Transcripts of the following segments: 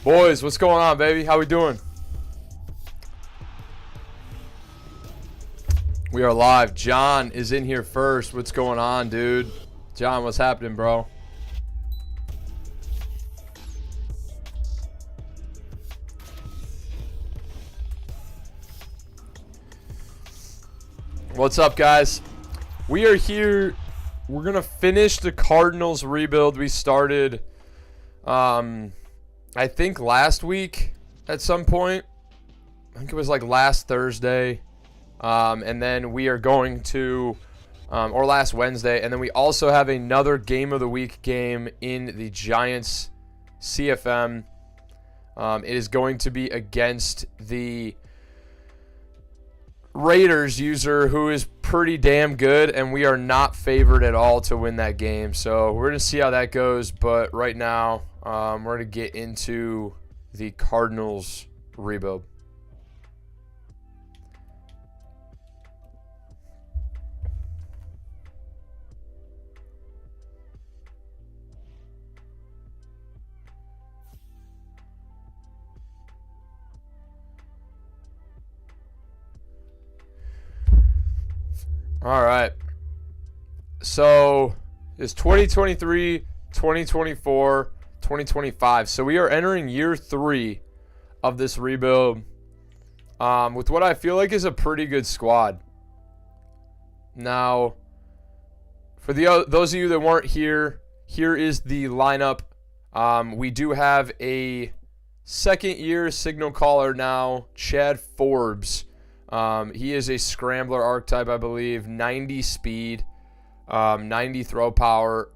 Boys, what's going on, baby? How we doing? We are live. John is in here first. What's going on, dude? John, what's happening, bro? What's up, guys? We are here. We're going to finish the Cardinals rebuild we started, I think last week at some point. I think it was like last Thursday. And then we are going to, or last Wednesday. And then we also have another game of the week game in the Giants CFM. It is going to be against the Raiders user, who is pretty damn good, and we are not favored at all to win that game. So we're going to see how that goes. But right now, we're going to get into the Cardinals rebuild. All right. So it's 2023, 2024, 2025. So we are entering year 3 of this rebuild with what I feel like is a pretty good squad. Now, for those of you that weren't here, here is the lineup. We do have a second-year signal caller now, Chad Forbes. He is a scrambler archetype, I believe. 90 speed, 90 throw power.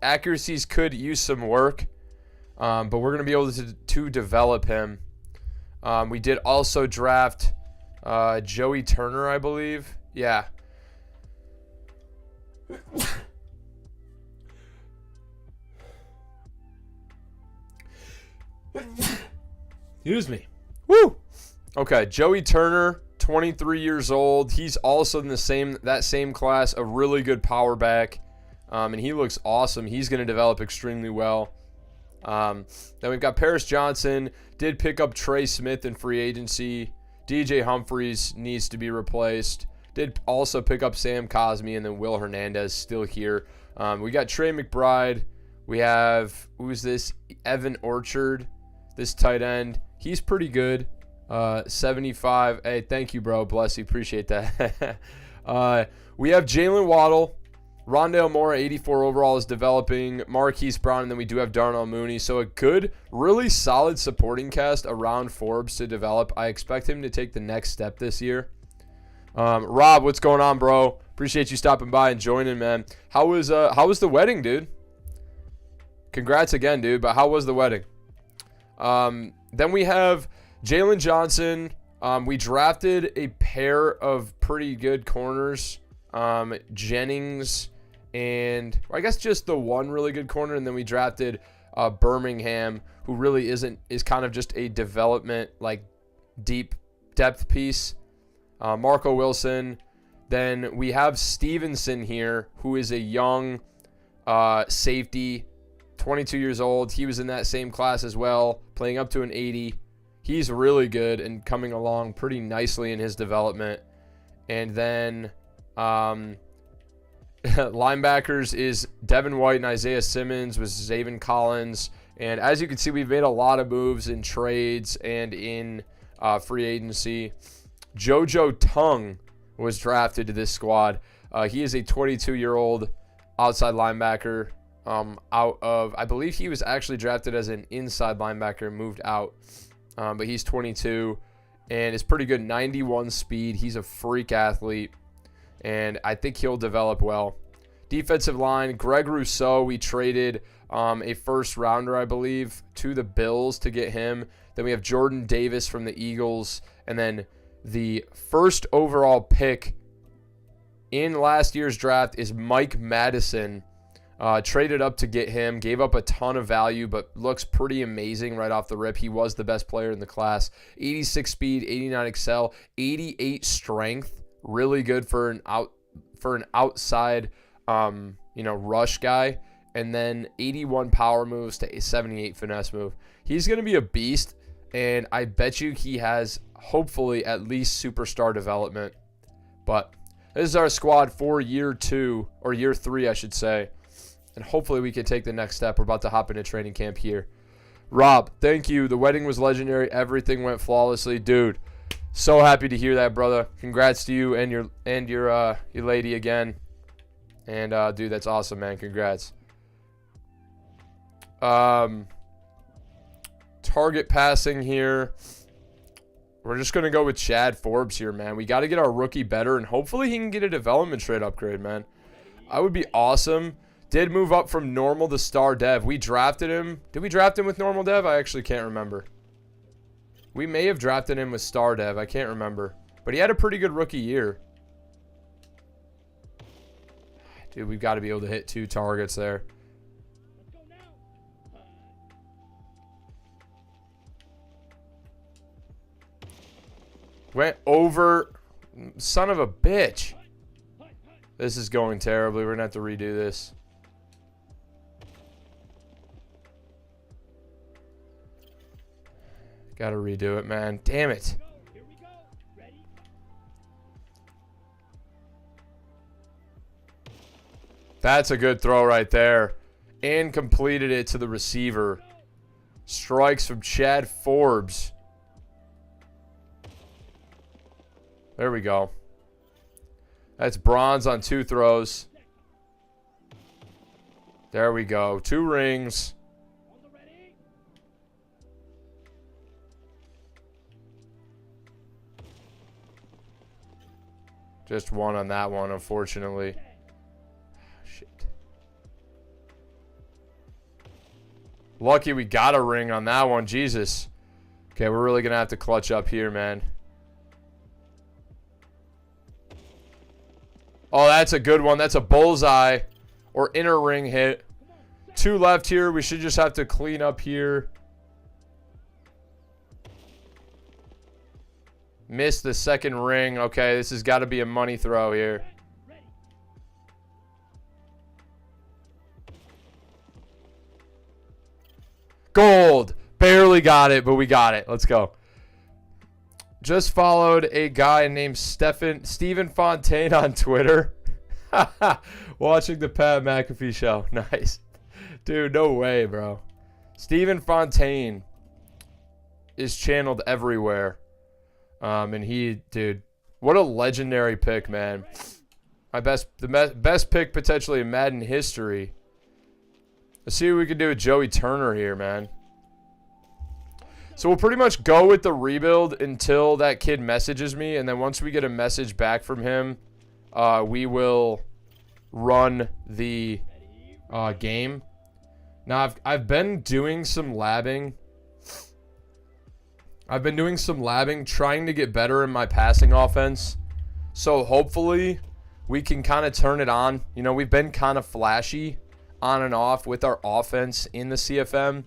Accuracies could use some work, but we're going to be able to develop him. We did also draft Joey Turner, I believe. Yeah. Excuse me. Woo! Okay, Joey Turner. 23 years old. He's also in that same class, a really good power back, and he looks awesome. He's going to develop extremely well. Then we've got Paris Johnson. Did pick up Trey Smith in free agency. DJ Humphries needs to be replaced. Did also pick up Sam Cosmi, and then Will Hernandez still here. We got Trey McBride. We have, who's this? Evan Orchard, this tight end. He's pretty good. 75. Hey, thank you, bro. Bless you. Appreciate that. We have Jalen Waddle. Rondale Moore, 84 overall, is developing. Marquise Brown, and then we do have Darnell Mooney. So a good, really solid supporting cast around Forbes to develop. I expect him to take the next step this year. Rob, what's going on, bro? Appreciate you stopping by and joining, man. How was the wedding, dude? Congrats again, dude. But how was the wedding? Then we have Jalen Johnson. We drafted a pair of pretty good corners, Jennings, and I guess just the one really good corner, and then we drafted Birmingham, who really is kind of just a development, like deep depth piece. Marco Wilson. Then we have Stevenson here, who is a young safety, 22 years old. He was in that same class as well, playing up to an 80. He's really good and coming along pretty nicely in his development. And then linebackers is Devin White and Isaiah Simmons with Zaven Collins. And as you can see, we've made a lot of moves in trades and in free agency. JoJo Tongue was drafted to this squad. He is a 22-year-old outside linebacker out of, I believe he was actually drafted as an inside linebacker and moved out. But he's 22 and is pretty good. 91 speed. He's a freak athlete, and I think he'll develop well. Defensive line, Greg Rousseau. We traded a first rounder, I believe, to the Bills to get him. Then we have Jordan Davis from the Eagles, and then the first overall pick in last year's draft is Mike Madison. Traded up to get him, gave up a ton of value, but looks pretty amazing right off the rip. He was the best player in the class. 86 speed, 89 excel, 88 strength. Really good for an outside, rush guy. and then 81 power moves to a 78 finesse move. He's going to be a beast, and I bet you he has, hopefully, at least superstar development. But this is our squad for year 2, or year 3, I should say. And hopefully we can take the next step. We're about to hop into training camp here. Rob, thank you. The wedding was legendary. Everything went flawlessly. Dude, so happy to hear that, brother. Congrats to you and your lady again. And, dude, that's awesome, man. Congrats. Target passing here. We're just going to go with Chad Forbes here, man. We got to get our rookie better, and hopefully he can get a development trade upgrade, man. I would be awesome. Did move up from normal to star dev. We drafted him. Did we draft him with normal dev? I actually can't remember. We may have drafted him with star dev. I can't remember. But he had a pretty good rookie year. Dude, we've got to be able to hit 2 targets there. Went over. Son of a bitch. This is going terribly. We're going to have to redo this. Got to redo it, man. Damn it. That's a good throw right there. And completed it to the receiver. Strikes from Chad Forbes. There we go. That's bronze on 2 throws. There we go. 2 rings. Just 1 on that one, unfortunately. Shit. Lucky we got a ring on that one. Jesus. Okay, we're really going to have to clutch up here, man. Oh, that's a good one. That's a bullseye or inner ring hit. 2 left here. We should just have to clean up here. Missed the second ring. Okay, this has got to be a money throw here. Gold. Barely got it, but we got it. Let's go. Just followed a guy named Stephen Fontaine on Twitter. Watching the Pat McAfee show. Nice. Dude, no way, bro. Stephen Fontaine is channeled everywhere. And he, dude, what a legendary pick, man. The best pick potentially in Madden history. Let's see what we can do with Joey Turner here, man. So we'll pretty much go with the rebuild until that kid messages me. And then once we get a message back from him, we will run the game. Now, I've been doing some labbing. Trying to get better in my passing offense. So hopefully we can kind of turn it on. You know, we've been kind of flashy on and off with our offense in the CFM.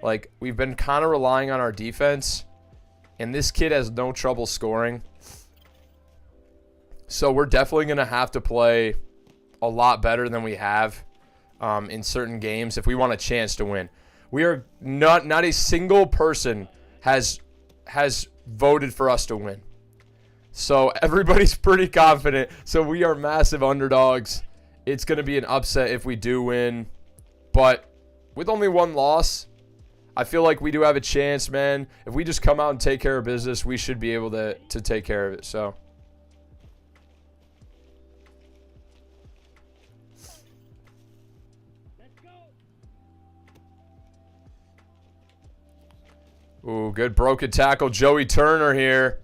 Like, we've been kind of relying on our defense, and this kid has no trouble scoring. So we're definitely going to have to play a lot better than we have in certain games if we want a chance to win. We are not a single person has voted for us to win. So everybody's pretty confident. So we are massive underdogs. It's going to be an upset if we do win. But with only 1 loss, I feel like we do have a chance, man. If we just come out and take care of business, we should be able to take care of it. So, ooh, good broken tackle. Joey Turner here.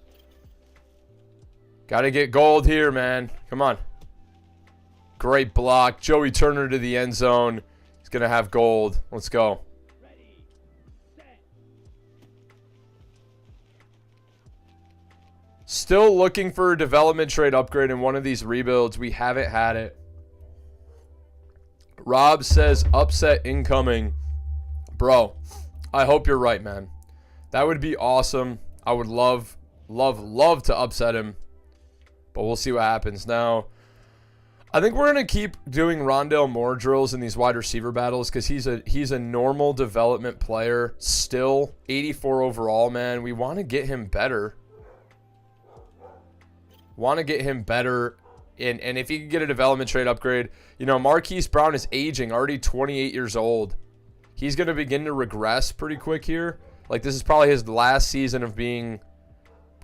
Got to get gold here, man. Come on. Great block. Joey Turner to the end zone. He's going to have gold. Let's go. Still looking for a development trade upgrade in one of these rebuilds. We haven't had it. Rob says upset incoming. Bro, I hope you're right, man. That would be awesome. I would love to upset him. But we'll see what happens. Now, I think we're going to keep doing Rondale Moore drills in these wide receiver battles because he's a normal development player. Still 84 overall, man. We want to get him better. Want to get him better. And if he can get a development trade upgrade, you know, Marquise Brown is aging, already 28 years old. He's going to begin to regress pretty quick here. Like, this is probably his last season of being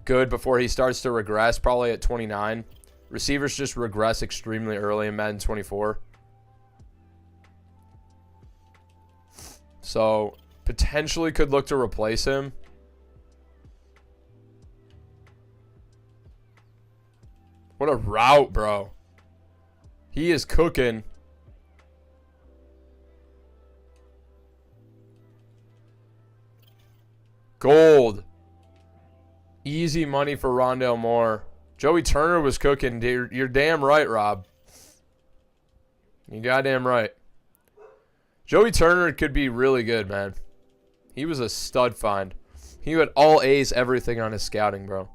good before he starts to regress, probably at 29. Receivers just regress extremely early in Madden 24. So, potentially could look to replace him. What a route, bro. He is cooking. Gold. Easy money for Rondale Moore. Joey Turner was cooking. You're damn right, Rob. You goddamn right. Joey Turner could be really good, man. He was a stud find. He had all A's everything on his scouting, bro.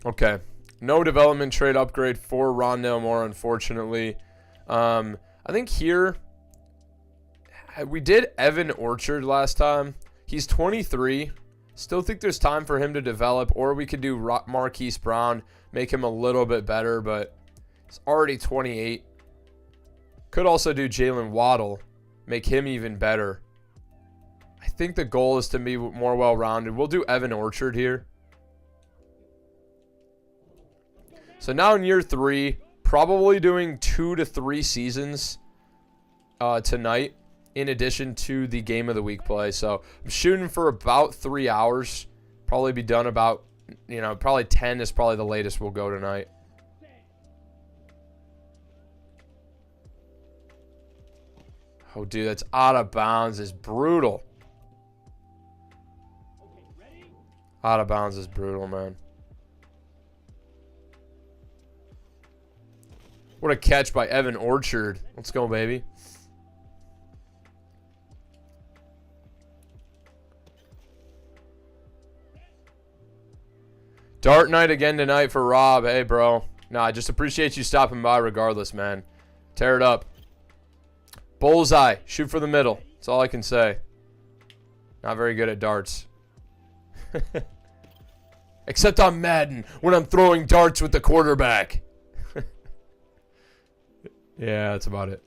Okay. No development trade upgrade for Rondale Moore, unfortunately. I think here we did Evan Orchard last time. He's 23. Still think there's time for him to develop, or we could do Marquise Brown, make him a little bit better, but he's already 28. Could also do Jalen Waddle, make him even better. I think the goal is to be more well-rounded. We'll do Evan Orchard here. So now in year 3, probably doing 2 to 3 seasons tonight, in addition to the game of the week play. So I'm shooting for about 3 hours. Probably be done about, you know, probably 10 is probably the latest we'll go tonight. Oh, dude, that's out of bounds is brutal. Out of bounds is brutal, man. What a catch by Evan Orchard. Let's go, baby. Dart night again tonight for Rob. Hey, bro. Nah, I just appreciate you stopping by regardless, man. Tear it up. Bullseye. Shoot for the middle. That's all I can say. Not very good at darts. Except on Madden when I'm throwing darts with the quarterback. Yeah, that's about it.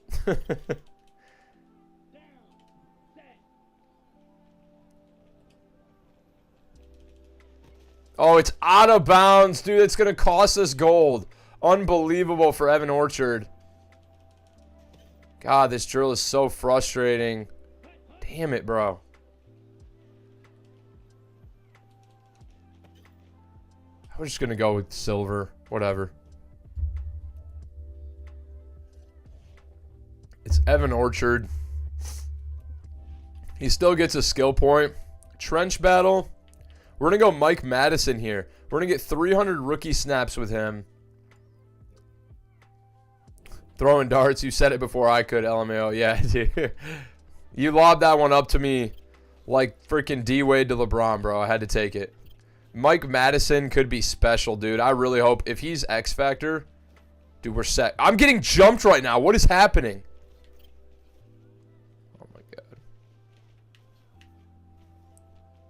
Oh, it's out of bounds. Dude, it's going to cost us gold. Unbelievable for Evan Orchard. God, this drill is so frustrating. Damn it, bro. We're just going to go with silver. Whatever. It's Evan Orchard. He still gets a skill point. Trench battle. We're going to go Mike Madison here. We're going to get 300 rookie snaps with him. Throwing darts. You said it before I could, LMAO. Yeah, dude. You lobbed that one up to me like freaking D-Wade to LeBron, bro. I had to take it. Mike Madison could be special, dude. I really hope. If he's X Factor, dude, we're set. I'm getting jumped right now. What is happening? Oh, my God.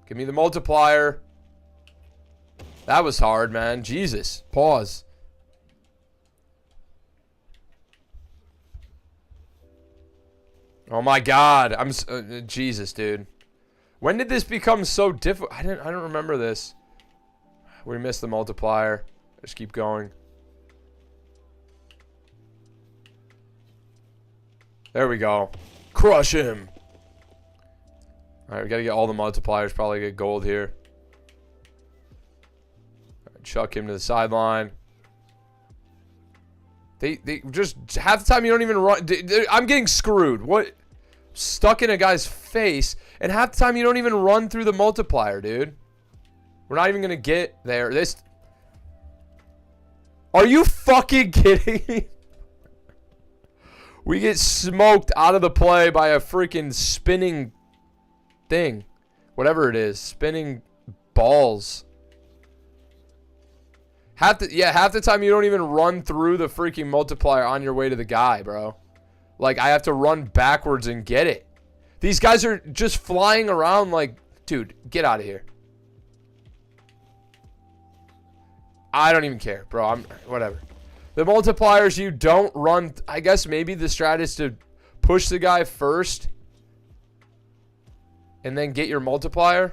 Give me the multiplier. That was hard, man. Jesus. Pause. Oh my God. I'm Jesus, dude. When did this become so difficult? I don't remember this. We missed the multiplier. Just keep going. There we go. Crush him. All right, we got to get all the multipliers. Probably get gold here. Right, chuck him to the sideline. They just half the time you don't even run. I'm getting screwed. What? Stuck in a guy's face, and half the time you don't even run through the multiplier, dude. We're not even gonna get there. This. Are you fucking kidding me? We get smoked out of the play by a freaking spinning thing. Whatever it is. Spinning balls. Half the time you don't even run through the freaking multiplier on your way to the guy, bro. Like, I have to run backwards and get it. These guys are just flying around like, dude, get out of here. I don't even care, bro. Whatever. The multipliers, you don't run. I guess maybe the strat is to push the guy first and then get your multiplier.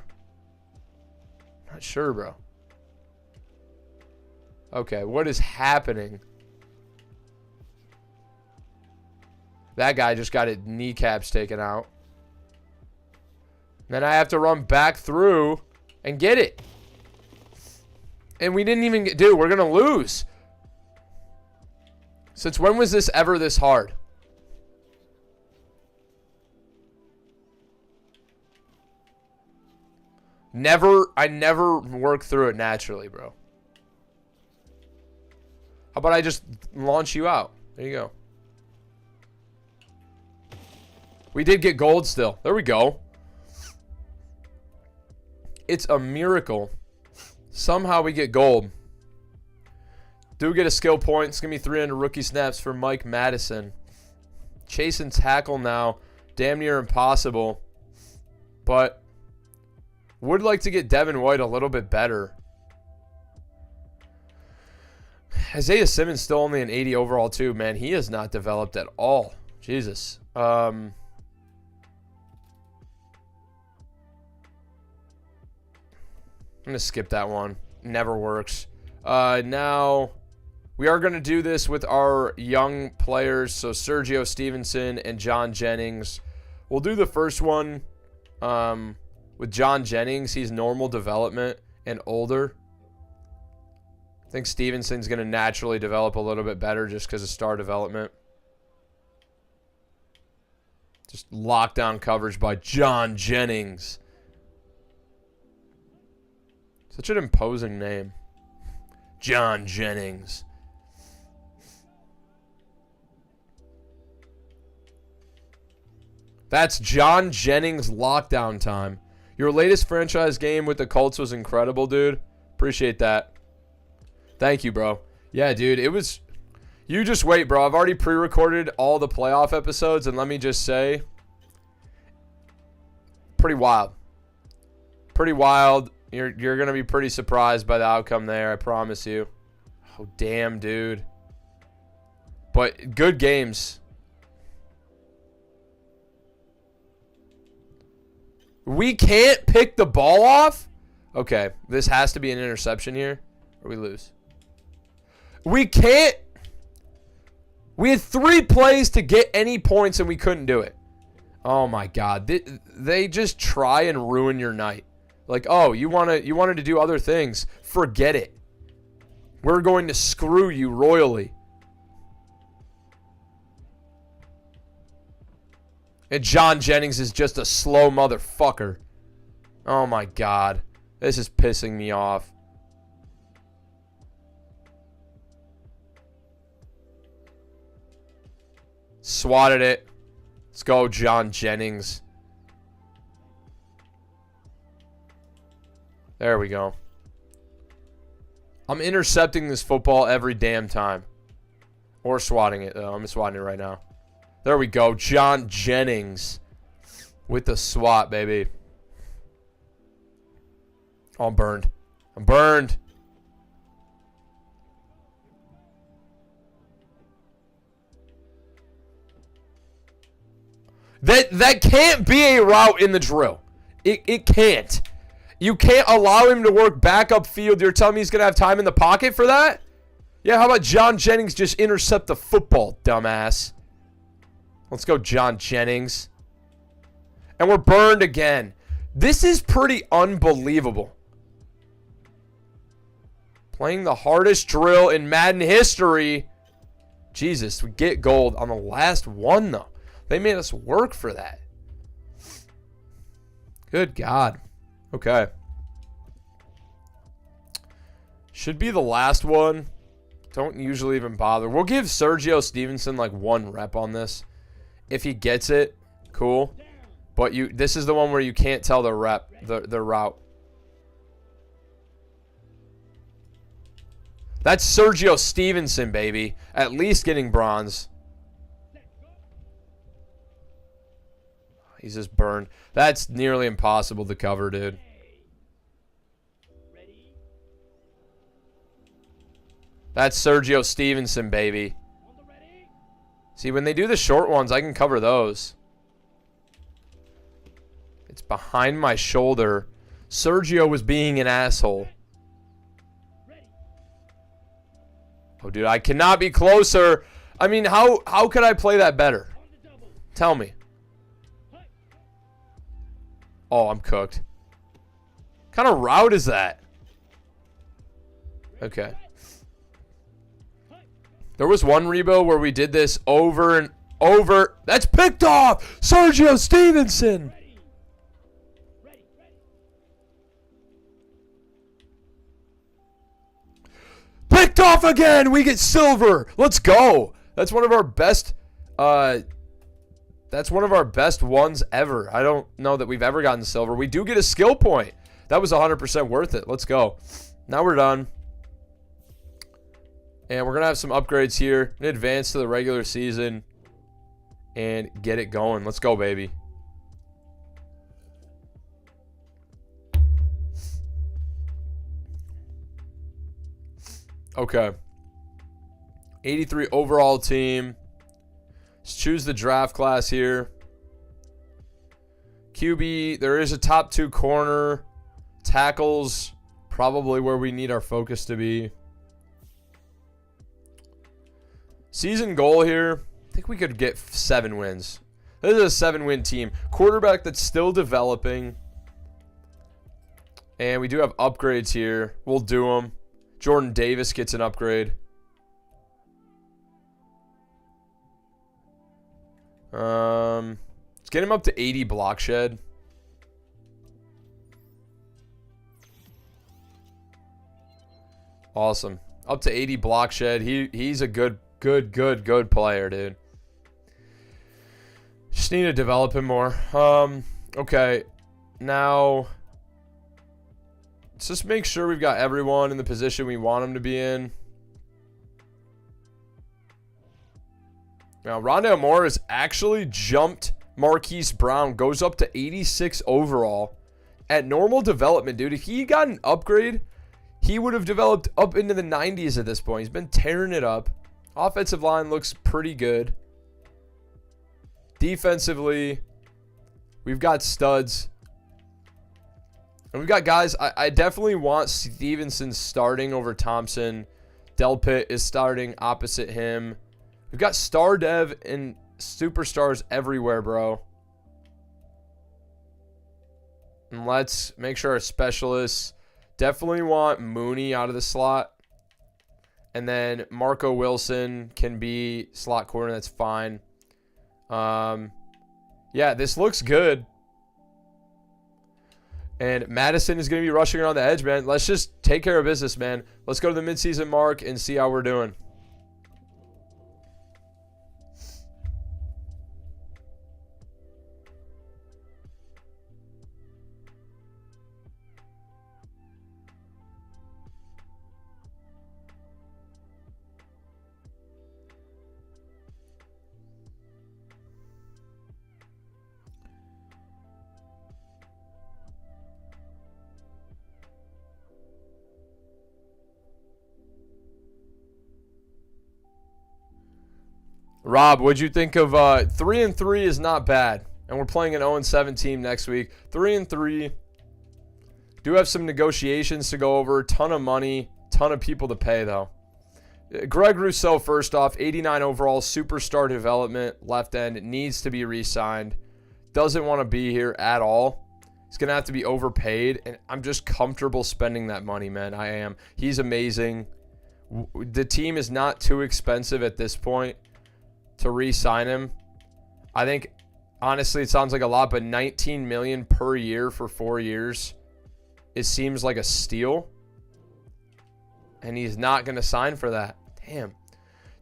Not sure, bro. Okay, what is happening? That guy just got his kneecaps taken out. Then I have to run back through and get it. And we didn't even get... Dude, we're going to lose. Since when was this ever this hard? I never work through it naturally, bro. How about I just launch you out? There you go. We did get gold still. There we go. It's a miracle. Somehow we get gold. Do get a skill point. It's going to be 300 rookie snaps for Mike Madison. Chase and tackle now. Damn near impossible. But would like to get Devin White a little bit better. Isaiah Simmons still only an 80 overall too. Man, he has not developed at all. Jesus. I'm going to skip that one. Never works. Now, we are going to do this with our young players. So, Sergio Stevenson and John Jennings. We'll do the first one with John Jennings. He's normal development and older. I think Stevenson's going to naturally develop a little bit better just because of star development. Just lockdown coverage by John Jennings. Such an imposing name. John Jennings. That's John Jennings lockdown time. Your latest franchise game with the Colts was incredible, dude. Appreciate that. Thank you, bro. Yeah, dude, it was... You just wait, bro. I've already pre-recorded all the playoff episodes, and let me just say... Pretty wild. Pretty wild. You're going to be pretty surprised by the outcome there, I promise you. Oh, damn, dude. But good games. We can't pick the ball off? Okay, this has to be an interception here, or we lose. We can't. We had 3 plays to get any points, and we couldn't do it. Oh, my God. They just try and ruin your night. Like, oh, you wanted to do other things. Forget it. We're going to screw you royally. And John Jennings is just a slow motherfucker. Oh, my God. This is pissing me off. Swatted it. Let's go, John Jennings. There we go. I'm intercepting this football every damn time. Or swatting it, though. I'm swatting it right now. There we go. John Jennings with the swat, baby. Oh, I'm burned. I'm burned. That can't be a route in the drill. It can't. You can't allow him to work back upfield. You're telling me he's going to have time in the pocket for that? Yeah, how about John Jennings just intercept the football, dumbass? Let's go, John Jennings. And we're burned again. This is pretty unbelievable. Playing the hardest drill in Madden history. Jesus, we get gold on the last one, though. They made us work for that. Good God. Okay. Should be the last one. Don't usually even bother. We'll give Sergio Stevenson like 1 rep on this. If he gets it, cool. But this is the one where you can't tell the route. That's Sergio Stevenson, baby. At least getting bronze. He's just burned. That's nearly impossible to cover, dude. That's Sergio Stevenson, baby. See, when they do the short ones, I can cover those. It's behind my shoulder. Sergio was being an asshole. Oh, dude, I cannot be closer. I mean, how could I play that better? Tell me. Oh, I'm cooked. What kind of route is that? Okay. There was one rebuild where we did this over and over. That's picked off! Sergio Stevenson! Picked off again! We get silver! Let's go! That's one of our best that's one of our best ones ever. I don't know that we've ever gotten silver. We do get a skill point. That was 100% worth it. Let's go. Now we're done. And we're going to have some upgrades here. In advance to the regular season. And get it going. Let's go, baby. Okay. 83 overall team. Let's choose the draft class here. QB, there is a top 2 corner. Tackles, probably where we need our focus to be. Season goal here, I think we could get 7 wins. This is a 7-win team. Quarterback that's still developing. And we do have upgrades here. We'll do them. Jordan Davis gets an upgrade. Let's get him up to 80 block shed. Awesome. Up to 80 block shed. He's a good player, dude. Just need to develop him more. Okay. Now, let's just make sure we've got everyone in the position we want them to be in. Now, Rondale Moore has actually jumped Marquise Brown. Goes up to 86 overall. At normal development, dude. If he got an upgrade, he would have developed up into the 90s at this point. He's been tearing it up. Offensive line looks pretty good. Defensively, we've got studs. And we've got guys. I definitely want Stevenson starting over Thompson. Delpit is starting opposite him. We've got star dev and superstars everywhere, bro. And let's make sure our specialists definitely want Mooney out of the slot. And then Marco Wilson can be slot corner. That's fine. Yeah, this looks good. And Madison is going to be rushing around the edge, man. Let's just take care of business, man. Let's go to the midseason mark and see how we're doing. Rob, what'd you think of 3-3 is not bad. And we're playing an 0-7 team next week. 3-3. Do have some negotiations to go over. Ton of money. Ton of people to pay, though. Greg Rousseau, first off. 89 overall. Superstar development. Left end. Needs to be re-signed. Doesn't want to be here at all. He's going to have to be overpaid. And I'm just comfortable spending that money, man. I am. He's amazing. The team is not too expensive at this point to re-sign him. I think, honestly, it sounds like a lot, but $19 million per year for 4 years, it seems like a steal. And he's not going to sign for that. Damn.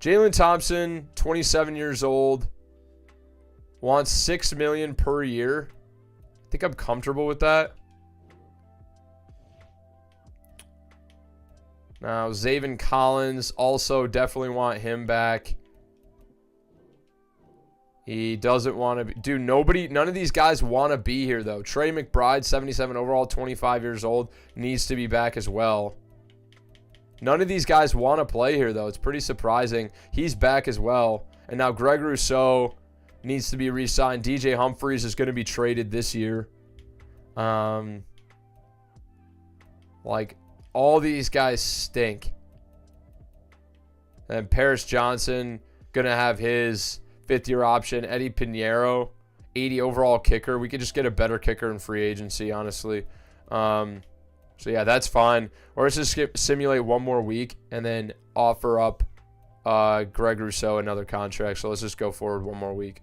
Jalen Thompson, 27 years old, wants $6 million per year. I think I'm comfortable with that. Now, Zaven Collins, also definitely want him back. He doesn't want to be. Dude, none of these guys want to be here, though. Trey McBride, 77 overall, 25 years old, needs to be back as well. None of these guys want to play here, though. It's pretty surprising. He's back as well. And now Greg Rousseau needs to be re-signed. DJ Humphries is going to be traded this year. Like, all these guys stink. And Paris Johnson going to have his fifth-year option. Eddie Pinheiro, 80 overall kicker. We could just get a better kicker in free agency, honestly. So, yeah, that's fine. Or let's just simulate one more week and then offer up Greg Rousseau another contract. So let's just go forward one more week.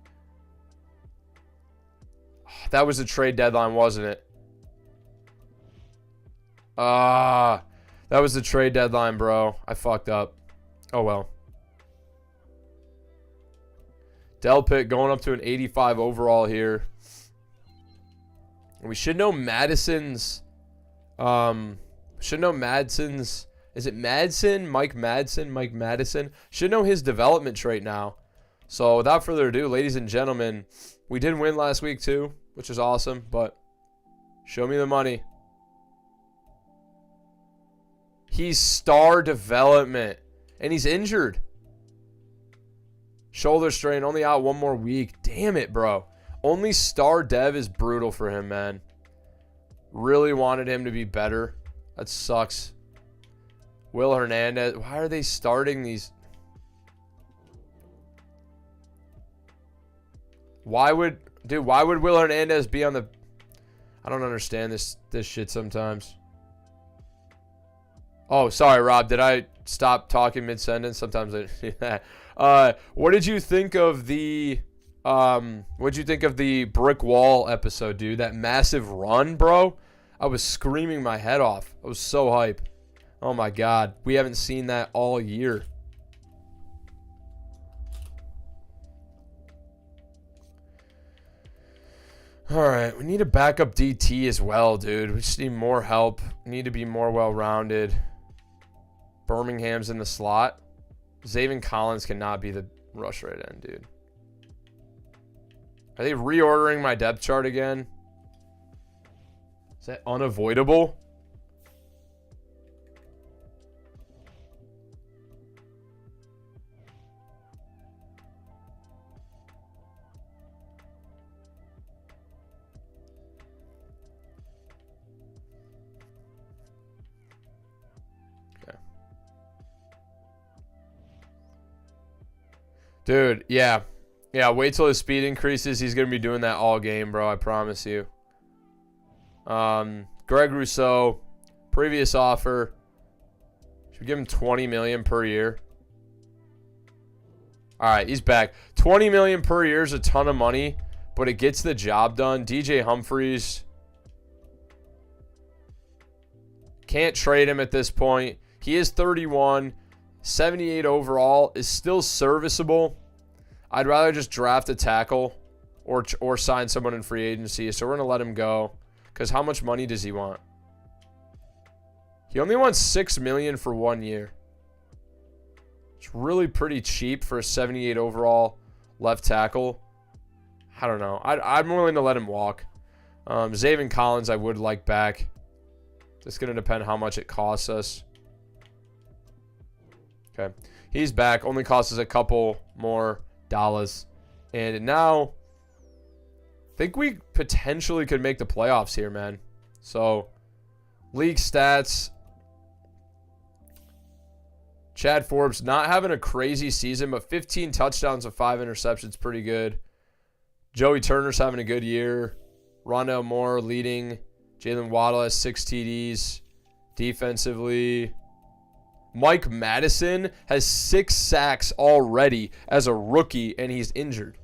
That was the trade deadline, wasn't it? That was the trade deadline, bro. I fucked up. Oh, well. Delpit going up to an 85 overall here. We should know Madison's... should know Madsen's... Is it Madsen? Mike Madsen? Mike Madison? Should know his development trait now. So, without further ado, ladies and gentlemen, we did win last week too, which is awesome, but show me the money. He's star development, and he's injured. Shoulder strain, only out one more week. Damn it, bro. Only star dev is brutal for him, man. Really wanted him to be better. That sucks. Will Hernandez. Why are they starting these? Why would Will Hernandez be on the... I don't understand this shit sometimes. Oh, sorry, Rob. Did I stop talking mid-sentence? Sometimes I do that. What did you think of the... what'd you think of the brick wall episode, dude? That massive run, bro? I was screaming my head off. I was so hype. Oh, my God. We haven't seen that all year. All right. We need a backup DT as well, dude. We just need more help. We need to be more well-rounded. Birmingham's in the slot. Zaven Collins cannot be the rush right end, dude. Are they reordering my depth chart again? Is that unavoidable? Okay. Dude, yeah. Yeah, wait till his speed increases. He's going to be doing that all game, bro. I promise you. Greg Rousseau, previous offer. Should we give him $20 million per year? All right, he's back. $20 million per year is a ton of money, but it gets the job done. DJ Humphries. Can't trade him at this point. He is 31. 78 overall is still serviceable. I'd rather just draft a tackle or sign someone in free agency. So we're going to let him go. Because how much money does he want? He only wants $6 million for 1 year. It's really pretty cheap for a 78 overall left tackle. I don't know. I'm willing to let him walk. Zaven Collins I would like back. It's going to depend how much it costs us. Okay. He's back. Only costs us a couple more dollars. And now... I think we potentially could make the playoffs here, man. So, league stats. Chad Forbes not having a crazy season, but 15 touchdowns and 5 interceptions, pretty good. Joey Turner's having a good year. Rondell Moore leading. Jalen Waddle has 6 TDs. Defensively, Mike Madison has 6 sacks already as a rookie, and he's injured.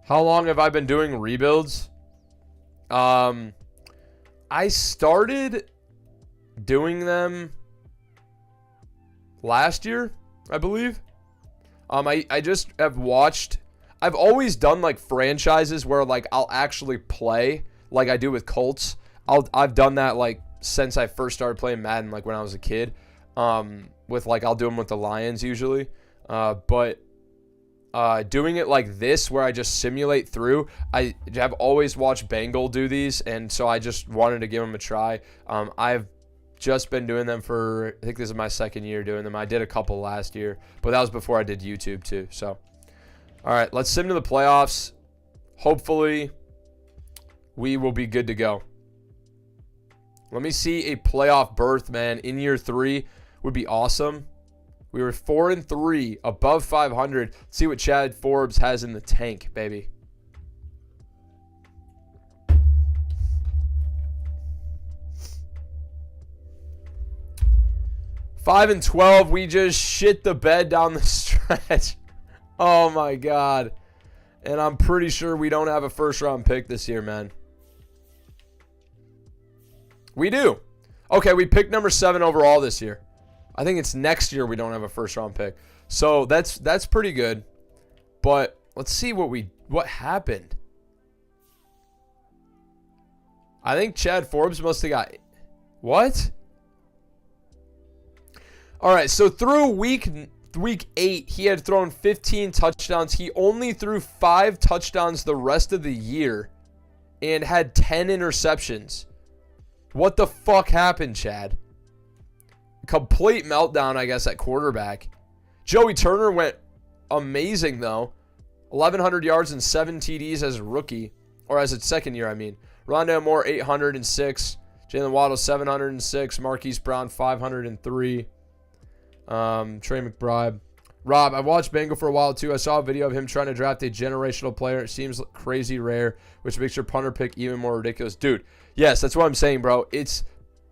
How long have I been doing rebuilds? I started doing them last year, I believe. I just have watched. I've always done like franchises where like I'll actually play like I do with Colts. I've done that like since I first started playing Madden, like when I was a kid. With like I'll do them with the Lions usually, but doing it like this where I just simulate through. I have always watched Bengal do these, and so I just wanted to give them a try. I've just been doing them for, I think this is my second year doing them. I did a couple last year, but that was before I did YouTube too. So, all right, let's sim to the playoffs. Hopefully, we will be good to go. Let me see a playoff berth, man. In year 3 would be awesome. We were 4-3, above 500. Let's see what Chad Forbes has in the tank, baby. Five and 12, we just shit the bed down the stretch. Oh my God. And I'm pretty sure we don't have a first round pick this year, man. We do. Okay, we picked number 7 overall this year. I think it's next year we don't have a first round pick. So that's pretty good. But let's see what happened. I think Chad Forbes must have got what? All right, so through week 8, he had thrown 15 touchdowns. He only threw 5 touchdowns the rest of the year and had 10 interceptions. What the fuck happened, Chad? Complete meltdown, I guess, at quarterback. Joey Turner went amazing, though. 1,100 yards and 7 TDs as a rookie. Or as a second year, I mean. Rondale Moore, 806. Jalen Waddle, 706. Marquise Brown, 503. Trey McBride. Rob, I watched Bengal for a while, too. I saw a video of him trying to draft a generational player. It seems crazy rare, which makes your punter pick even more ridiculous. Dude, yes, that's what I'm saying, bro.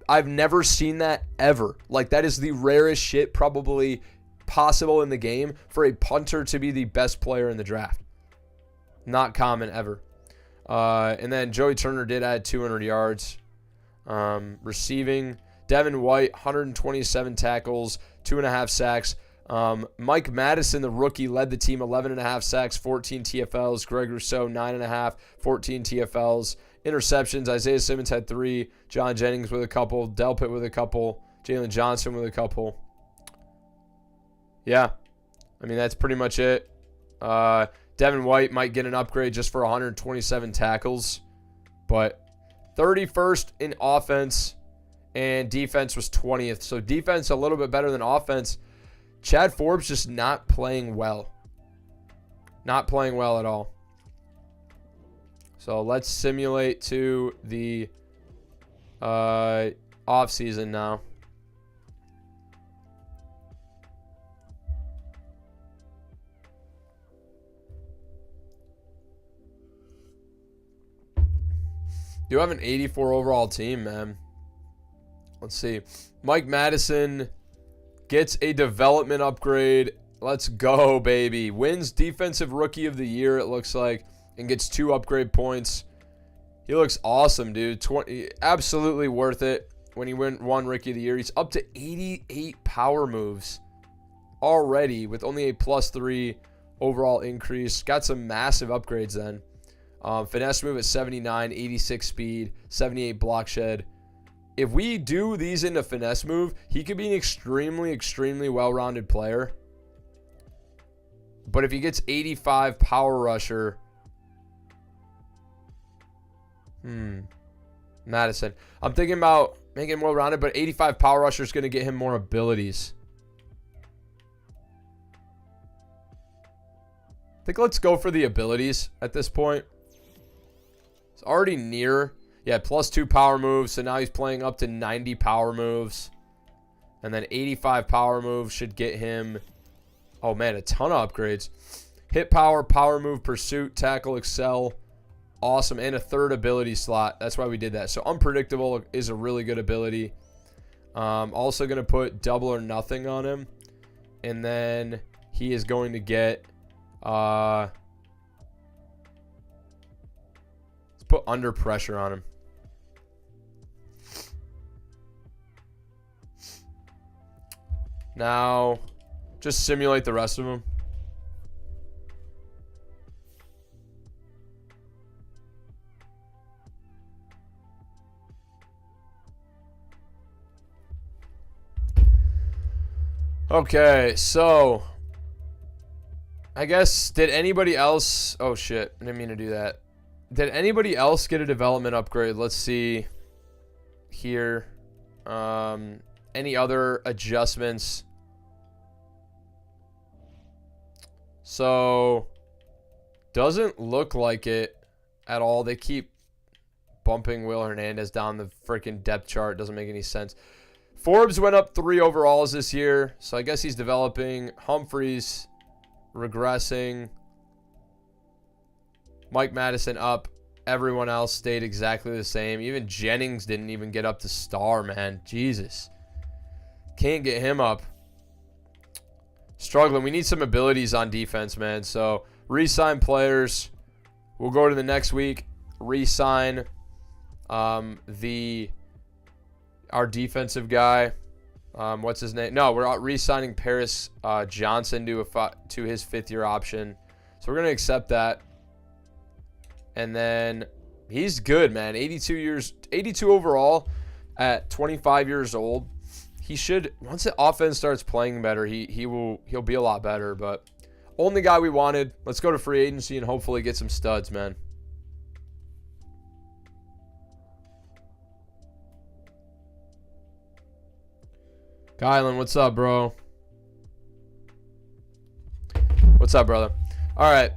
I've never seen that ever. Like, that is the rarest shit probably possible in the game for a punter to be the best player in the draft. Not common ever. And then Joey Turner did add 200 yards. Receiving, Devin White, 127 tackles, 2.5 sacks. Mike Madison, the rookie, led the team, 11.5 sacks, 14 TFLs. Greg Rousseau, 9.5, 14 TFLs. Interceptions, Isaiah Simmons had 3. John Jennings with a couple. Delpit with a couple. Jalen Johnson with a couple. Yeah. I mean, that's pretty much it. Devin White might get an upgrade just for 127 tackles. But 31st in offense, and defense was 20th. So defense a little bit better than offense. Chad Forbes just not playing well. Not playing well at all. So let's simulate to the offseason now. You have an 84 overall team, man. Let's see. Mike Madison gets a development upgrade. Let's go, baby. Wins Defensive Rookie of the Year, it looks like, and gets 2 upgrade points. He looks awesome, dude. Absolutely worth it when he won Rookie of the Year. He's up to 88 power moves already with only a +3 overall increase. Got some massive upgrades then. Finesse move at 79, 86 speed, 78 block shed. If we do these into finesse move, he could be an extremely, extremely well-rounded player. But if he gets 85 power rusher, Madison. I'm thinking about making him well-rounded, but 85 power rusher is going to get him more abilities. I think let's go for the abilities at this point. It's already near. Yeah, +2 power moves, so now he's playing up to 90 power moves. And then 85 power moves should get him, oh man, a ton of upgrades. Hit power, power move, pursuit, tackle, excel. Awesome, and a 3rd ability slot. That's why we did that. So unpredictable is a really good ability. Also going to put double or nothing on him. And then he is going to get, let's put under pressure on him. Now, just simulate the rest of them. Okay, so I guess, did anybody else... Oh, shit. I didn't mean to do that. Did anybody else get a development upgrade? Let's see here. Any other adjustments? So, doesn't look like it at all. They keep bumping Will Hernandez down the freaking depth chart. Doesn't make any sense. Forbes went up 3 overalls this year, so I guess he's developing. Humphreys regressing. Mike Madison up. Everyone else stayed exactly the same. Even Jennings didn't even get up to star, man. Jesus. Can't get him up. Struggling. We need some abilities on defense, man. So, re-sign players. We'll go to the next week. Re-sign our defensive guy. What's his name? No, we're re-signing Paris Johnson to his 5th-year option. So we're going to accept that. And then he's good, man. 82 overall at 25 years old. He should, once the offense starts playing better, he'll be a lot better. But only guy we wanted. Let's go to free agency and hopefully get some studs, man. Kylan, what's up, bro? What's up, brother? All right.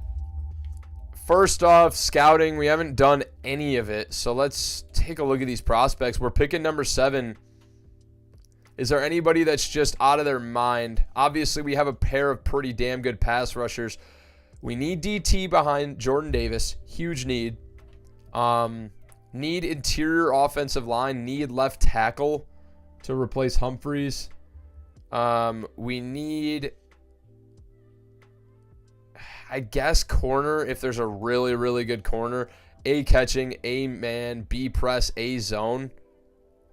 First off, scouting. We haven't done any of it, so let's take a look at these prospects. We're picking number 7. Is there anybody that's just out of their mind? Obviously, we have a pair of pretty damn good pass rushers. We need DT behind Jordan Davis. Huge need. Need interior offensive line. Need left tackle to replace Humphreys. We need, I guess, corner if there's a really, really good corner. A catching, A man, B press, A zone.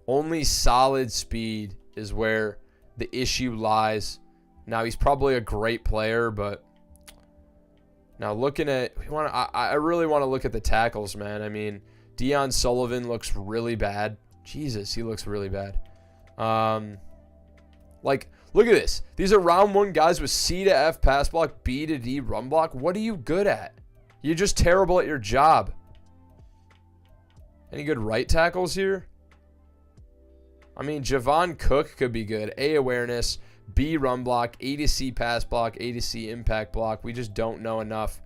Only solid speed is where the issue lies. Now, he's probably a great player, but now looking at, I really want to look at the tackles, man. I mean, Deion Sullivan looks really bad. Jesus, he looks really bad. Like, look at this. These are round 1 guys with C to F pass block, B to D run block. What are you good at? You're just terrible at your job. Any good right tackles here? I mean, Javon Cook could be good. A awareness, B run block, A to C pass block, A to C impact block. We just don't know enough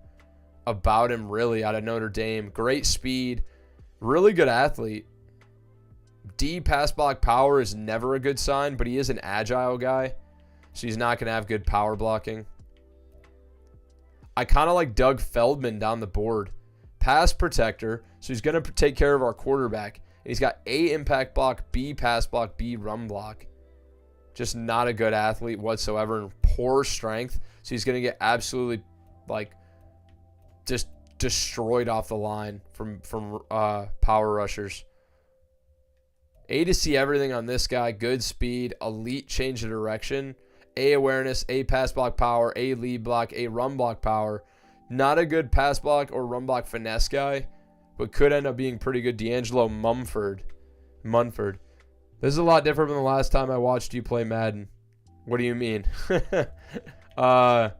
about him really out of Notre Dame. Great speed, really good athlete. D pass block power is never a good sign, but he is an agile guy, so he's not going to have good power blocking. I kind of like Doug Feldman down the board. Pass protector, so he's going to take care of our quarterback. And he's got A impact block, B pass block, B run block. Just not a good athlete whatsoever and poor strength, so he's going to get absolutely, like, just destroyed off the line from power rushers. A to C everything on this guy. Good speed. Elite change of direction. A awareness. A pass block power. A lead block. A run block power. Not a good pass block or run block finesse guy, but could end up being pretty good. D'Angelo Munford. This is a lot different from the last time I watched you play Madden. What do you mean? Are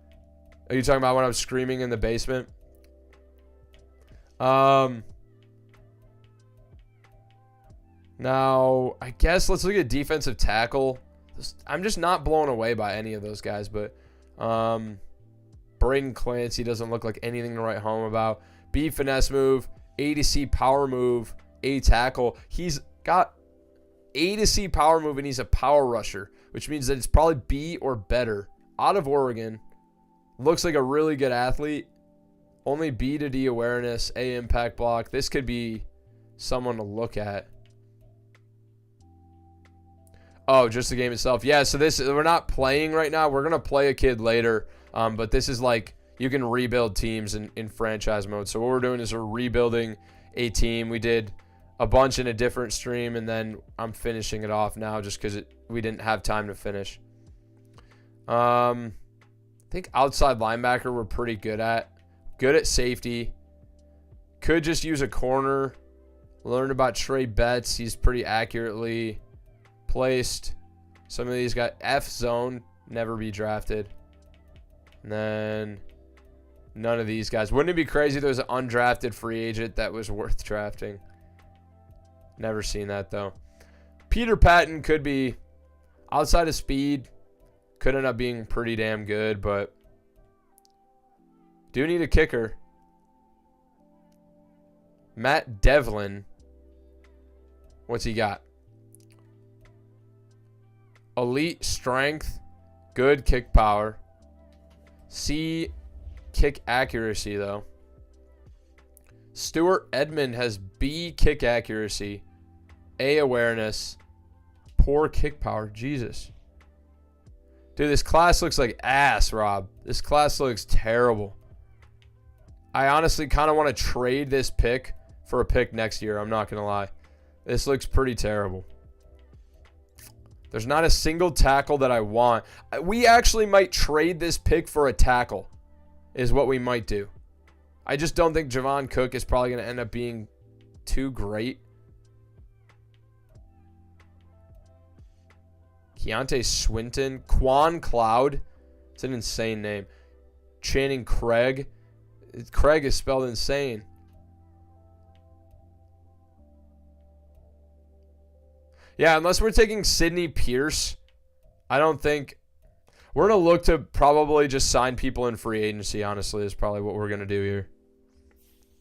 you talking about when I was screaming in the basement? Now, I guess let's look at defensive tackle. I'm just not blown away by any of those guys, but Braden Clancy doesn't look like anything to write home about. B finesse move, A to C power move, A tackle. He's got A to C power move, and he's a power rusher, which means that it's probably B or better. Out of Oregon. Looks like a really good athlete. Only B to D awareness, A impact block. This could be someone to look at. Oh, just the game itself. Yeah, so we're not playing right now. We're going to play a kid later. But this is like, you can rebuild teams in franchise mode. So what we're doing is we're rebuilding a team. We did a bunch in a different stream, and then I'm finishing it off now just because we didn't have time to finish. I think outside linebacker we're pretty good at. Good at safety. Could just use a corner. Learned about Trey Betts. He's pretty accurately placed. Some of these got F zone. never be drafted. And then none of these guys. Wouldn't it be crazy if there was an undrafted free agent that was worth drafting? Never seen that, though. Peter Patton could be, outside of speed, could end up being pretty damn good, but do need a kicker. Matt Devlin. What's he got? Elite strength. Good kick power. C, kick accuracy, though. Stuart Edmond has B, kick accuracy. A, awareness. Poor kick power. Jesus. Dude, this class looks like ass, Rob. This class looks terrible. I honestly kind of want to trade this pick for a pick next year. I'm not going to lie. This looks pretty terrible. There's not a single tackle that I want. We actually might trade this pick for a tackle is what we might do. I just don't think Javon Cook is probably going to end up being too great. Keontae Swinton. Quan Cloud. It's an insane name. Channing Craig. Craig is spelled insane. Yeah, unless we're taking Sidney Pierce, I don't think we're going to look to probably just sign people in free agency, honestly, is probably what we're going to do here.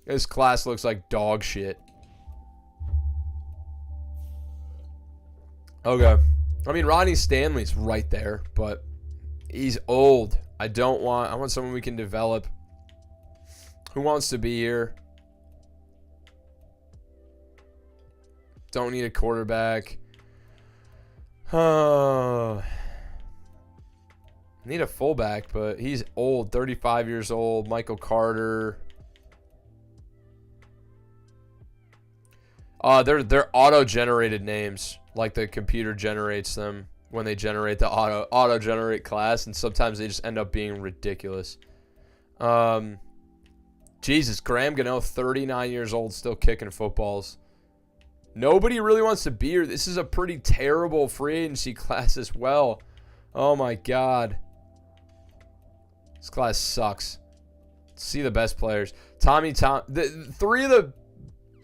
This class looks like dog shit. Okay. I mean, Ronnie Stanley's right there, but he's old. I want someone we can develop. Who wants to be here? Don't need a quarterback. Need a fullback, but he's old, 35 years old. Michael Carter. They're auto-generated names. Like the computer generates them when they generate the auto-generate class, and sometimes they just end up being ridiculous. Jesus, Graham Gano, 39 years old, still kicking footballs. Nobody really wants to be here. This is a pretty terrible free agency class as well. Oh, my God. This class sucks. Let's see the best players. Three of the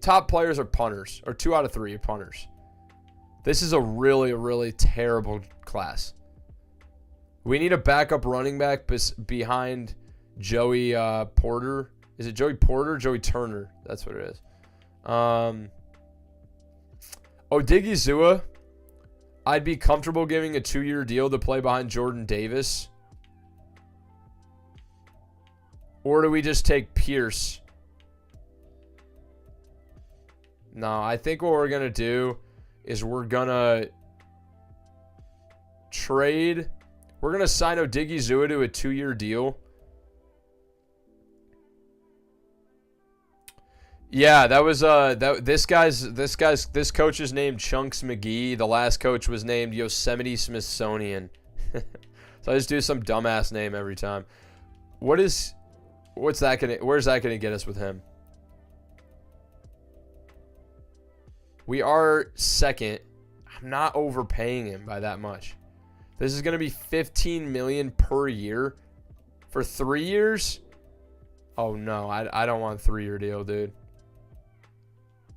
top players are punters, or 2 out of 3 are punters. This is a really, really terrible class. We need a backup running back behind Joey Porter. Is it Joey Porter? Joey Turner. That's what it is. Odigizua, I'd be comfortable giving a 2-year deal to play behind Jordan Davis. Or do we just take Pierce? No, I think what we're going to do is we're going to trade. We're going to sign Odigizua to a 2-year deal. Yeah, that was this coach is named Chunks McGee. The last coach was named Yosemite Smithsonian. So I just do some dumbass name every time. Where's that gonna get us with him? We are second. I'm not overpaying him by that much. This is gonna be $15 million per year for 3 years. Oh no, I don't want a 3-year deal, dude.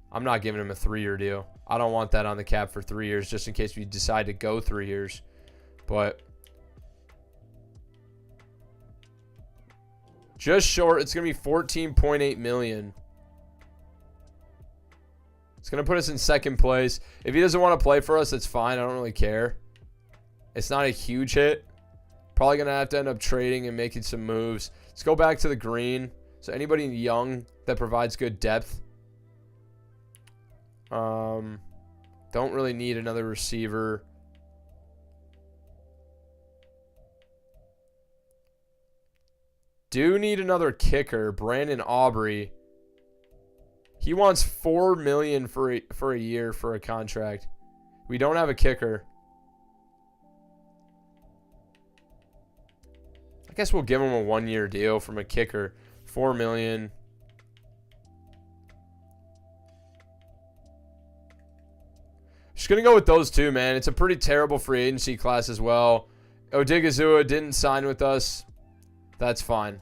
I'm not giving him a 3-year deal. I don't want that on the cap for 3 years just in case we decide to go 3 years. But just short, it's going to be $14.8 million. It's going to put us in second place. If he doesn't want to play for us, that's fine. I don't really care. It's not a huge hit. Probably going to have to end up trading and making some moves. Let's go back to the green. So anybody young that provides good depth. Don't really need another receiver. Do need another kicker. Brandon Aubrey. He wants $4 million for a year for a contract. We don't have a kicker. I guess we'll give him a 1-year deal from a kicker. $4 million. Just going to go with those two, man. It's a pretty terrible free agency class as well. Odigizua didn't sign with us. That's fine.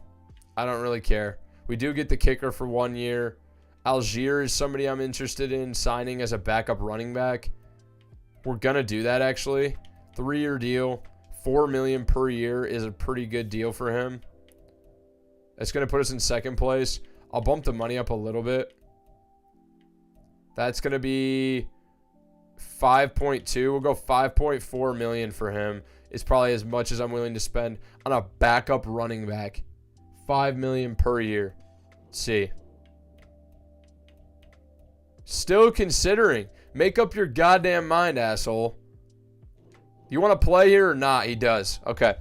I don't really care. We do get the kicker for 1 year. Algier is somebody I'm interested in signing as a backup running back. We're going to do that, actually. 3-year deal. $4 million per year is a pretty good deal for him. That's going to put us in second place. I'll bump the money up a little bit. That's going to be 5.2. We'll go 5.4 million for him. It's probably as much as I'm willing to spend on a backup running back. 5 million per year. Let's see. Still considering. Make up your goddamn mind, asshole. You want to play here or not? He does. Okay.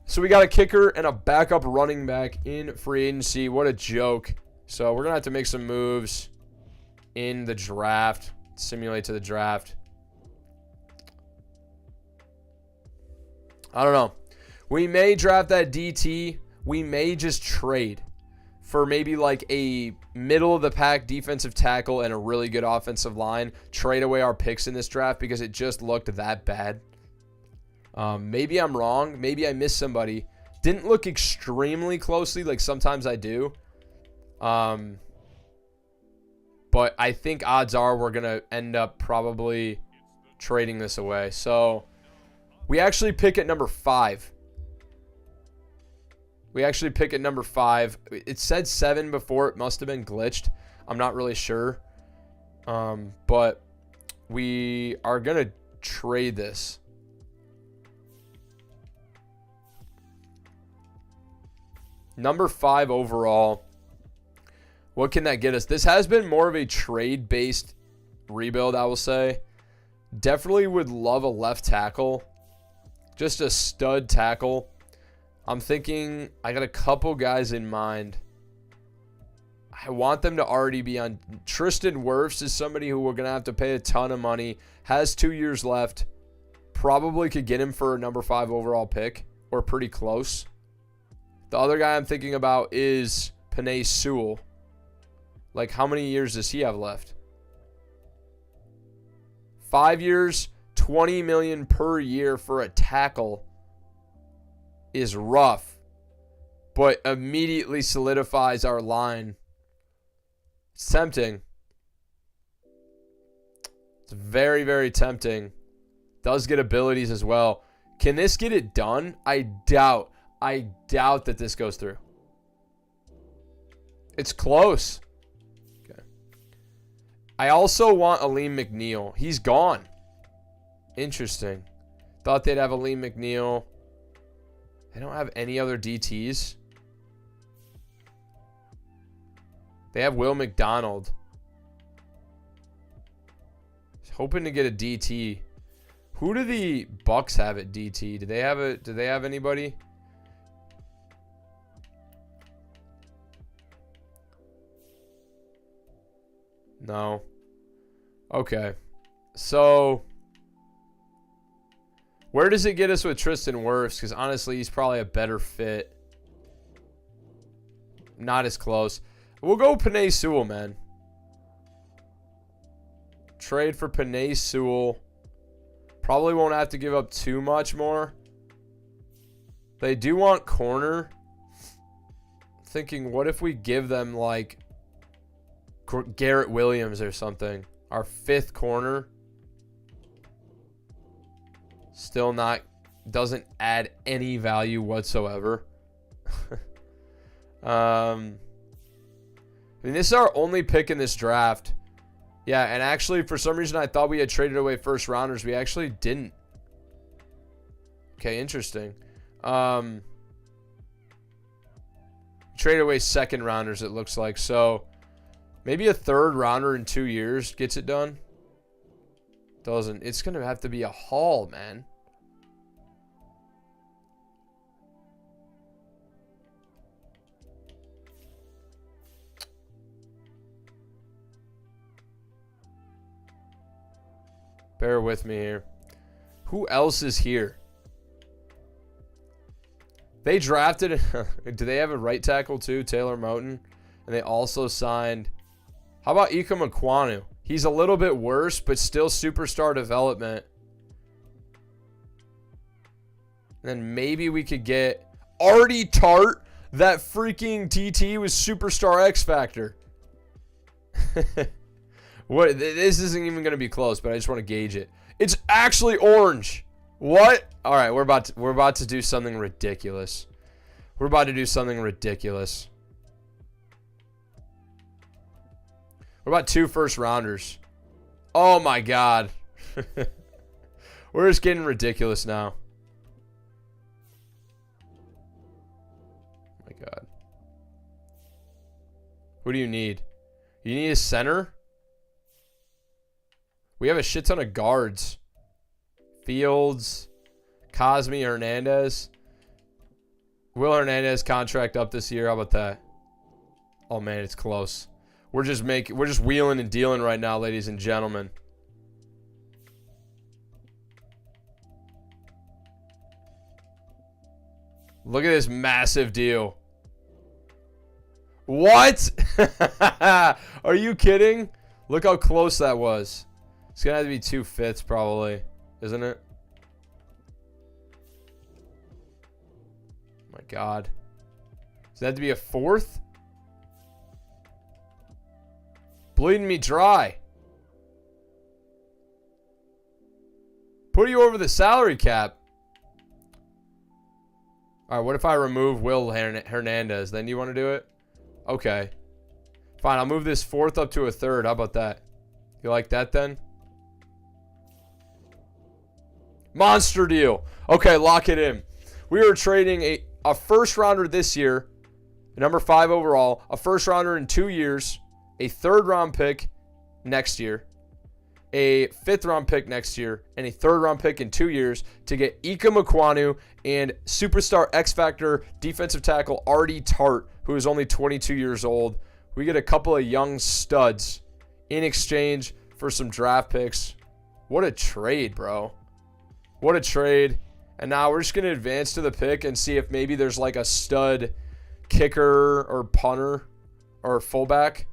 So we got a kicker and a backup running back in free agency. What a joke. So we're going to have to make some moves in the draft. Simulate to the draft. I don't know. We may draft that DT. We may just trade for maybe like a middle of the pack defensive tackle and a really good offensive line. Trade away our picks in this draft because it just looked that bad. Maybe I'm wrong. Maybe I missed somebody. Didn't look extremely closely like sometimes I do. But I think odds are we're going to end up probably trading this away. So we actually pick at number 5. It said 7 before. It must have been glitched. I'm not really sure. But we are going to trade this. Number 5 overall. What can that get us? This has been more of a trade-based rebuild, I will say. Definitely would love a left tackle. Just a stud tackle. I'm thinking, I got a couple guys in mind. I want them to already be on. Tristan Wirfs is somebody who we're going to have to pay a ton of money. Has 2 years left. Probably could get him for a number 5 overall pick. Or pretty close. The other guy I'm thinking about is Penei Sewell. Like, how many years does he have left? 5 years, $20 million per year for a tackle is rough, but immediately solidifies our line. It's tempting. It's very, very tempting. Does get abilities as well. Can this get it done? I doubt that this goes through. It's close. Okay. I also want Aleem McNeil. He's gone. Interesting. Thought they'd have Aleem McNeil. They don't have any other DTs. They have Will McDonald. Hoping to get a DT. Who do the Bucks have at DT? Do they have anybody? No. Okay. So where does it get us with Tristan Wirfs? Because honestly, he's probably a better fit. Not as close. We'll go Penei Sewell, man. Trade for Penei Sewell. Probably won't have to give up too much more. They do want corner. Thinking, what if we give them like Garrett Williams or something? Our 5th corner. Still not, doesn't add any value whatsoever. I mean, this is our only pick in this draft. Yeah, and actually, for some reason, I thought we had traded away first rounders. We actually didn't. Okay, interesting. Traded away second rounders, it looks like. So, maybe a 3rd rounder in 2 years gets it done. Doesn't. It's going to have to be a haul, man. Bear with me here. Who else is here? They drafted... Do they have a right tackle too? Taylor Moton. And they also signed... How about Ika Mekwonu? He's a little bit worse, but still superstar development. then maybe we could get Artie Tart. That freaking TT was Superstar X Factor. What? This isn't even going to be close, but I just want to gauge it. It's actually orange. What? All right, we're about to do something ridiculous. We're about to do something ridiculous. What about 2 first rounders? Oh my god. We're just getting ridiculous now. Oh my god. What do you need? You need a center? We have a shit ton of guards. Fields, Cosme, Hernandez. Will Hernandez contract up this year? How about that? Oh man, it's close. We're just wheeling and dealing right now, ladies and gentlemen. Look at this massive deal. What? Are you kidding? Look how close that was. It's gonna have to be 2 fifths probably, isn't it? Oh my god. Does that have to be a 4th? Bleeding me dry. Put you over the salary cap. All right, what if I remove Will Hernandez? Then you want to do it? Okay. Fine, I'll move this 4th up to a 3rd. How about that? You like that then? Monster deal. Okay, lock it in. We are trading a first rounder this year, number 5 overall, a first rounder in 2 years, a 3rd round pick next year, a 5th round pick next year, and a 3rd round pick in 2 years to get Ika Makwanu and Superstar X Factor defensive tackle Artie Tart, who is only 22 years old. We get a couple of young studs in exchange for some draft picks. What a trade, bro. What a trade. And now we're just going to advance to the pick and see if maybe there's like a stud kicker or punter or fullback.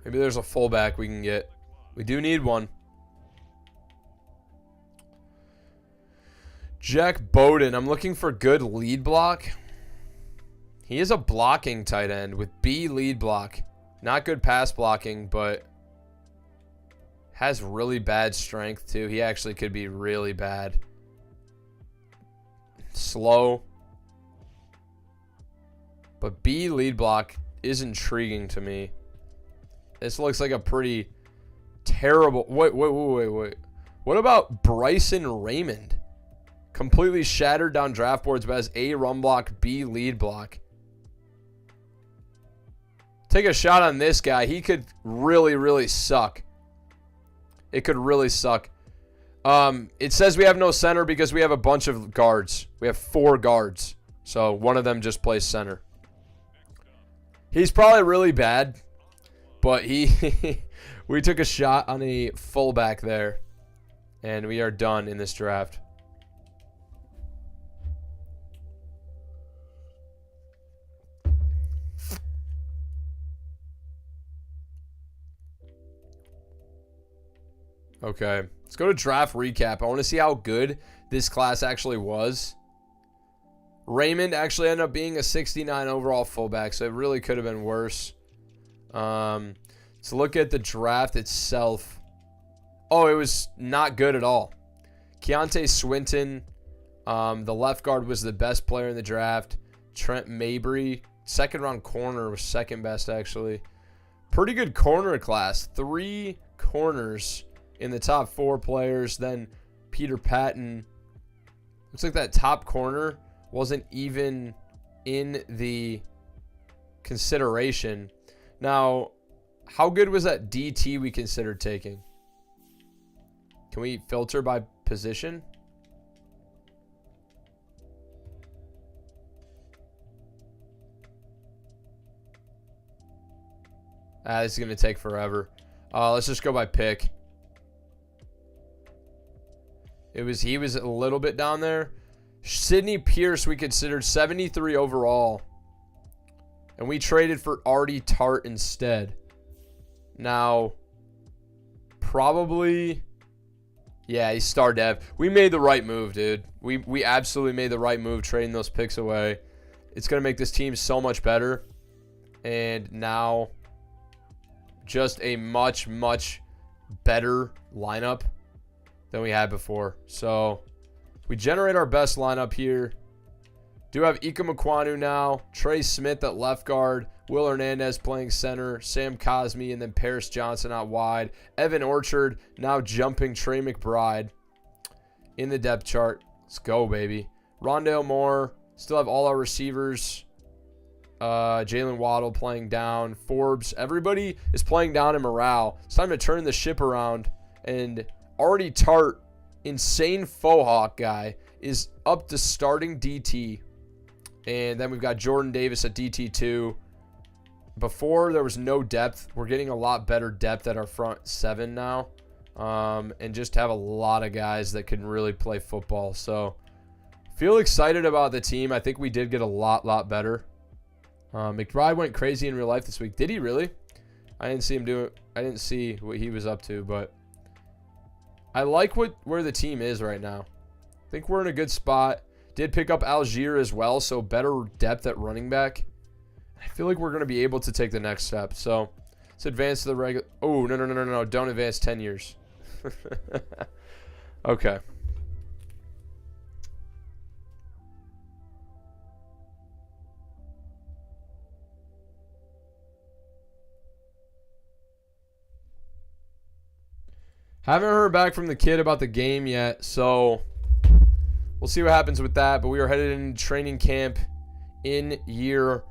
Maybe there's a fullback we can get. We do need one. Jack Bowden. I'm looking for good lead block. He is a blocking tight end with B lead block. Not good pass blocking, but has really bad strength too. He actually could be really bad. Slow. But B lead block is intriguing to me. This looks like a pretty terrible... Wait. What about Bryson Raymond? Completely shattered down draft boards, but has A run block, B lead block. Take a shot on this guy. He could really, really suck. It could really suck. It says we have no center because we have a bunch of guards. We have 4 guards. So one of them just plays center. He's probably really bad. But we took a shot on a fullback there. And we are done in this draft. Okay, let's go to draft recap. I want to see how good this class actually was. Raymond actually ended up being a 69 overall fullback, so it really could have been worse. Let's look at the draft itself. Oh, it was not good at all. Keontae Swinton, the left guard, was the best player in the draft. Trent Mabry, 2nd round corner, was 2nd best actually. Pretty good corner class. 3 corners in the top 4 players. Then Peter Patton. Looks like that top corner wasn't even in the consideration. Now, how good was that DT we considered taking? Can we filter by position? This is going to take forever. Let's just go by pick. He was a little bit down there. Sidney Pierce we considered 73 overall. And we traded for Artie Tart instead. Now, probably, yeah, he's star dev. We made the right move, dude. We absolutely made the right move trading those picks away. It's going to make this team so much better. And now, just a much, much better lineup than we had before. So, we generate our best lineup here. Do have Ika Makwanu now, Trey Smith at left guard, Will Hernandez playing center, Sam Cosme, and then Paris Johnson out wide. Evan Orchard now jumping Trey McBride in the depth chart. Let's go, baby. Rondale Moore, still have all our receivers. Jalen Waddle playing down. Forbes, everybody is playing down in morale. It's time to turn the ship around. And Artie Tart, insane faux hawk guy, is up to starting DT. And then we've got Jordan Davis at DT2. Before, there was no depth. We're getting a lot better depth at our front seven now. And just have a lot of guys that can really play football. So, feel excited about the team. I think we did get a lot better. McBride went crazy in real life this week. Did he really? I didn't see him do it. I didn't see what he was up to, but I like where the team is right now. I think we're in a good spot. Did pick up Algier as well, so better depth at running back. I feel like we're going to be able to take the next step. So let's advance to the regular. Oh, no. Don't advance 10 years. Okay. Haven't heard back from the kid about the game yet, so we'll see what happens with that. But we are headed into training camp in year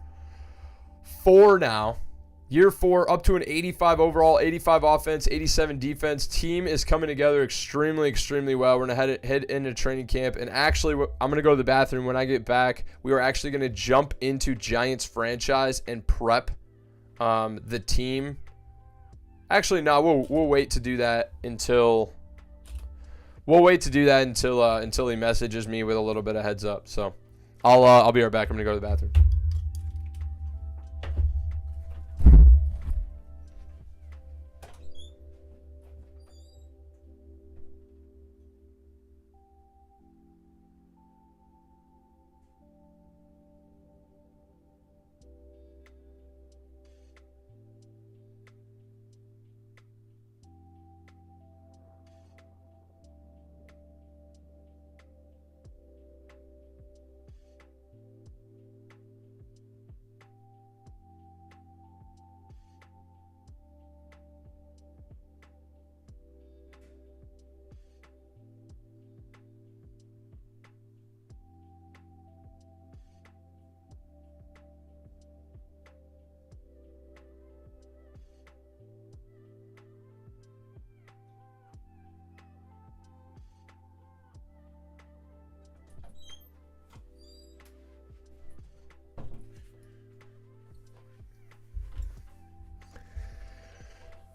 4 now. Year 4, up to an 85 overall, 85 offense, 87 defense. Team is coming together extremely well. We're going to head into training camp. And actually, I'm going to go to the bathroom. When I get back, we are actually going to jump into Giants franchise and prep the team. Actually, no, we'll wait to do that until until he messages me with a little bit of heads up. So I'll be right back. I'm gonna go to the bathroom.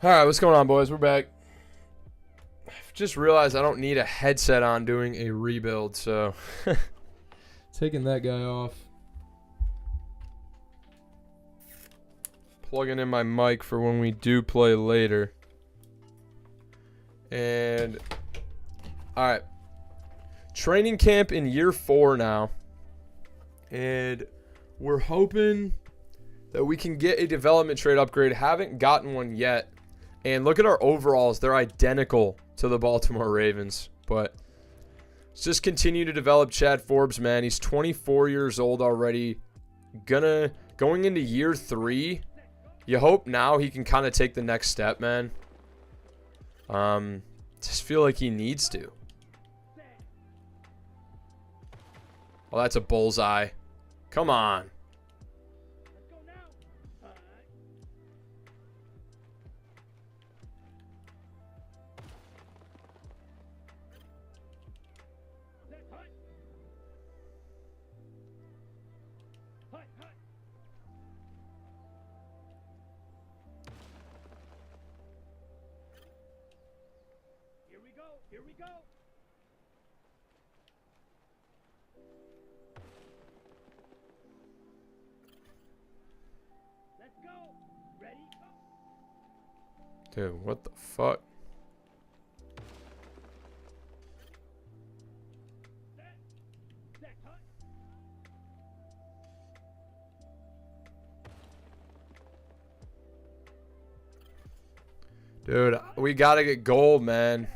All right, what's going on, boys? We're back. I've just realized I don't need a headset on doing a rebuild, so taking that guy off. Plugging in my mic for when we do play later. And, all right. Training camp in year 4 now. And we're hoping that we can get a development trade upgrade. Haven't gotten one yet. And look at our overalls. They're identical to the Baltimore Ravens. But let's just continue to develop Chad Forbes, man. He's 24 years old already. Going into year 3. You hope now he can kind of take the next step, man. Just feel like he needs to. Oh, that's a bullseye. Come on. Here we go. Let's go. Ready? Go. Dude, what the fuck? Dude, we gotta get gold, man.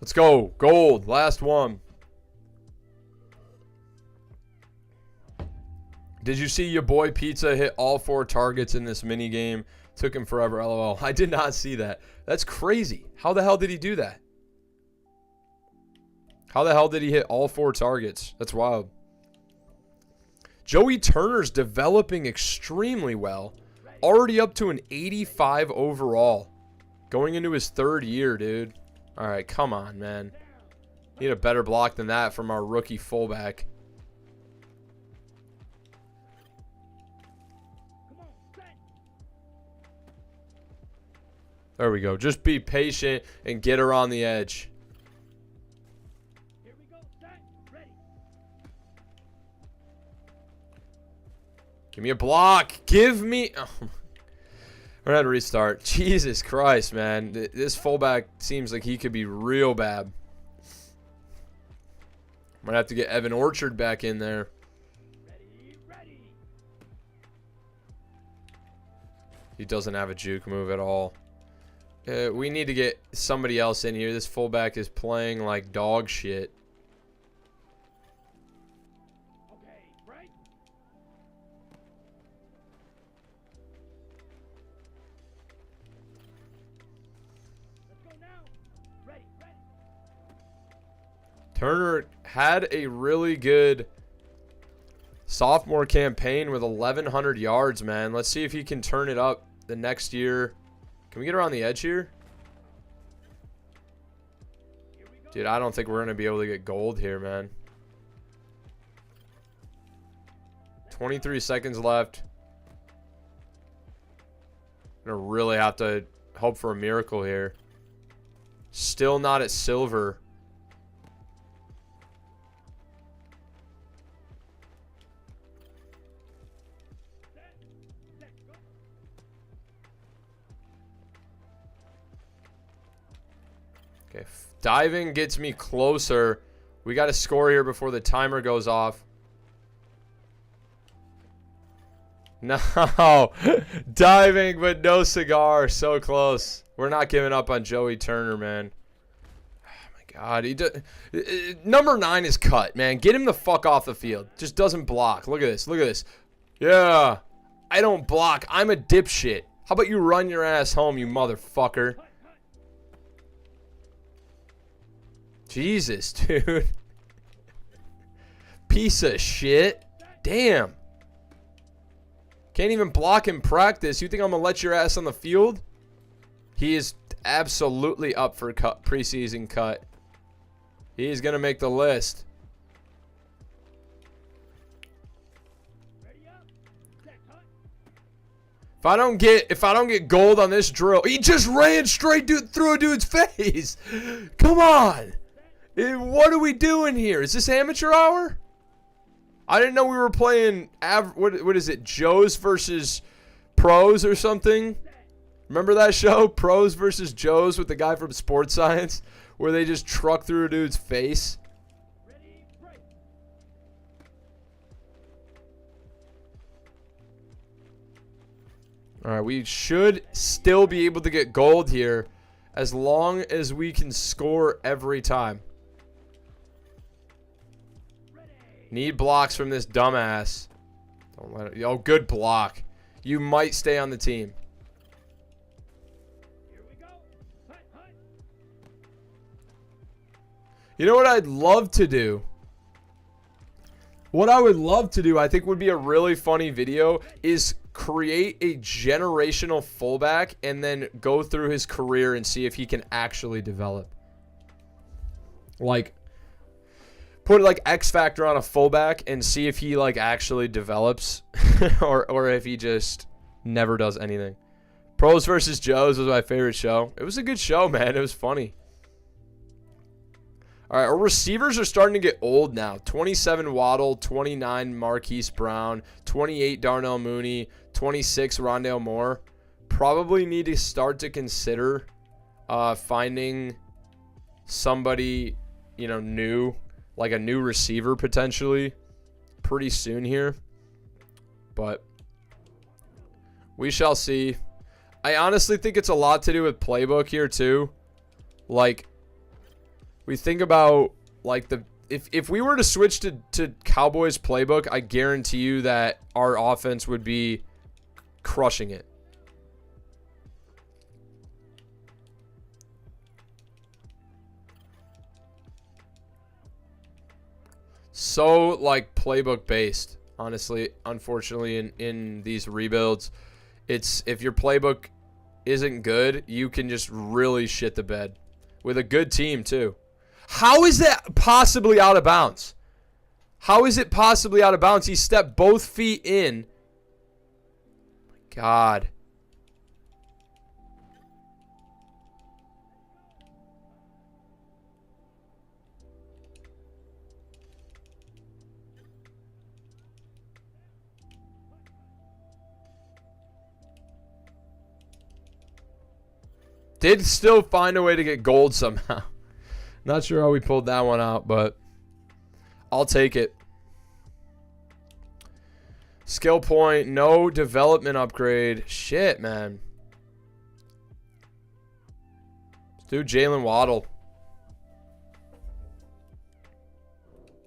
Let's go. Gold. Last one. Did you see your boy Pizza hit all 4 targets in this mini game? Took him forever, lol. I did not see that. That's crazy. How the hell did he do that? How the hell did he hit all 4 targets? That's wild. Joey Turner's developing extremely well. Already up to an 85 overall. Going into his 3rd year, dude. All right, come on, man. Need a better block than that from our rookie fullback. There we go. Just be patient and get her on the edge. Here we go. Set. Ready. Give me a block. Give me... Oh. We're going to restart. Jesus Christ, man. This fullback seems like he could be real bad. Might have to get Evan Orchard back in there. Ready. Ready. He doesn't have a juke move at all. We need to get somebody else in here. This fullback is playing like dog shit. Okay. Right. Let's go now. Ready. Ready. Turner had a really good sophomore campaign with 1,100 yards, man. Let's see if he can turn it up the next year. Can we get around the edge here? Dude, I don't think we're going to be able to get gold here, man. 23 seconds left. Gonna really have to hope for a miracle here. Still not at silver. Okay, diving gets me closer. We got to score here before the timer goes off. No. Diving, but no cigar. So close. We're not giving up on Joey Turner, man. Oh, my God. Number 9 is cut, man. Get him the fuck off the field. Just doesn't block. Look at this. Look at this. Yeah. I don't block. I'm a dipshit. How about you run your ass home, you motherfucker? Jesus, dude. Piece of shit. Damn. Can't even block in practice. You think I'm going to let your ass on the field? He is absolutely up for preseason cut. He's going to make the list. If I don't get gold on this drill, he just ran straight through a dude's face. Come on. What are we doing here? Is this amateur hour? I didn't know we were playing, what is it, Joes versus Pros or something? Remember that show, Pros versus Joes, with the guy from Sports Science, where they just truck through a dude's face? All right, we should still be able to get gold here as long as we can score every time. Need blocks from this dumbass. Don't let it. Oh, good block. You might stay on the team. Here we go. Hut, hut. You know what I'd love to do? What I would love to do, I think would be a really funny video, is create a generational fullback and then go through his career and see if he can actually develop. Like, put like X factor on a fullback and see if he like actually develops or if he just never does anything. Pros versus Joes was my favorite show. It was a good show, man. It was funny. All right, our receivers are starting to get old now. 27 Waddle, 29 Marquise Brown, 28 Darnell Mooney, 26 Rondale Moore. Probably need to start to consider finding somebody, you know, new, like a new receiver potentially pretty soon here. But we shall see. I honestly think it's a lot to do with playbook here too. Like, we think about like if we were to switch to Cowboys playbook, I guarantee you that our offense would be crushing it. So like playbook based, honestly, unfortunately in these rebuilds, it's if your playbook isn't good, you can just really shit the bed with a good team too. How is that possibly out of bounds? How is it possibly out of bounds? He stepped both feet in. My God. Did still find a way to get gold somehow. Not sure how we pulled that one out, but I'll take it. Skill point, no development upgrade. Shit, man. Let's do Jalen Waddle.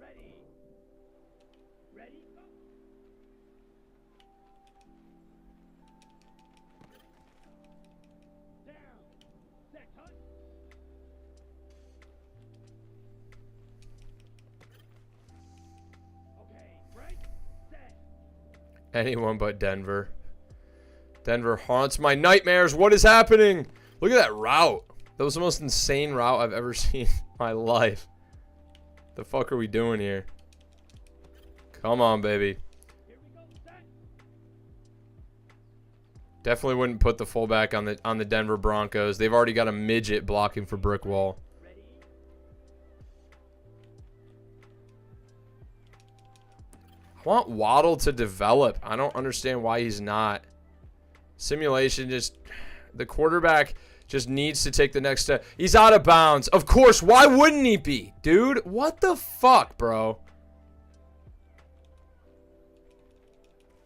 Ready. Ready. Go. Down. Set. Hunt. Okay. Break. Set. Anyone but Denver. Denver haunts my nightmares. What is happening? Look at that route. That was the most insane route I've ever seen in my life. The fuck are we doing here? Come on, baby. Here we go. Set. Definitely wouldn't put the fullback on the Denver Broncos. They've already got a midget blocking for brick wall. Ready. I want Waddle to develop. I don't understand why he's not. Simulation just... The quarterback just needs to take the next step. He's out of bounds. Of course. Why wouldn't he be? Dude, what the fuck, bro?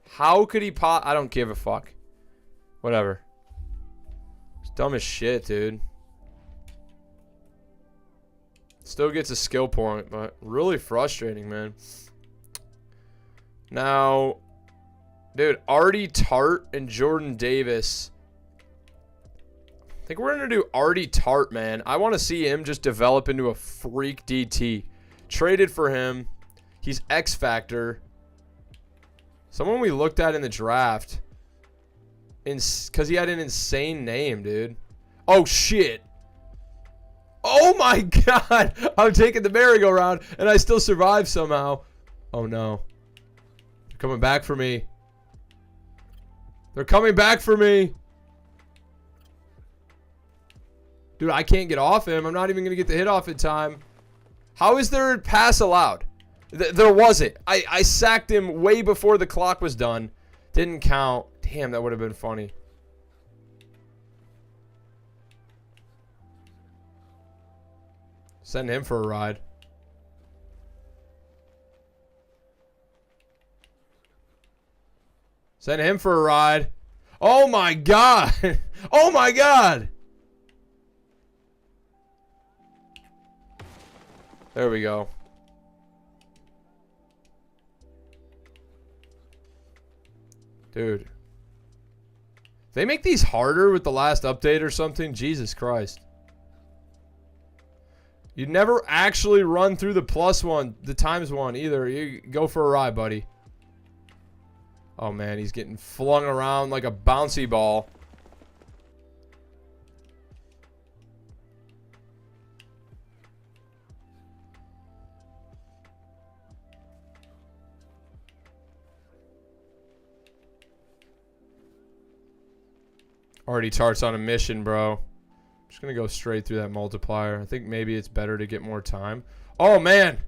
How could he I don't give a fuck. Whatever. It's dumb as shit, dude. Still gets a skill point, but really frustrating, man. Now, dude, Artie Tart and Jordan Davis. I think we're going to do Artie Tart, man. I want to see him just develop into a freak DT. Traded for him. He's X Factor. Someone we looked at in the draft. Because he had an insane name, dude. Oh, shit. Oh, my God. I'm taking the merry-go-round, and I still survive somehow. Oh, no. They're coming back for me. They're coming back for me. Dude, I can't get off him. I'm not even going to get the hit off in time. How is there a pass allowed? There wasn't. I sacked him way before the clock was done. Didn't count. Damn, that would have been funny. Send him for a ride. Send him for a ride. Oh, my God. Oh, my God. There we go. Dude. They make these harder with the last update or something? Jesus Christ. You never actually run through the +1, the ×1 either. You go for a ride, buddy. Oh, man, he's getting flung around like a bouncy ball. Artie Tart's on a mission, bro. Just going to go straight through that multiplier. I think maybe it's better to get more time. Oh, man.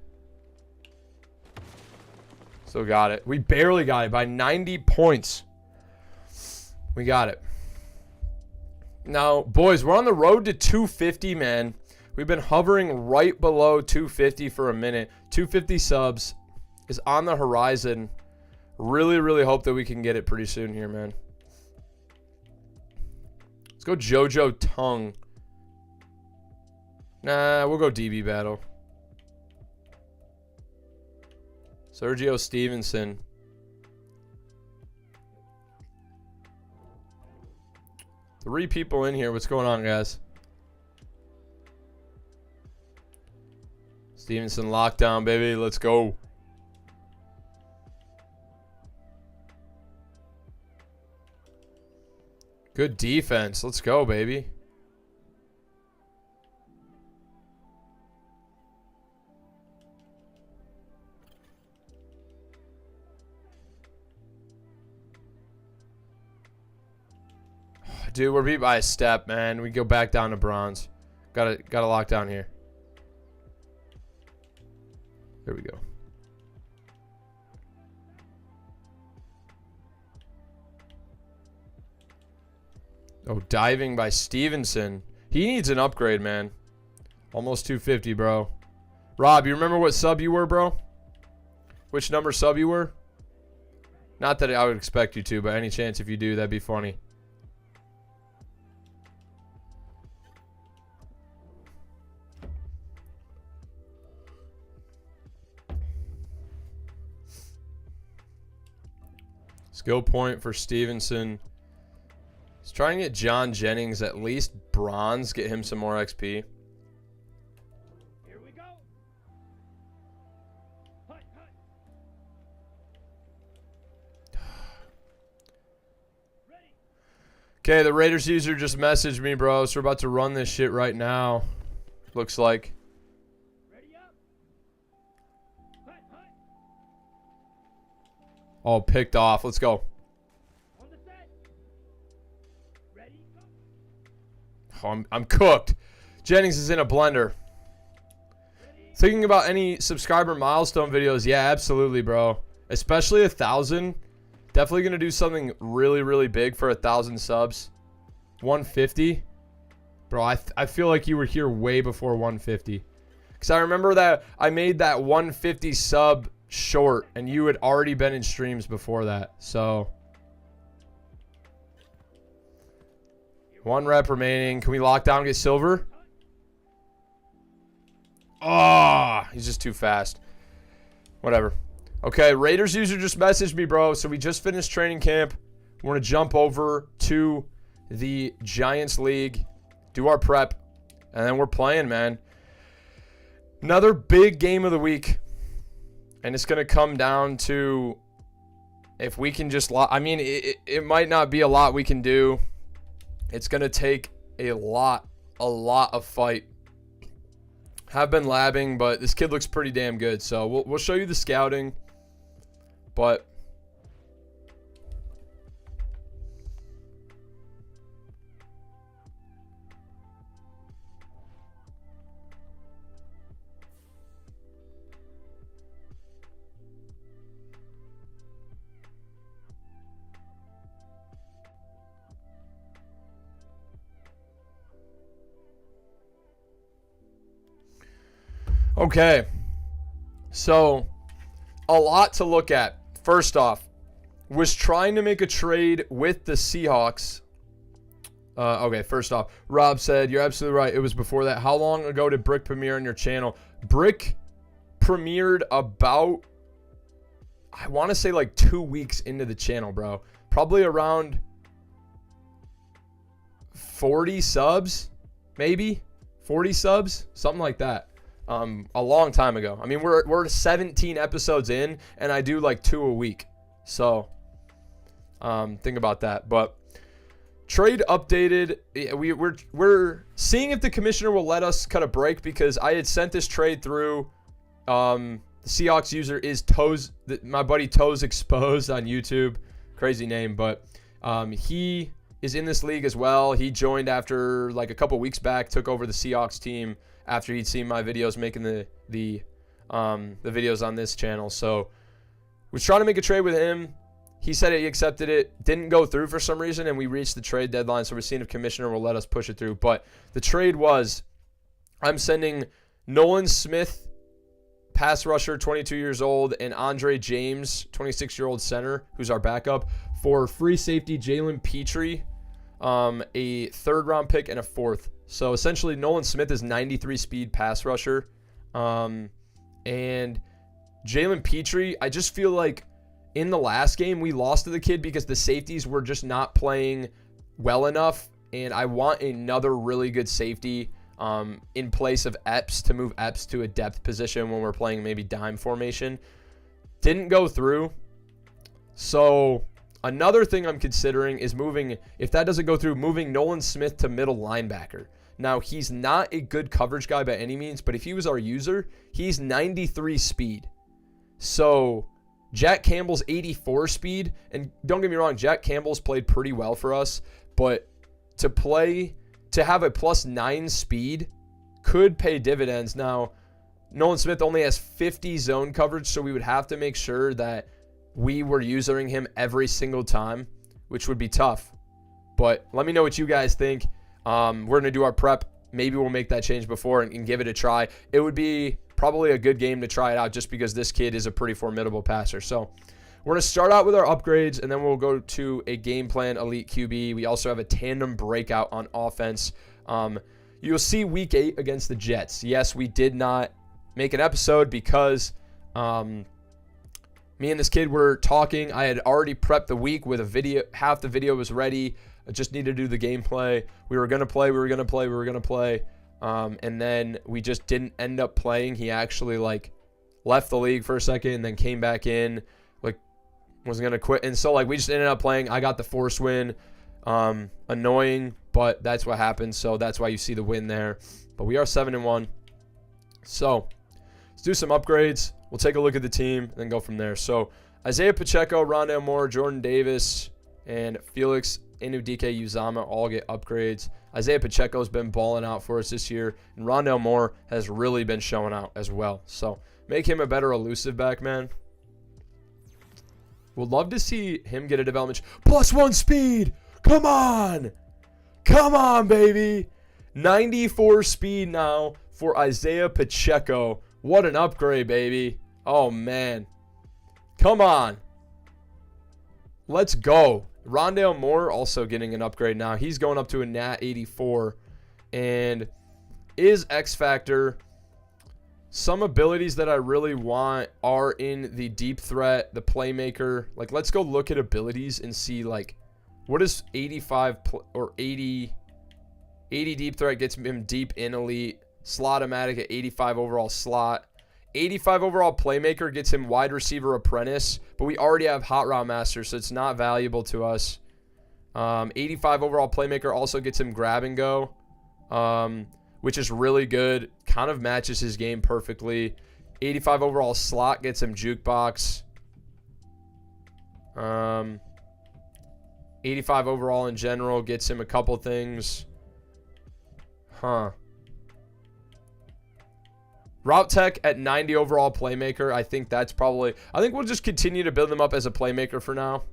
Still got it. We barely got it by 90 points. We got it. Now, boys, we're on the road to 250, man. We've been hovering right below 250 for a minute. 250 subs is on the horizon. Really, really hope that we can get it pretty soon here, man. Let's go JoJo Tongue. Nah, we'll go DB battle. Sergio Stevenson. Three people in here. What's going on, guys? Stevenson lockdown, baby. Let's go. Good defense. Let's go, baby. Dude, we're beat by a step, man. We go back down to bronze. Gotta lock down here. There we go. Oh, diving by Stevenson. He needs an upgrade, man. Almost 250, bro. Rob, you remember what sub you were, bro? Which number sub you were? Not that I would expect you to, but any chance if you do, that'd be funny. Skill point for Stevenson. Let's try and get John Jennings at least bronze. Get him some more XP. Here we go. Hut, hut. Ready. Okay, the Raiders user just messaged me, bro. So we're about to run this shit right now. Looks like. Ready up. Hut, hut. All picked off. Let's go. On the set. Ready, go. Oh, I'm cooked. Jennings is in a blender. Ready. Thinking about any subscriber milestone videos? Yeah, absolutely, bro. Especially 1,000. Definitely gonna do something really, really big for 1,000 subs. 150, bro. I feel like you were here way before 150, because I remember that I made that 150 sub short, and you had already been in streams before that. So 1 rep remaining. Can we lock down and get silver? Oh, he's just too fast. Whatever. Okay, Raiders user just messaged me, bro. So we just finished training camp. We're going to jump over to the Giants League, do our prep, and then we're playing, man. Another big game of the week. And it's going to come down to if we can just... I mean, it might not be a lot we can do. It's going to take a lot of fight. Have been labbing, but this kid looks pretty damn good. So we'll show you the scouting. But okay. So a lot to look at. First off, was trying to make a trade with the Seahawks. Okay, first off, Rob said, you're absolutely right. It was before that. How long ago did Brick premiere on your channel? Brick premiered about, I want to say like 2 weeks into the channel, bro. Probably around 40 subs, maybe 40 subs, something like that. A long time ago. I mean, we're 17 episodes in, and I do like 2 a week. So, think about that. But trade updated. We're seeing if the commissioner will let us cut a break, because I had sent this trade through. The Seahawks user is my buddy Toes Exposed on YouTube. Crazy name, but he is in this league as well. He joined after like a couple weeks back, took over the Seahawks team after he'd seen my videos making the videos on this channel. So was trying to make a trade with him. He said he accepted it. Didn't go through for some reason, and we reached the trade deadline. So we're seeing if commissioner will let us push it through. But the trade was, I'm sending Nolan Smith, pass rusher, 22 years old, and Andre James, 26-year-old center, who's our backup, for free safety Jalen Petrie, a third-round pick, and a fourth. So essentially, Nolan Smith is 93 speed pass rusher. And Jalen Petrie, I just feel like in the last game, we lost to the kid because the safeties were just not playing well enough. And I want another really good safety in place of Epps to move Epps to a depth position when we're playing maybe dime formation. Didn't go through. So another thing I'm considering is moving, if that doesn't go through, moving Nolan Smith to middle linebacker. Now, he's not a good coverage guy by any means, but if he was our user, he's 93 speed. So Jack Campbell's 84 speed, and don't get me wrong, Jack Campbell's played pretty well for us, but to have a +9 speed could pay dividends. Now, Nolan Smith only has 50 zone coverage, so we would have to make sure that we were using him every single time, which would be tough. But let me know what you guys think. We're going to do our prep. Maybe we'll make that change before and give it a try. It would be probably a good game to try it out just because this kid is a pretty formidable passer. So we're going to start out with our upgrades, and then we'll go to a game plan elite QB. We also have a tandem breakout on offense. You'll see week 8 against the Jets. Yes, we did not make an episode because me and this kid were talking. I had already prepped the week with a video. Half the video was ready. I just needed to do the gameplay. We were going to play. And then we just didn't end up playing. He actually left the league for a second and then came back in, wasn't going to quit. And so we just ended up playing. I got the force win. Annoying, but that's what happened. So that's why you see the win there. But we are 7-1. So let's do some upgrades. We'll take a look at the team and then go from there. So Isaiah Pacheco, Rondale Moore, Jordan Davis, and Felix Inudike Uzama all get upgrades. Isaiah Pacheco has been balling out for us this year, and Rondale Moore has really been showing out as well. So make him a better elusive back, man. Would love to see him get a development. +1 speed. Come on. Come on, baby. 94 speed now for Isaiah Pacheco. What an upgrade, baby. Oh, man. Come on. Let's go. Rondale Moore also getting an upgrade now. He's going up to a Nat 84. And is X Factor. Some abilities that I really want are in the deep threat, the playmaker. Let's go look at abilities and see, what is 85 or 80 deep threat gets him deep in elite. Slot-o-matic at 85 overall slot. 85 overall playmaker gets him wide receiver apprentice, but we already have hot route master, so it's not valuable to us. 85 overall playmaker also gets him grab and go, which is really good. Kind of matches his game perfectly. 85 overall slot gets him jukebox. 85 overall in general gets him a couple things. Route Tech at 90 overall playmaker. I think we'll just continue to build him up as a playmaker for now.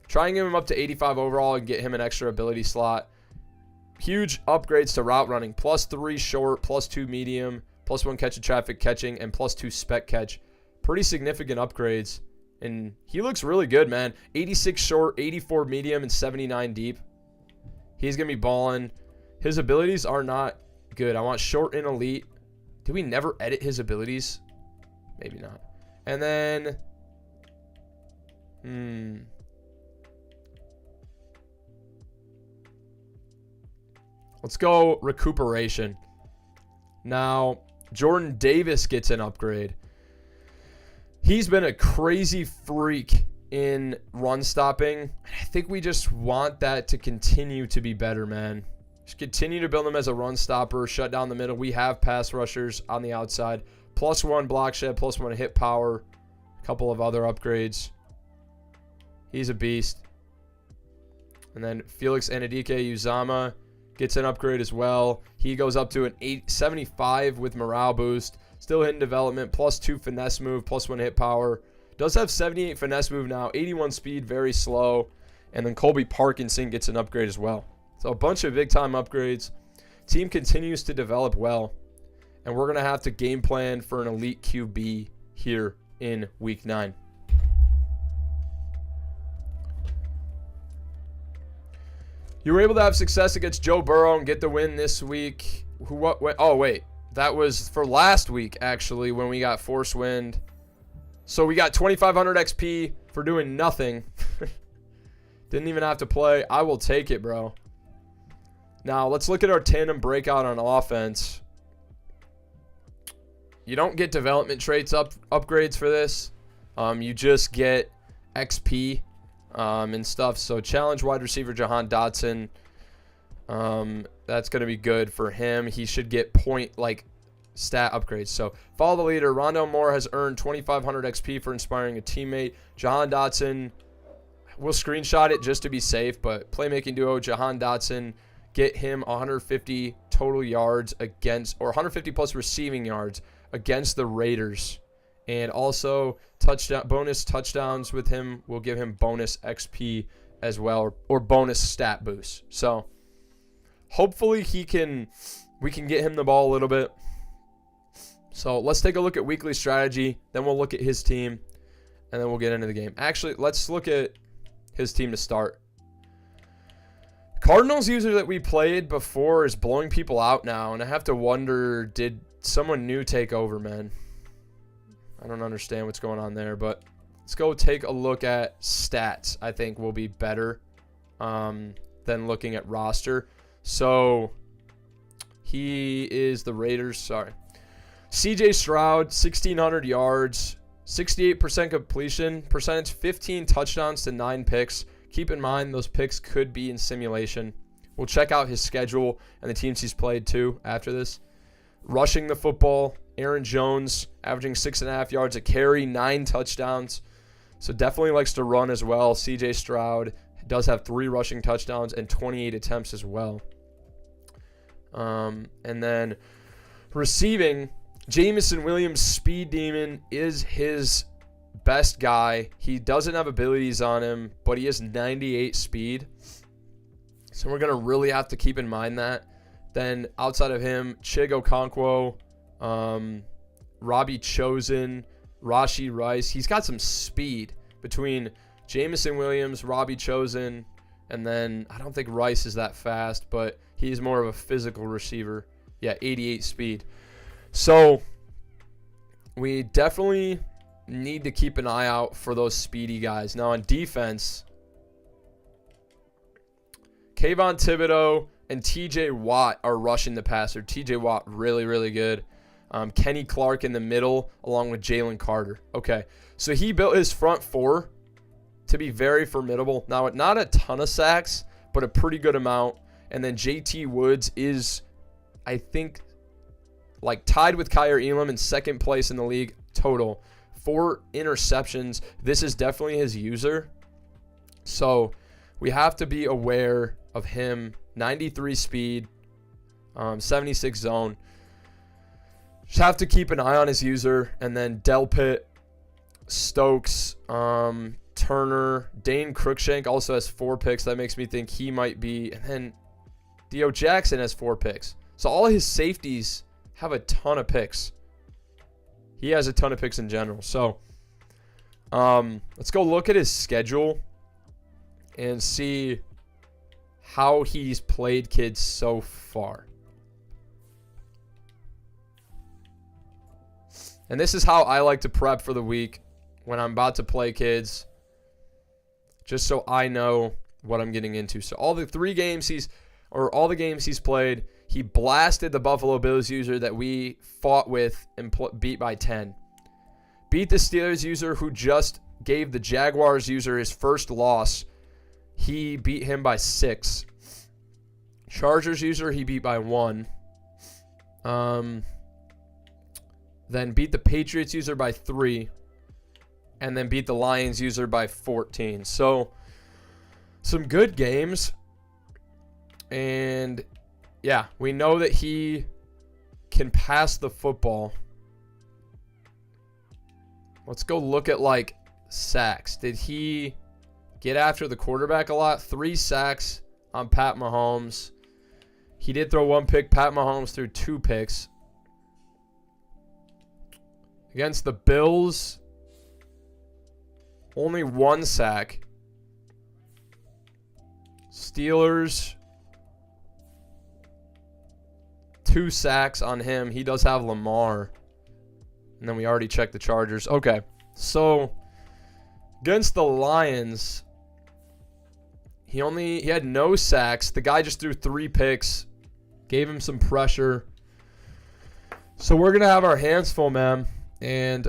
Try and get him up to 85 overall and get him an extra ability slot. Huge upgrades to route running. +3 short, +2 medium, +1 catch of traffic catching, and +2 spec catch. Pretty significant upgrades. And he looks really good, man. 86 short, 84 medium, and 79 deep. He's going to be balling. His abilities are not good. I want short and elite. Did we never edit his abilities? Maybe not. And then... let's go recuperation. Now, Jordan Davis gets an upgrade. He's been a crazy freak in run stopping. I think we just want that to continue to be better, man. Just continue to build him as a run stopper, shut down the middle. We have pass rushers on the outside. +1 block shed, +1 hit power. A couple of other upgrades. He's a beast. And then Felix Anadike-Uzama gets an upgrade as well. He goes up to an 875 with morale boost. Still hitting development, +2 finesse move, +1 hit power. Does have 78 finesse move now, 81 speed, very slow. And then Colby Parkinson gets an upgrade as well. So a bunch of big-time upgrades. Team continues to develop well. And we're going to have to game plan for an elite QB here in Week 9. You were able to have success against Joe Burrow and get the win this week. Oh, wait. That was for last week, actually, when we got Force Wind. So we got 2,500 XP for doing nothing. Didn't even have to play. I will take it, bro. Now, let's look at our tandem breakout on offense. You don't get development traits upgrades for this. You just get XP and stuff. So challenge wide receiver Jahan Dotson. That's going to be good for him. He should get stat upgrades. So follow the leader. Rondell Moore has earned 2,500 XP for inspiring a teammate. Jahan Dotson, we'll screenshot it just to be safe, but playmaking duo Jahan Dotson, get him 150 total yards against, or 150 plus receiving yards against the Raiders. And also bonus touchdowns with him will give him bonus XP as well, or bonus stat boost. So hopefully we can get him the ball a little bit. So let's take a look at weekly strategy. Then we'll look at his team, and then we'll get into the game. Actually, let's look at his team to start. Cardinals user that we played before is blowing people out now, and I have to wonder, did someone new take over, man? I don't understand what's going on there, but let's go take a look at stats. I think will be better than looking at roster. So he is the Raiders. Sorry. CJ Stroud, 1,600 yards, 68% completion percentage, 15 touchdowns to 9 picks. Keep in mind those picks could be in simulation. We'll check out his schedule and the teams he's played too after this. Rushing the football, Aaron Jones averaging 6.5 yards a carry, 9 touchdowns. So definitely likes to run as well. CJ Stroud does have 3 rushing touchdowns and 28 attempts as well. And then receiving, Jameson Williams, Speed Demon, is his best guy. He doesn't have abilities on him, but he has 98 speed. So we're going to really have to keep in mind that. Then outside of him, Chig Okonkwo, Robbie Chosen, Rashee Rice. He's got some speed between Jameson Williams, Robbie Chosen, and then I don't think Rice is that fast, but he's more of a physical receiver. Yeah, 88 speed. So we definitely need to keep an eye out for those speedy guys. Now on defense, Kayvon Thibodeau and TJ Watt are rushing the passer. TJ Watt, really, really good. Kenny Clark in the middle, along with Jalen Carter. Okay, so he built his front four to be very formidable. Now, not a ton of sacks, but a pretty good amount. And then JT Woods is, I think, tied with Kyer Elam in second place in the league total. 4 interceptions. This is definitely his user. So we have to be aware of him. 93 speed, 76 zone. Just have to keep an eye on his user. And then Delpit, Stokes, Turner, Dane Cruikshank also has 4 picks. That makes me think he might be. And then Theo Jackson has 4 picks. So all his safeties have a ton of picks. He has a ton of picks in general. So let's go look at his schedule and see how he's played kids so far. And this is how I like to prep for the week when I'm about to play kids, just so I know what I'm getting into. So all the games he's played, he blasted the Buffalo Bills user that we fought with and beat by 10. Beat the Steelers user who just gave the Jaguars user his first loss. He beat him by 6. Chargers user he beat by 1. Then beat the Patriots user by 3. And then beat the Lions user by 14. So some good games. And yeah, we know that he can pass the football. Let's go look at like sacks. Did he get after the quarterback a lot? 3 sacks on Pat Mahomes. He did throw 1 pick. Pat Mahomes threw 2 picks. Against the Bills, only 1 sack. Steelers, 2 sacks on him. He does have Lamar. And then we already checked the Chargers. Okay, so against the Lions, he had no sacks. The guy just threw 3 picks. Gave him some pressure. So we're going to have our hands full, man. And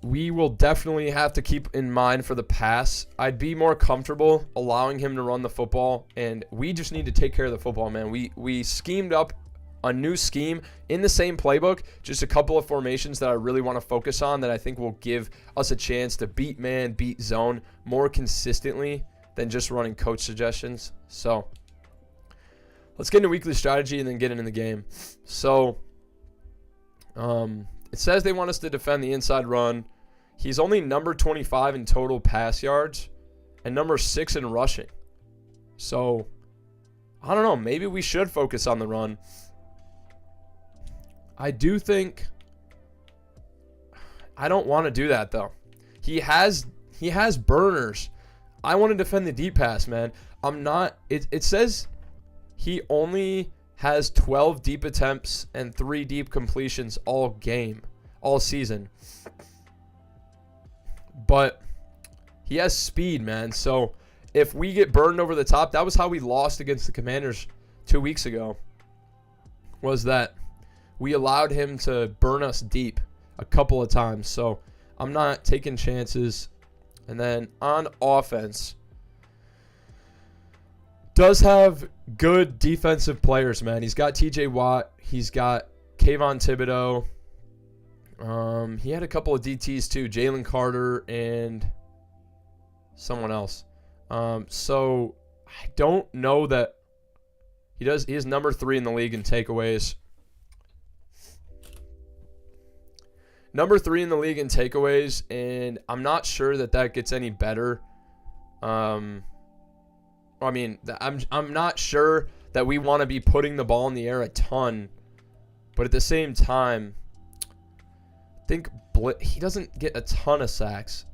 we will definitely have to keep in mind for the pass. I'd be more comfortable allowing him to run the football. And we just need to take care of the football, man. We schemed up a new scheme in the same playbook. Just a couple of formations that I really want to focus on that I think will give us a chance to beat man, beat zone more consistently than just running coach suggestions. So let's get into weekly strategy and then get into the game. So it says they want us to defend the inside run. He's only number 25 in total pass yards and number 6 in rushing. So I don't know. Maybe we should focus on the run. I do think I don't want to do that though. He has burners. I want to defend the deep pass, man. I'm not. It says he only has 12 deep attempts and 3 deep completions all season. But he has speed, man. So if we get burned over the top, that was how we lost against the Commanders 2 weeks ago. Was that we allowed him to burn us deep a couple of times. So I'm not taking chances. And then on offense, does have good defensive players, man. He's got TJ Watt. He's got Kayvon Thibodeau. He had a couple of DTs too, Jalen Carter and someone else. So I don't know that he is number 3 in the league in takeaways. Number 3 in the league in takeaways, and I'm not sure that gets any better. I'm not sure that we want to be putting the ball in the air a ton, but at the same time, I think he doesn't get a ton of sacks.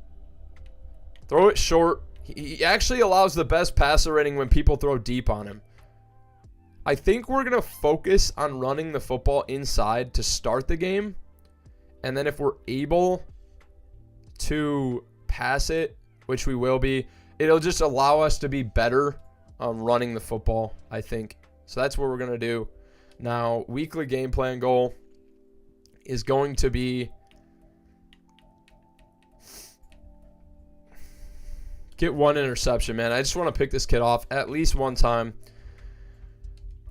Throw it short. He actually allows the best passer rating when people throw deep on him. I think we're going to focus on running the football inside to start the game. And then if we're able to pass it, which we will be, it'll just allow us to be better running the football, I think. So that's what we're going to do. Now, weekly game plan goal is going to be get 1 interception, man. I just want to pick this kid off at least one time.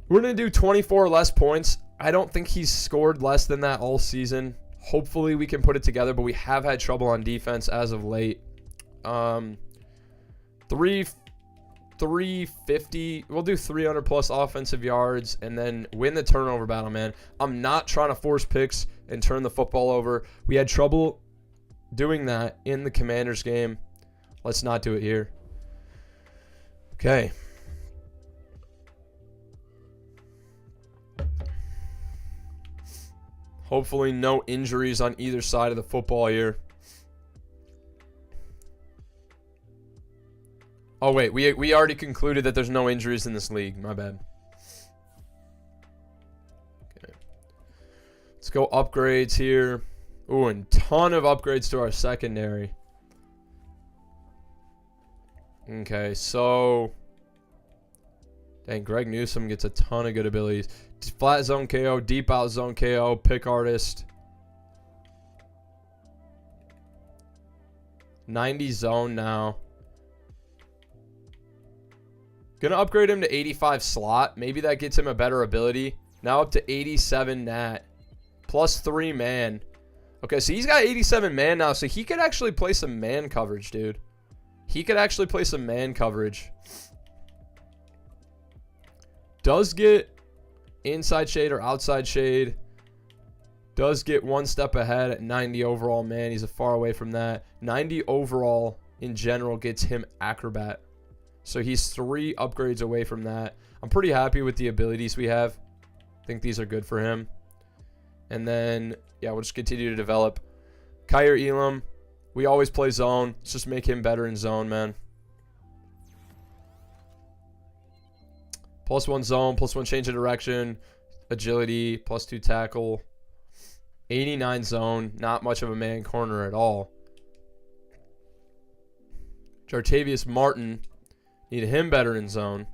We're going to do 24 or less points. I don't think he's scored less than that all season. Hopefully we can put it together, but we have had trouble on defense as of late. 350. We'll do 300 plus offensive yards and then win the turnover battle, man. I'm not trying to force picks and turn the football over. We had trouble doing that in the Commanders game. Let's not do it here. Okay. Hopefully no injuries on either side of the football here. Oh, wait. We already concluded that there's no injuries in this league. My bad. Okay. Let's go upgrades here. Ooh, and ton of upgrades to our secondary. Okay, so dang, Greg Newsome gets a ton of good abilities. Flat zone KO, deep out zone KO, pick artist. 90 zone now. Gonna upgrade him to 85 slot. Maybe that gets him a better ability. Now up to 87 nat. Plus 3 man. Okay, so he's got 87 man now, so he could actually play some man coverage, dude. He could actually play some man coverage. Does get inside shade or outside shade. Does get one step ahead at 90 overall. Man, he's a far away from that. 90 overall in general gets him acrobat. So he's 3 upgrades away from that. I'm pretty happy with the abilities we have. I think these are good for him. And then, yeah, we'll just continue to develop. Kyer Elam, we always play zone. Let's just make him better in zone, man. +1 zone, +1 change of direction, agility, +2 tackle. 89 zone, not much of a man corner at all. Jartavius Martin, need him better in zone.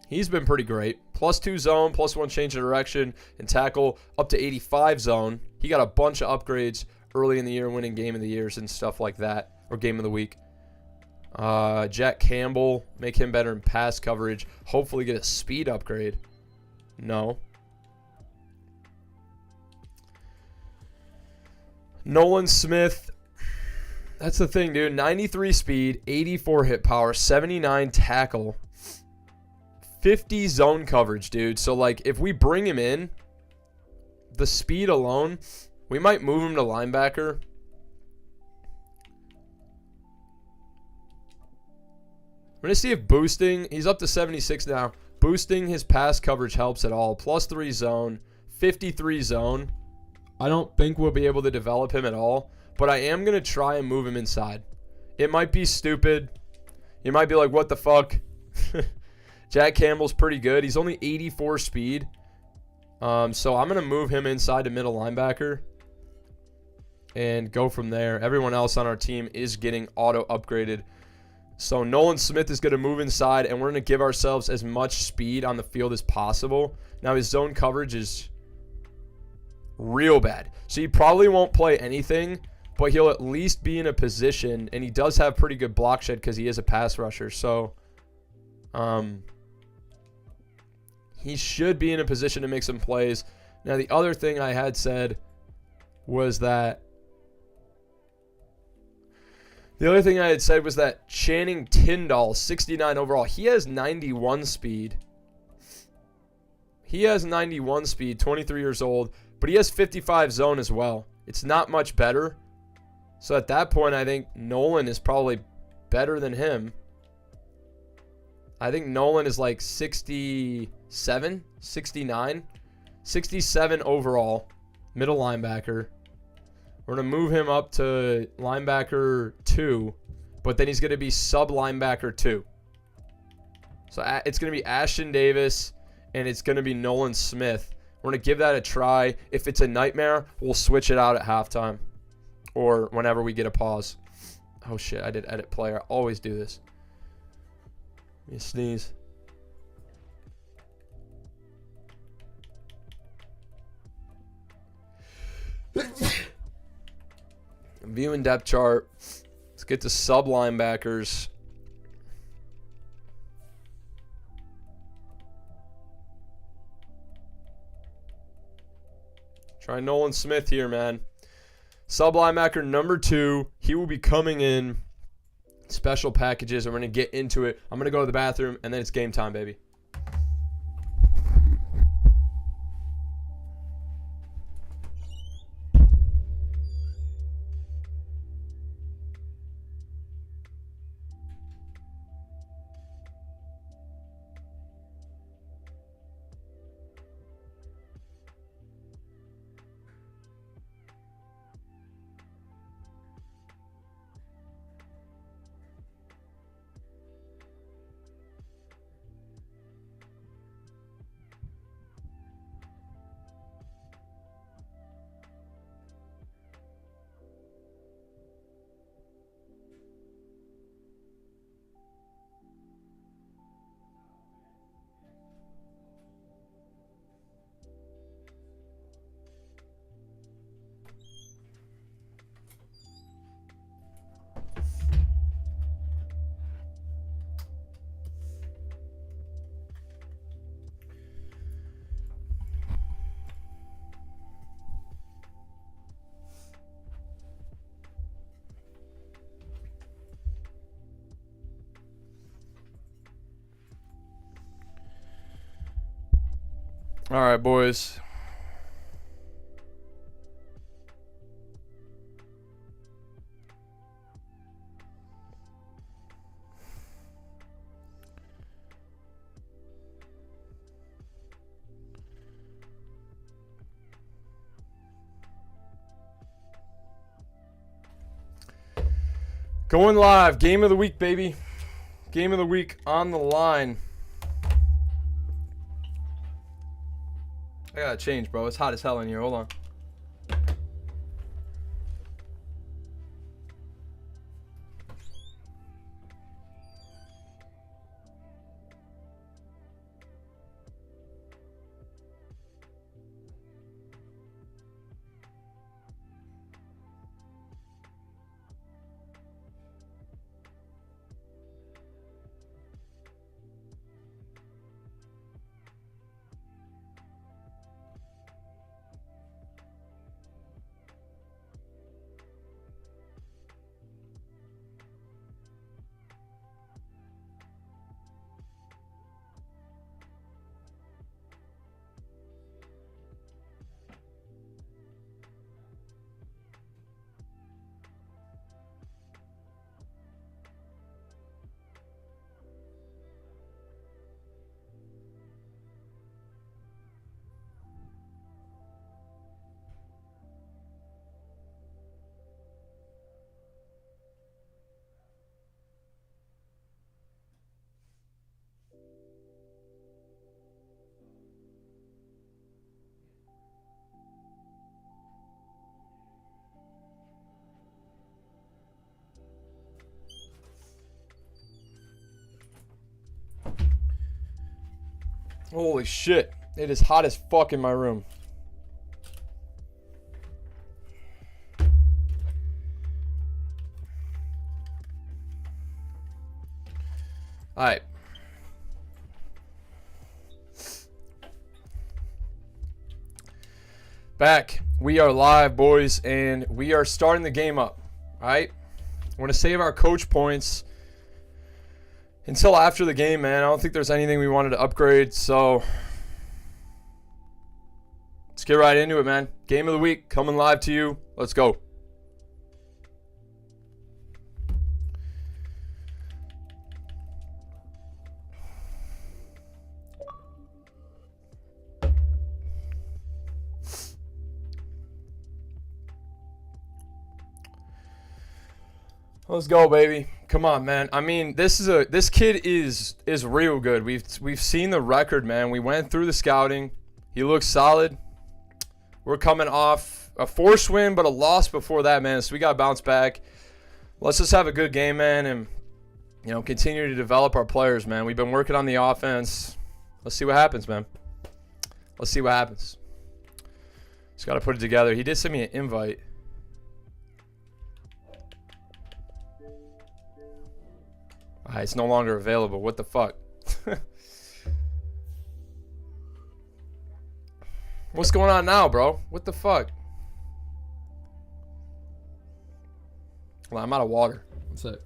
He's been pretty great. +2 zone, +1 change of direction, and tackle up to 85 zone. He got a bunch of upgrades early in the year, winning game of the years and stuff like that, or game of the week. Jack Campbell, make him better in pass coverage. Hopefully get a speed upgrade. No. Nolan Smith, that's the thing, dude. 93 speed, 84 hit power, 79 tackle, 50 zone coverage, dude. So, like, if we bring him in, the speed alone, we might move him to linebacker. We're going to see if boosting, he's up to 76 now. Boosting his pass coverage helps at all. +3 zone, 53 zone. I don't think we'll be able to develop him at all, but I am going to try and move him inside. It might be stupid. You might be like, what the fuck? Jack Campbell's pretty good. He's only 84 speed. So I'm going to move him inside to middle linebacker and go from there. Everyone else on our team is getting auto upgraded. So Nolan Smith is going to move inside, and we're going to give ourselves as much speed on the field as possible. Now, his zone coverage is real bad. So he probably won't play anything, but he'll at least be in a position, and he does have pretty good block shed because he is a pass rusher. So he should be in a position to make some plays. Now, the other thing I had said was that Channing Tindall, 69 overall, he has 91 speed. He has 91 speed, 23 years old, but he has 55 zone as well. It's not much better. So at that point, I think Nolan is probably better than him. I think Nolan is like 67, 69, 67 overall, middle linebacker. We're going to move him up to linebacker 2, but then he's going to be sub linebacker 2. So it's going to be Ashton Davis, and it's going to be Nolan Smith. We're going to give that a try. If it's a nightmare, we'll switch it out at halftime or whenever we get a pause. Oh, shit, I did edit player. I always do this. Let me sneeze. Viewing depth chart. Let's get to sub linebackers. Try Nolan Smith here, man. Sub linebacker number 2. He will be coming in special packages. I'm going to get into it. I'm going to go to the bathroom, and then it's game time, baby. All right, boys. Going live. Game of the week, baby. Game of the week on the line. I gotta change, bro. It's hot as hell in here. Hold on. Holy shit. It is hot as fuck in my room. All right. Back. We are live, boys, and we are starting the game up. All right. We're going to save our coach points until after the game, man. I don't think there's anything we wanted to upgrade, so let's get right into it, man. Game of the week coming live to you. Let's go. Let's go, baby. Come on, man. I mean, this kid is real good. We've seen the record, man. We went through the scouting. He looks solid. We're coming off a forced win, but a loss before that, man. So we got to bounce back. Let's just have a good game, man, and continue to develop our players, man. We've been working on the offense. Let's see what happens, man. Let's see what happens. Just got to put it together. He did send me an invite. It's no longer available. What the fuck? What's going on now, bro? What the fuck? Well, I'm out of water. That's it.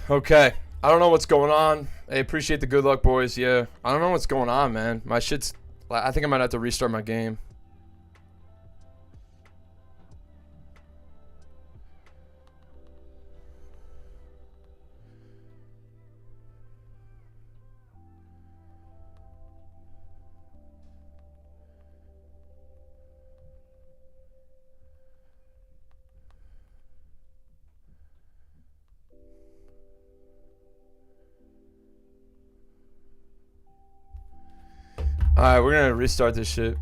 Okay. I don't know what's going on. I appreciate the good luck, boys. Yeah. I don't know what's going on, man. My shit's... I think I might have to restart my game. Alright, we're gonna restart this shit.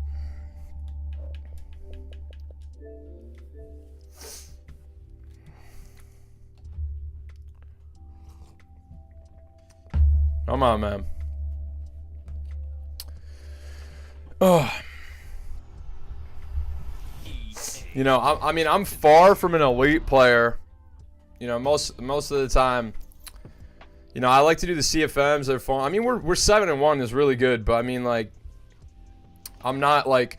Come on, man. Oh. You know, I mean, I'm far from an elite player. You know, most of the time, you know, I like to do the CFMs. They're fun. I mean, we're 7-1 is really good, but I mean, like, I'm not like.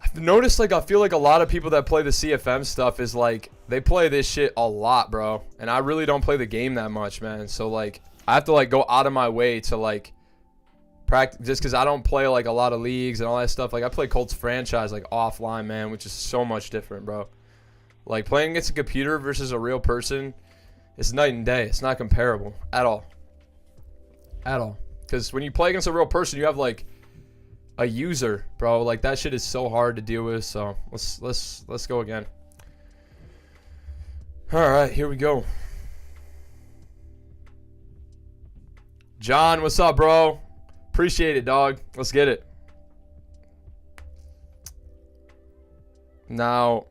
I've noticed, like, I feel like a lot of people that play the CFM stuff is like they play this shit a lot, bro. And I really don't play the game that much, man. So like, I have to like go out of my way to like practice just because I don't play like a lot of leagues and all that stuff. Like, I play Colts franchise like offline, man, which is so much different, bro. Like, playing against a computer versus a real person is night and day. It's not comparable at all. At all. Because when you play against a real person, you have like a user, bro. Like, that shit is so hard to deal with. So let's go again. All right, here we go. John, what's up, bro? Appreciate it, dog. Let's get it. Now,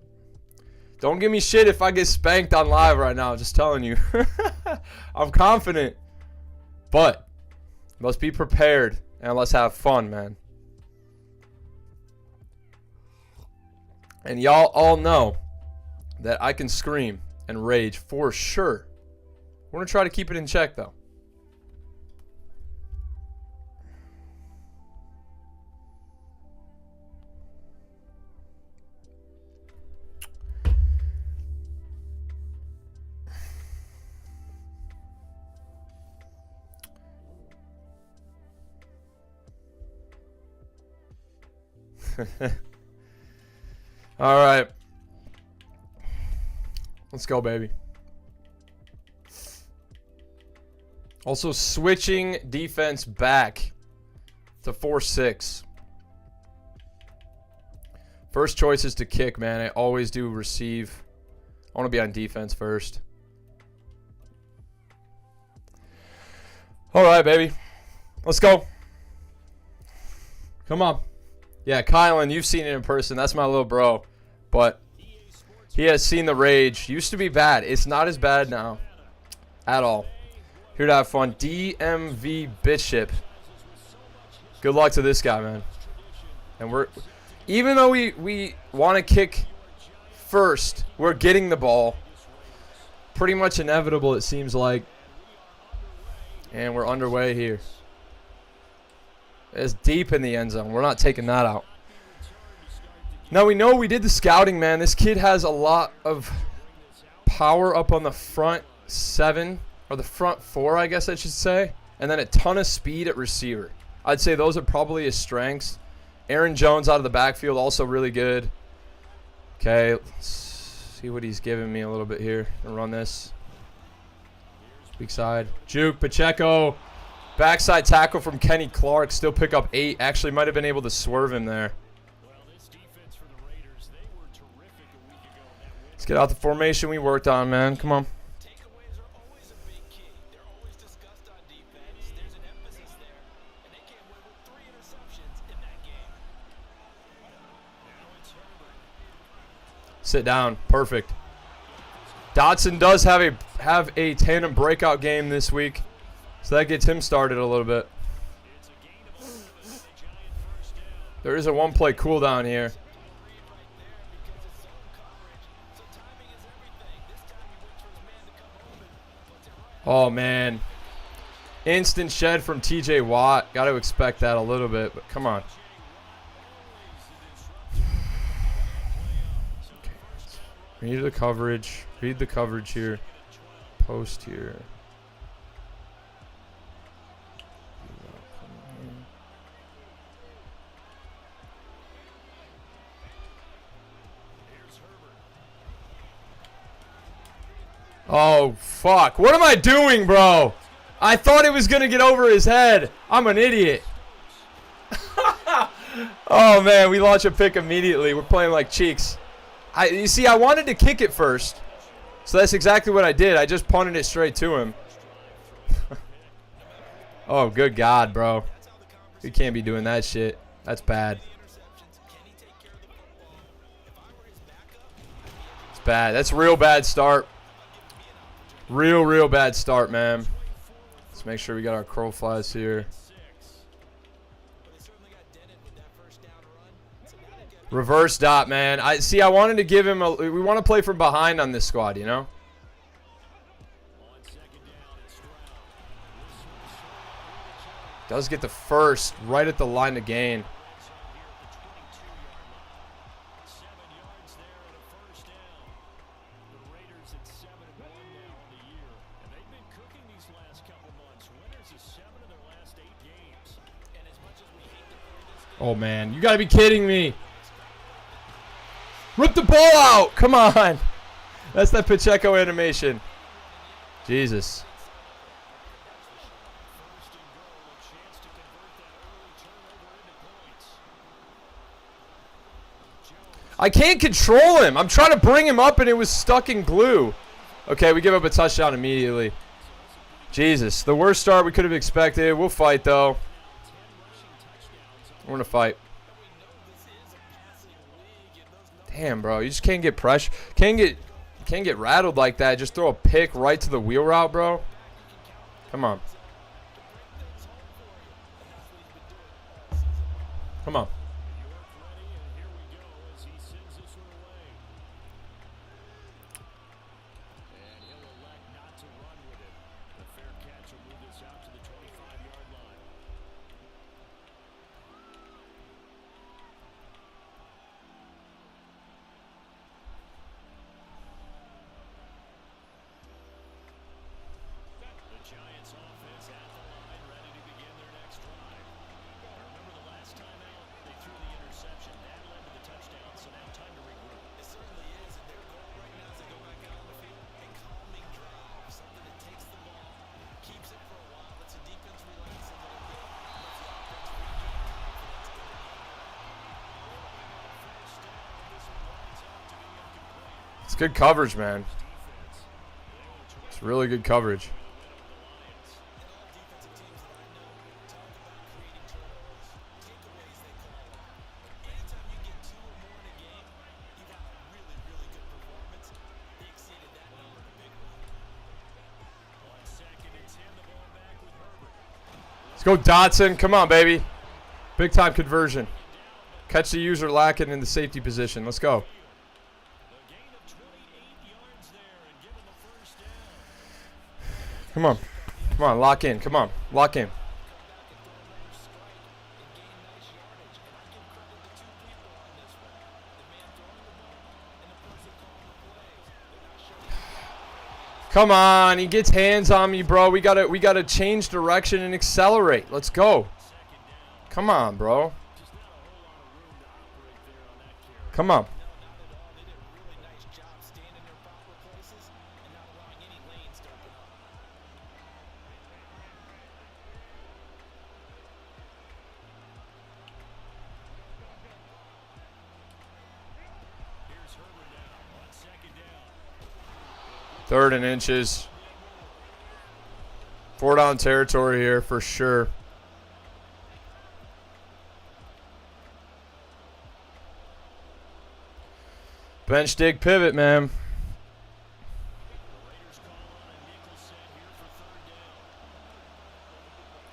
don't give me shit if I get spanked on live right now. Just telling you. I'm confident. But let's be prepared and let's have fun, man. And y'all all know that I can scream and rage for sure. We're going to try to keep it in check, though. All right. Let's go, baby. Also, switching defense back to 4-6. First choice is to kick, man. I always do receive. I want to be on defense first. All right, baby. Let's go. Come on. Yeah, Kylan, you've seen it in person. That's my little bro. But he has seen the rage. Used to be bad. It's not as bad now. At all. Here to have fun. DMV Bishop. Good luck to this guy, man. And we're... Even though we want to kick first, we're getting the ball. Pretty much inevitable, it seems like. And we're underway here. It's deep in the end zone. We're not taking that out. Now, we know we did the scouting, man. This kid has a lot of power up on the front 7, or the front 4, I guess I should say, and then a ton of speed at receiver. I'd say those are probably his strengths. Aaron Jones out of the backfield, also really good. Okay, let's see what he's giving me a little bit here. I'll run this. Weak side. Juke, Pacheco. Backside tackle from Kenny Clark. Still pick up 8. Actually might have been able to swerve him there. Let's get out the formation we worked on, man. Come on. Sit down. Perfect. Dotson does have a tandem breakout game this week, so that gets him started a little bit. There is a one-play cooldown here. Oh, man. Instant shed from TJ Watt. Got to expect that a little bit, but come on. Read the coverage. Read the coverage here. Post here. Oh, fuck. What am I doing, bro? I thought it was going to get over his head. I'm an idiot. Oh, man. We launch a pick immediately. We're playing like cheeks. You see, I wanted to kick it first. So that's exactly what I did. I just punted it straight to him. Oh, good God, bro. You can't be doing that shit. That's bad. It's bad. That's a real bad start. Real bad start, man. Let's make sure we got our crow flies here. Reverse dot, man. I wanted to give him we want to play from behind on this squad, you know? Does get the first right at the line to gain. Oh, man. You got to be kidding me. Rip the ball out. Come on. That's that Pacheco animation. Jesus. I can't control him. I'm trying to bring him up, and it was stuck in glue. Okay, we give up a touchdown immediately. Jesus. The worst start we could have expected. We'll fight, though. We're going to fight. Damn, bro. You just can't get pressure. Can't get rattled like that. Just throw a pick right to the wheel route, bro. Come on. Come on. Giants offense at the line, ready to begin their next drive. Remember the last time out, they threw the interception. That led to the touchdown, so now time to regroup. It certainly is, and their goal right now is to go back out on the field. A calming drive, something that takes the ball, keeps it for a while, lets the defense relax a little bit, lets the offense regain confidence in the game. It's good coverage, man. It's really good coverage. Let's go, Dotson. Come on, baby. Big time conversion. Catch the user lacking in the safety position. Let's go. Come on. Come on, lock in. Come on, lock in. Come on, he gets hands on me, bro. We gotta change direction and accelerate. Let's go. Come on, bro. Come on. Third and inches. 4 down territory here for sure. Bench dig pivot, man.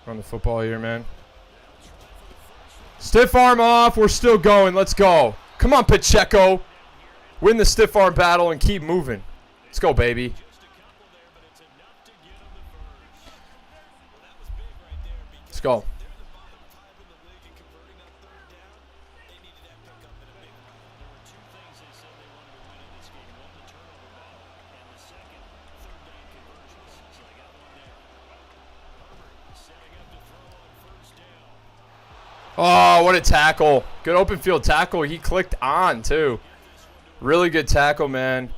Run the football here, man. Stiff arm off. We're still going. Let's go. Come on, Pacheco. Win the stiff arm battle and keep moving. Let's go, baby. Let's go. Oh, what a tackle. Good open field tackle. He clicked on, too. Really good tackle, man.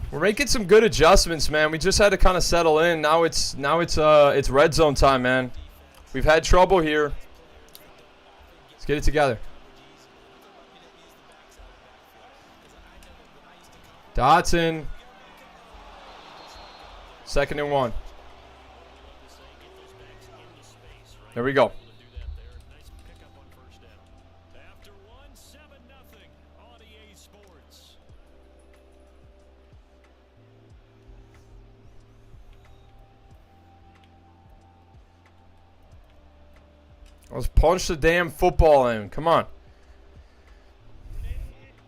We're making some good adjustments, man. We just had to kind of settle in. Now it's red zone time, man. We've had trouble here. Let's get it together. Dotson. 2nd and 1. There we go. Let's punch the damn football in. Come on.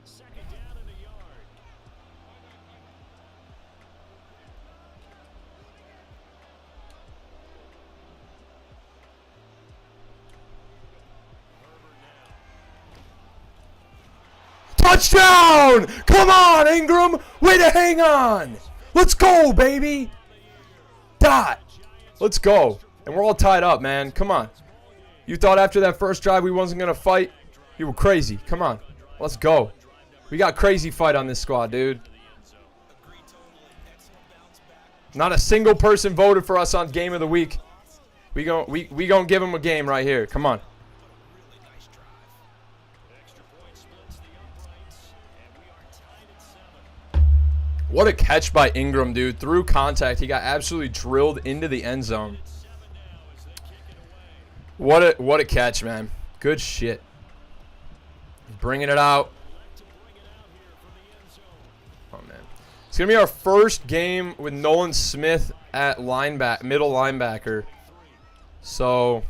Second down and a yard. Touchdown! Come on, Ingram. Way to hang on. Let's go, baby. Dot. Let's go. And we're all tied up, man. Come on. You thought after that first drive we wasn't going to fight? You were crazy. Come on. Let's go. We got crazy fight on this squad, dude. Not a single person voted for us on Game of the Week. We gonna give them a game right here. Come on. What a catch by Ingram, dude. Through contact, he got absolutely drilled into the end zone. What a catch, man. Good shit. Bringing it out. Oh, man. It's going to be our first game with Nolan Smith at middle linebacker. So...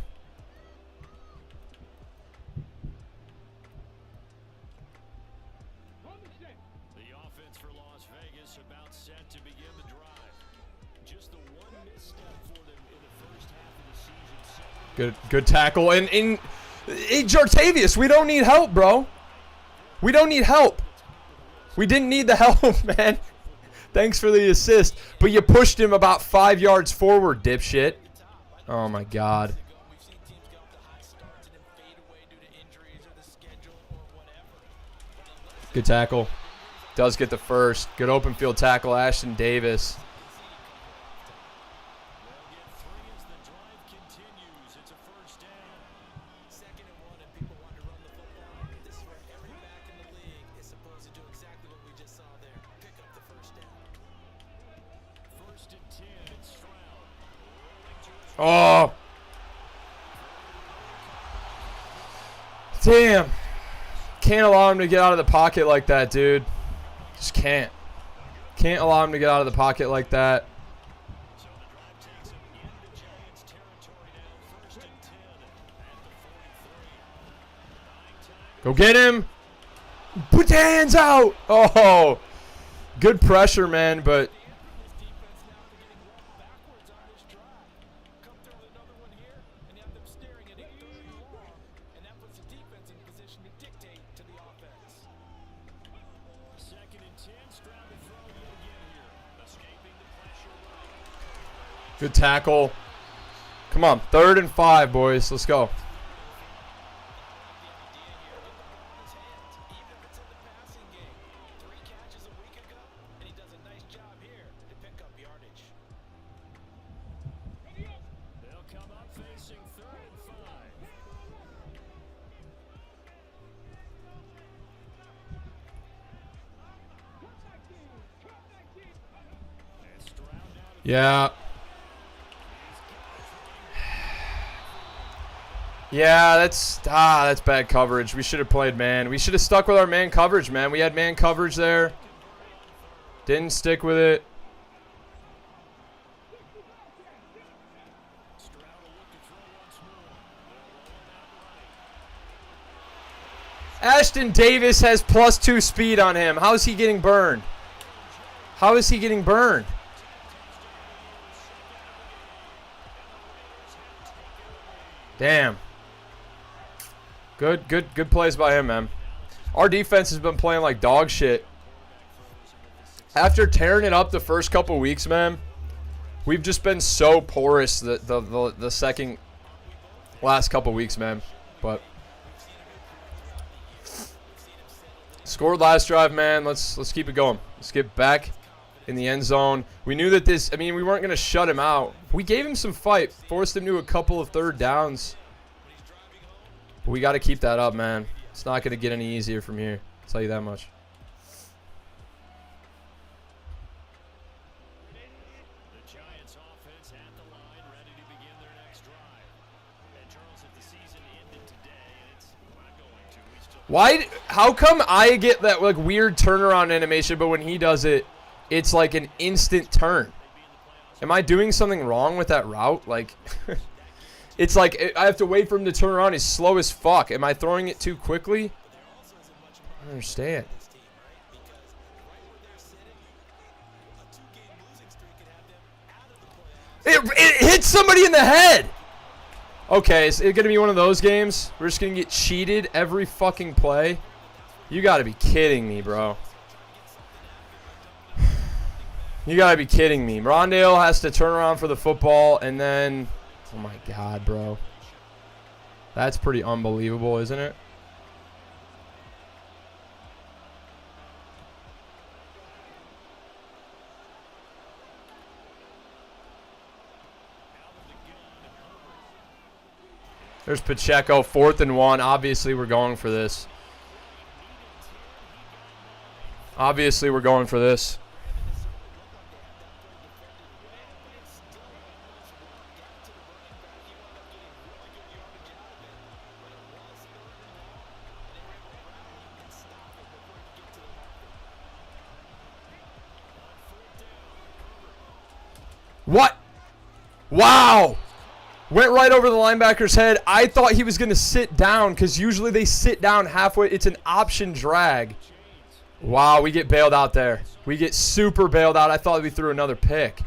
Good tackle. And Jartavius, we don't need help, bro. We don't need help. We didn't need the help, man. Thanks for the assist. But you pushed him about 5 yards forward, dipshit. Oh, my God. Good tackle. Does get the first. Good open field tackle, Ashton Davis. Oh. Damn. Can't allow him to get out of the pocket like that, dude. Just can't. Can't allow him to get out of the pocket like that. Go get him. Put your hands out. Oh. Good pressure, man, but... Good tackle. Come on. 3rd and 5, boys. Let's go. Yeah. Yeah, that's bad coverage. We should have played man. We should have stuck with our man coverage, man. We had man coverage there. Didn't stick with it. Ashton Davis has +2 speed on him. How is he getting burned? How is he getting burned? Damn. Good plays by him, man. Our defense has been playing like dog shit. After tearing it up the first couple weeks, man, we've just been so porous the second last couple weeks, man. But scored last drive, man. Let's keep it going. Let's get back in the end zone. We knew that this, I mean, we weren't going to shut him out. We gave him some fight, forced him to a couple of 3rd downs. But we got to keep that up, man. It's not going to get any easier from here. I'll tell you that much. The Giants offense at the line, ready to begin their next drive. And Charles, if the season ended today, it's not going to. We still Why? How come I get that like weird turnaround animation, but when he does it, it's like an instant turn? Am I doing something wrong with that route? Like, It's like I have to wait for him to turn around. He's slow as fuck. Am I throwing it too quickly? I don't understand. It hit somebody in the head. Okay, is it going to be one of those games? We're just going to get cheated every fucking play? You got to be kidding me, bro. You got to be kidding me. Rondale has to turn around for the football, and then... Oh, my God, bro. That's pretty unbelievable, isn't it? There's Pacheco, 4th and 1. Obviously, we're going for this. Obviously, we're going for this. What? Wow. Went right over the linebacker's head. I thought he was going to sit down because usually they sit down halfway. It's an option drag. Wow, we get bailed out there. We get super bailed out. I thought we threw another pick.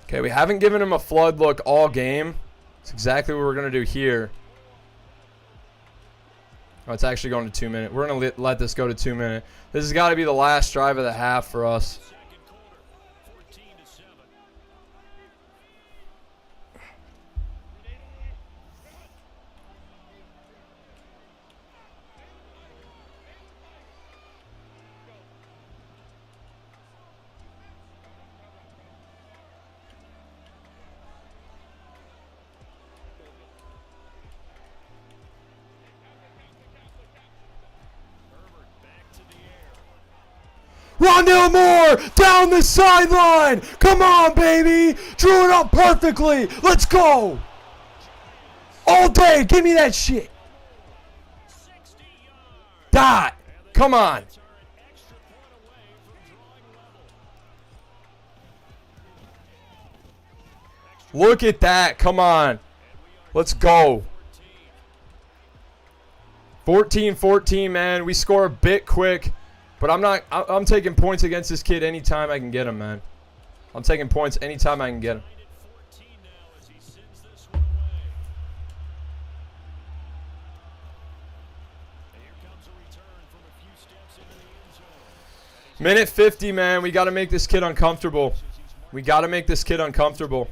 Okay, we haven't given him a flood look all game. That's exactly what we're going to do here. Oh, it's actually going to 2 minutes. We're going to let this go to 2 minutes. This has got to be the last drive of the half for us. Rondale Moore down the sideline. Come on, baby. Drew it up perfectly. Let's go. All day. Give me that shit. Dot. Come on. Look at that. Come on. Let's go. 14-14, man. We score a bit quick. But I'm taking points against this kid anytime I can get him, man. I'm taking points anytime I can get him. Minute 50, man. We got to make this kid uncomfortable. We got to make this kid uncomfortable.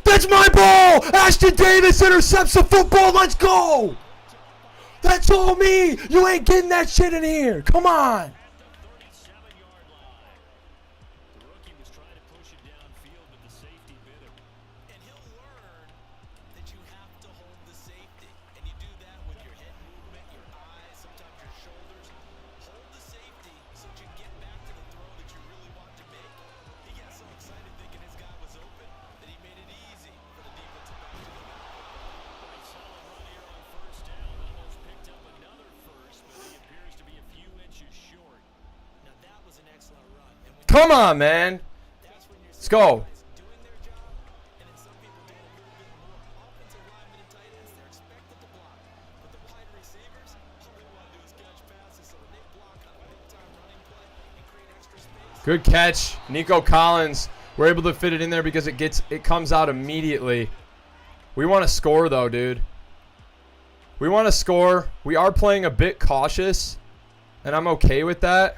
That's my ball! Ashton Davis intercepts the football. Let's go! That's all me! You ain't getting that shit in here. Come on! Come on, man. Let's go. Good catch. Nico Collins. We're able to fit it in there because it comes out immediately. We want to score, though, dude. We want to score. We are playing a bit cautious, and I'm okay with that.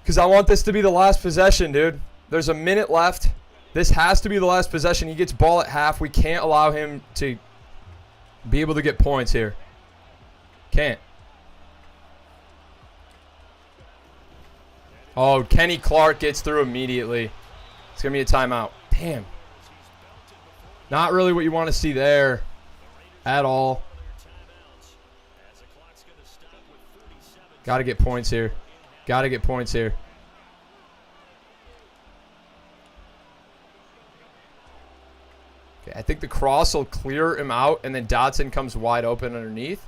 Because I want this to be the last possession, dude. There's a minute left. This has to be the last possession. He gets ball at half. We can't allow him to be able to get points here. Can't. Oh, Kenny Clark gets through immediately. It's going to be a timeout. Damn. Not really what you want to see there at all. Got to get points here. Got to get points here. Okay, I think the cross will clear him out, and then Dotson comes wide open underneath.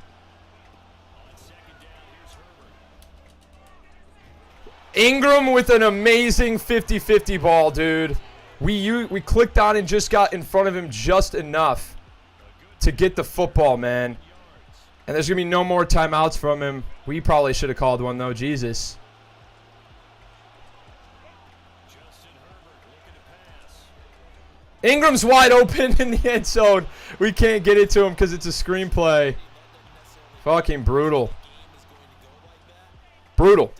Ingram with an amazing 50-50 ball, dude. We clicked on and just got in front of him just enough to get the football, man. And there's going to be no more timeouts from him. We probably should have called one, though. Jesus. Ingram's wide open in the end zone. We can't get it to him because it's a screenplay. Fucking brutal. Brutal.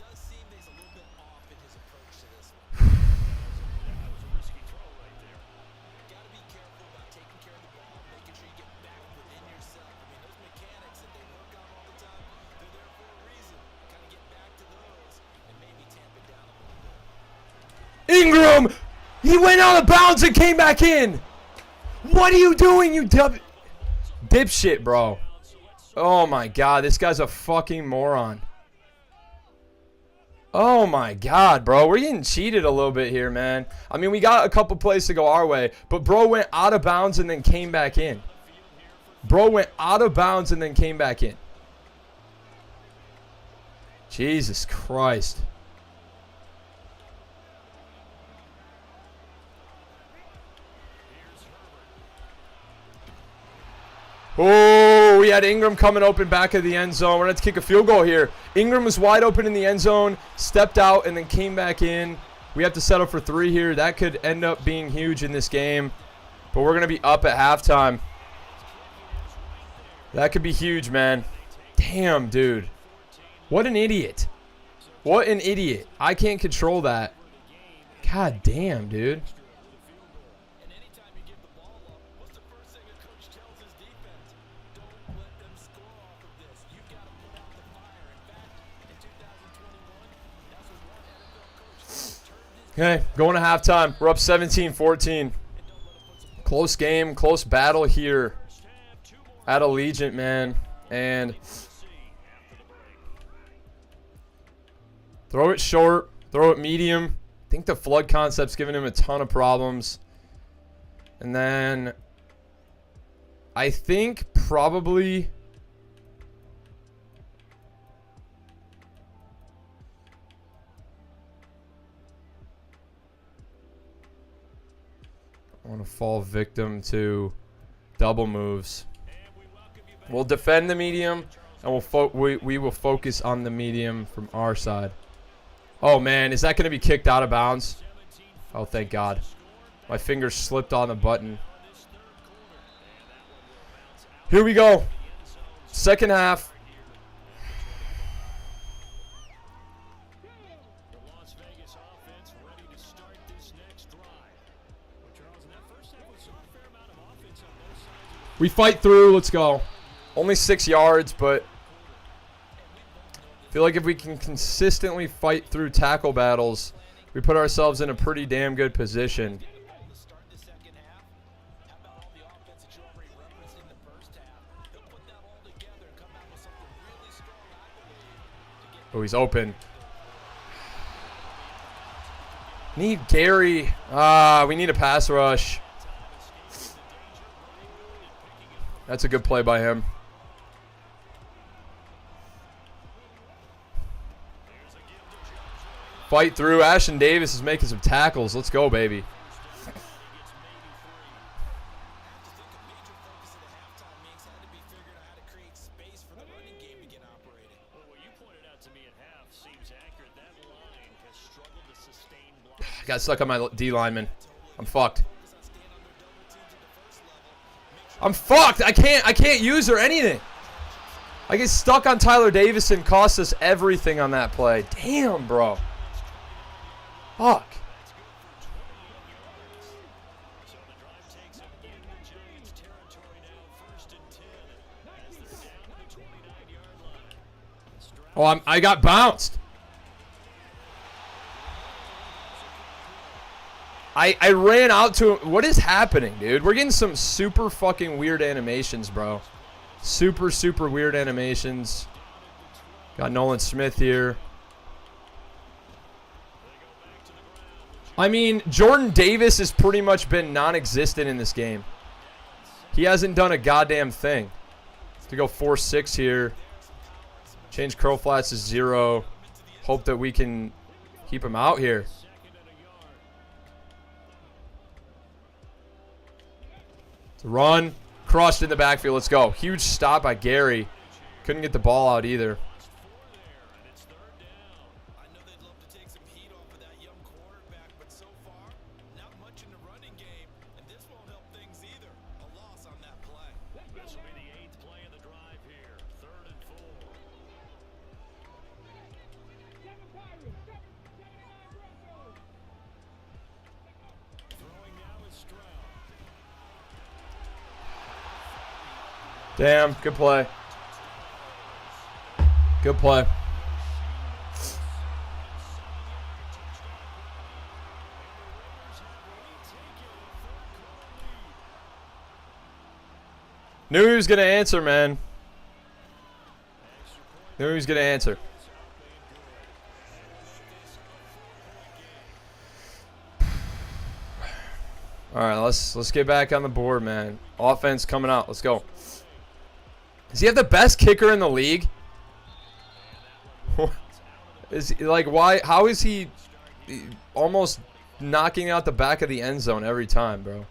Ingram! He went out of bounds and came back in! What are you doing, you dipshit, bro? Oh my god, this guy's a fucking moron. Oh my god, bro. We're getting cheated a little bit here, man. I mean, we got a couple plays to go our way, but bro went out of bounds and then came back in. Bro went out of bounds and then came back in. Jesus Christ. Oh, we had Ingram coming open back of the end zone. We're going to have to kick a field goal here. Ingram was wide open in the end zone, stepped out, and then came back in. We have to settle for 3 here. That could end up being huge in this game. But we're going to be up at halftime. That could be huge, man. Damn, dude. What an idiot. What an idiot. I can't control that. God damn, dude. Okay, going to halftime. We're up 17-14. Close game, close battle here at Allegiant, man. And throw it short, throw it medium. I think the flood concept's giving him a ton of problems. And then I think probably I want to fall victim to double moves. We'll defend the medium, and we will focus on the medium from our side. Oh, man. Is that going to be kicked out of bounds? Oh, thank God. My finger slipped on the button. Here we go. Second half. We fight through. Let's go. Only 6 yards, but I feel like if we can consistently fight through tackle battles, we put ourselves in a pretty damn good position. Oh, he's open. Need Gary. We need a pass rush. That's a good play by him. Fight through. Ashton Davis is making some tackles. Let's go, baby. Got stuck on my D lineman. I'm fucked. I'm fucked. I can't use or anything. I get stuck on Tyler Davison. Cost us everything on that play. Damn, bro. Fuck. Oh, I got bounced. I ran out to him. What is happening, dude? We're getting some super fucking weird animations, bro. Super, super weird animations. Got Nolan Smith here. I mean, Jordan Davis has pretty much been non-existent in this game. He hasn't done a goddamn thing. To go 4-6 here. Change curl flats to 0. Hope that we can Keep him out here. It's a run. Crushed in the backfield. Let's go. Huge stop by Gary. Couldn't get the ball out either. Damn, good play. Good play. Knew he was going to answer, man. Knew he was going to answer. All right, let's get back on the board, man. Offense coming out. Let's go. Does he have the best kicker in the league? Is like why? How is he almost knocking out the back of the end zone every time, bro?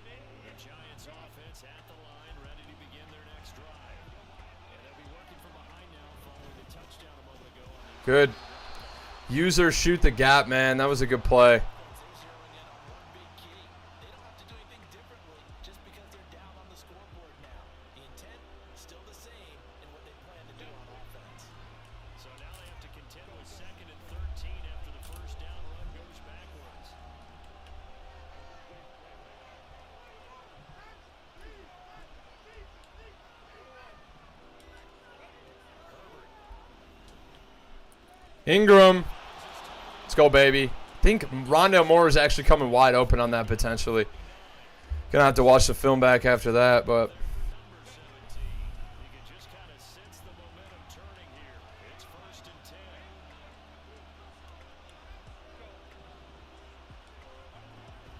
The Giants offense at the line, ready to begin their next drive. And they'll be working from behind now following the touchdown a moment ago. Good. User shoot the gap, man. That was a good play. So now they have to contend with 2nd and 13 after the first down run goes backwards. Ingram. Let's go, baby. I think Rondale Moore is actually coming wide open on that potentially. Gonna have to watch the film back after that, but You can just kind of sense the momentum turning here. It's 1st and 10.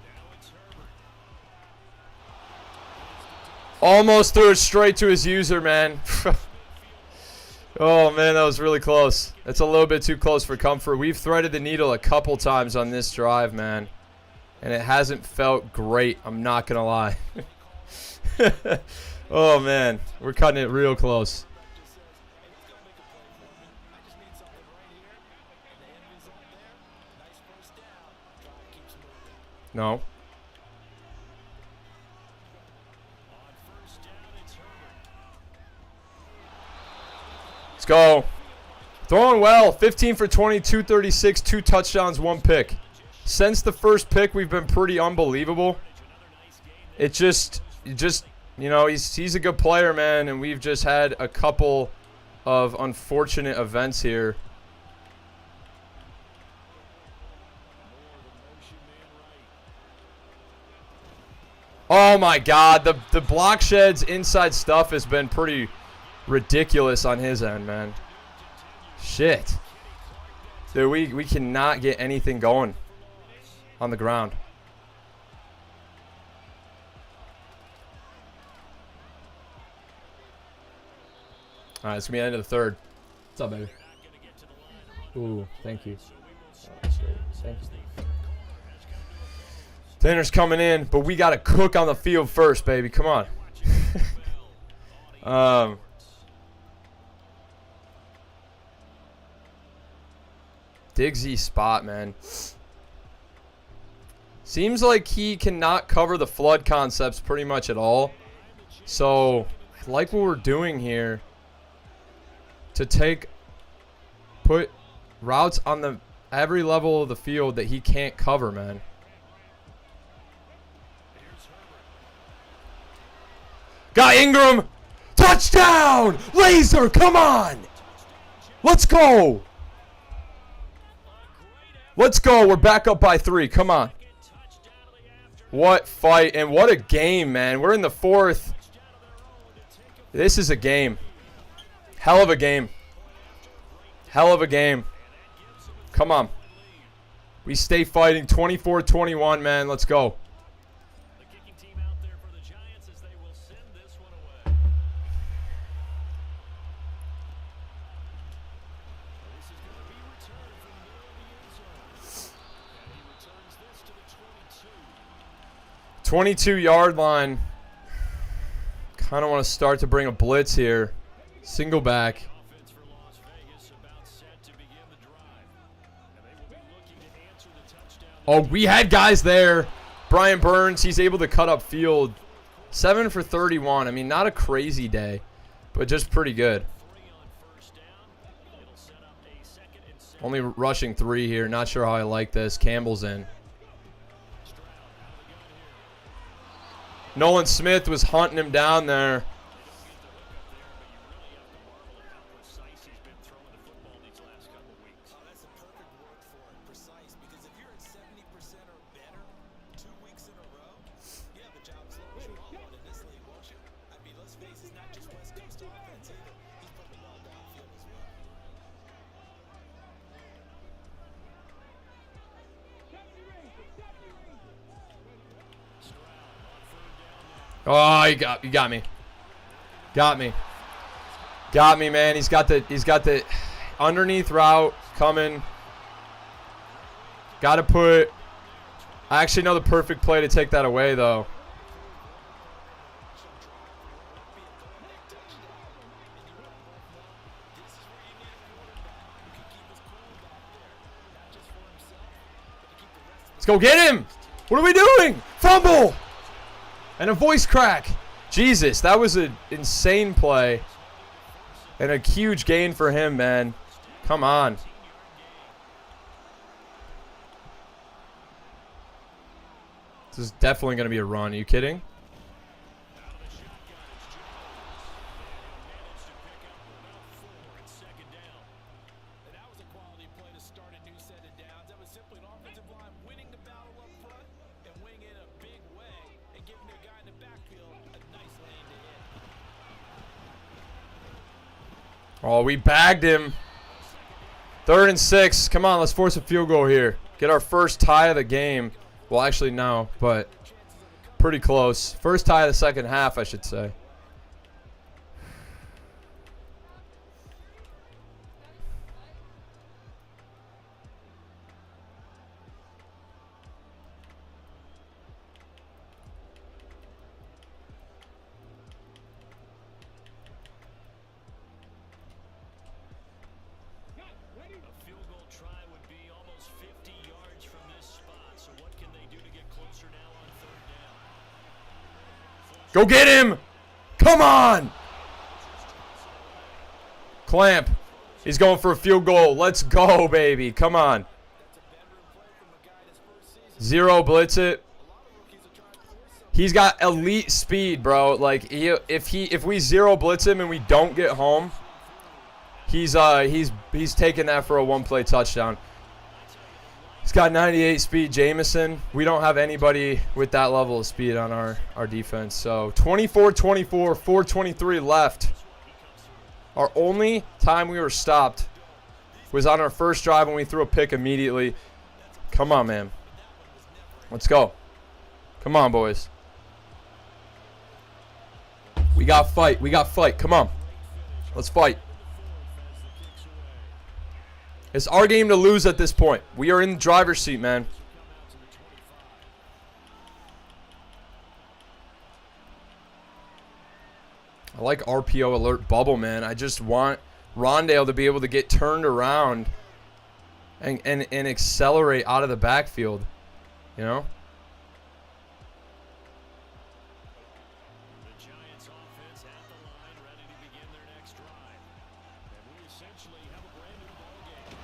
Now it's Herbert. almost threw it straight to his user, man. Oh, man, that was really close. That's a little bit too close for comfort. We've threaded the needle a couple times on this drive, man. And it hasn't felt great. I'm not going to lie. Oh, man. We're cutting it real close. No. On 1st down, it's Herbert. Let's go. Throwing well. 15 for 20, 236, 2 touchdowns, 1 pick. Since the first pick, we've been pretty unbelievable. It just you know, he's a good player, man, and we've just had a couple of unfortunate events here. Oh my God, the block sheds inside stuff has been pretty ridiculous on his end, man. Shit. Dude, we cannot get anything going on the ground. All right, it's going to be the end of the third. What's up, baby? Ooh, thank you. Oh, that's great. Thank you. Tanner's coming in, but we got to cook on the field first, baby. Come on. Diggsy spot, man. Seems like he cannot cover the flood concepts pretty much at all. So, I like what we're doing here. To put routes on the every level of the field that he can't cover, man. Got Ingram. Touchdown! Laser, come on! Let's go! Let's go. We're back up by 3. Come on. What fight and what a game, man. We're in the 4th. This is a game. Hell of a game. Hell of a game. Come on. We stay fighting. 24-21, man. Let's go. 22-yard line. Kind of want to start to bring a blitz here. Single back. Offense for Las Vegas about set to begin the drive. And they will be looking to answer the touchdown. Oh, we had guys there. Brian Burns, he's able to cut up field. 7 for 31. I mean, not a crazy day, but just pretty good. 3 on first down. It'll set up a 2nd and 7. Only rushing 3 here. Not sure how I like this. Campbell's in. Nolan Smith was hunting him down there. Precise he's been throwing the football these last couple weeks. Oh, that's a perfect word for it, precise. Because if you're at 70% or better 2 weeks in a row, you have a job as long as you want one in this league, won't you? I mean, let's face it, it's not just West Coast offense either. He's putting the ball downfield as well. Oh, you got me. Got me, man. He's got the underneath route coming. Got to put. I actually know the perfect play to take that away, though. Let's go get him. What are we doing? Fumble. And a voice crack. Jesus, that was an insane play. And a huge gain for him, man. Come on. This is definitely going to be a run. Are you kidding? And that was a quality play to start a new set of downs. That was simply an offensive line winning the battle up front and winning it a big way and giving their guy in the backfield a nice lane to hit. Oh, we bagged him. 3rd and 6. Come on, let's force a field goal here. Get our first tie of the game. Well, actually, no, but pretty close. First tie of the second half, I should say. A field goal try would be almost 50 yards from this spot. So what can they do to get closer now on 3rd down? Go get him. Come on. Clamp. He's going for a field goal. Let's go, baby. Come on. Zero blitz it. He's got elite speed, bro. Like if we zero blitz him and we don't get home, he's taking that for a 1-play touchdown. He's got 98 speed, Jamison. We don't have anybody with that level of speed on our defense. So 24-24, 4:23 left. Our only time we were stopped was on our first drive when we threw a pick immediately. Come on, man. Let's go. Come on, boys. We got fight. We got fight. Come on. Let's fight. It's our game to lose at this point. We are in the driver's seat, man. I like RPO alert bubble, man. I just want Rondale to be able to get turned around and accelerate out of the backfield, you know? The Giants offense at the line, ready to begin their next drive. And we essentially have a brand new ball game.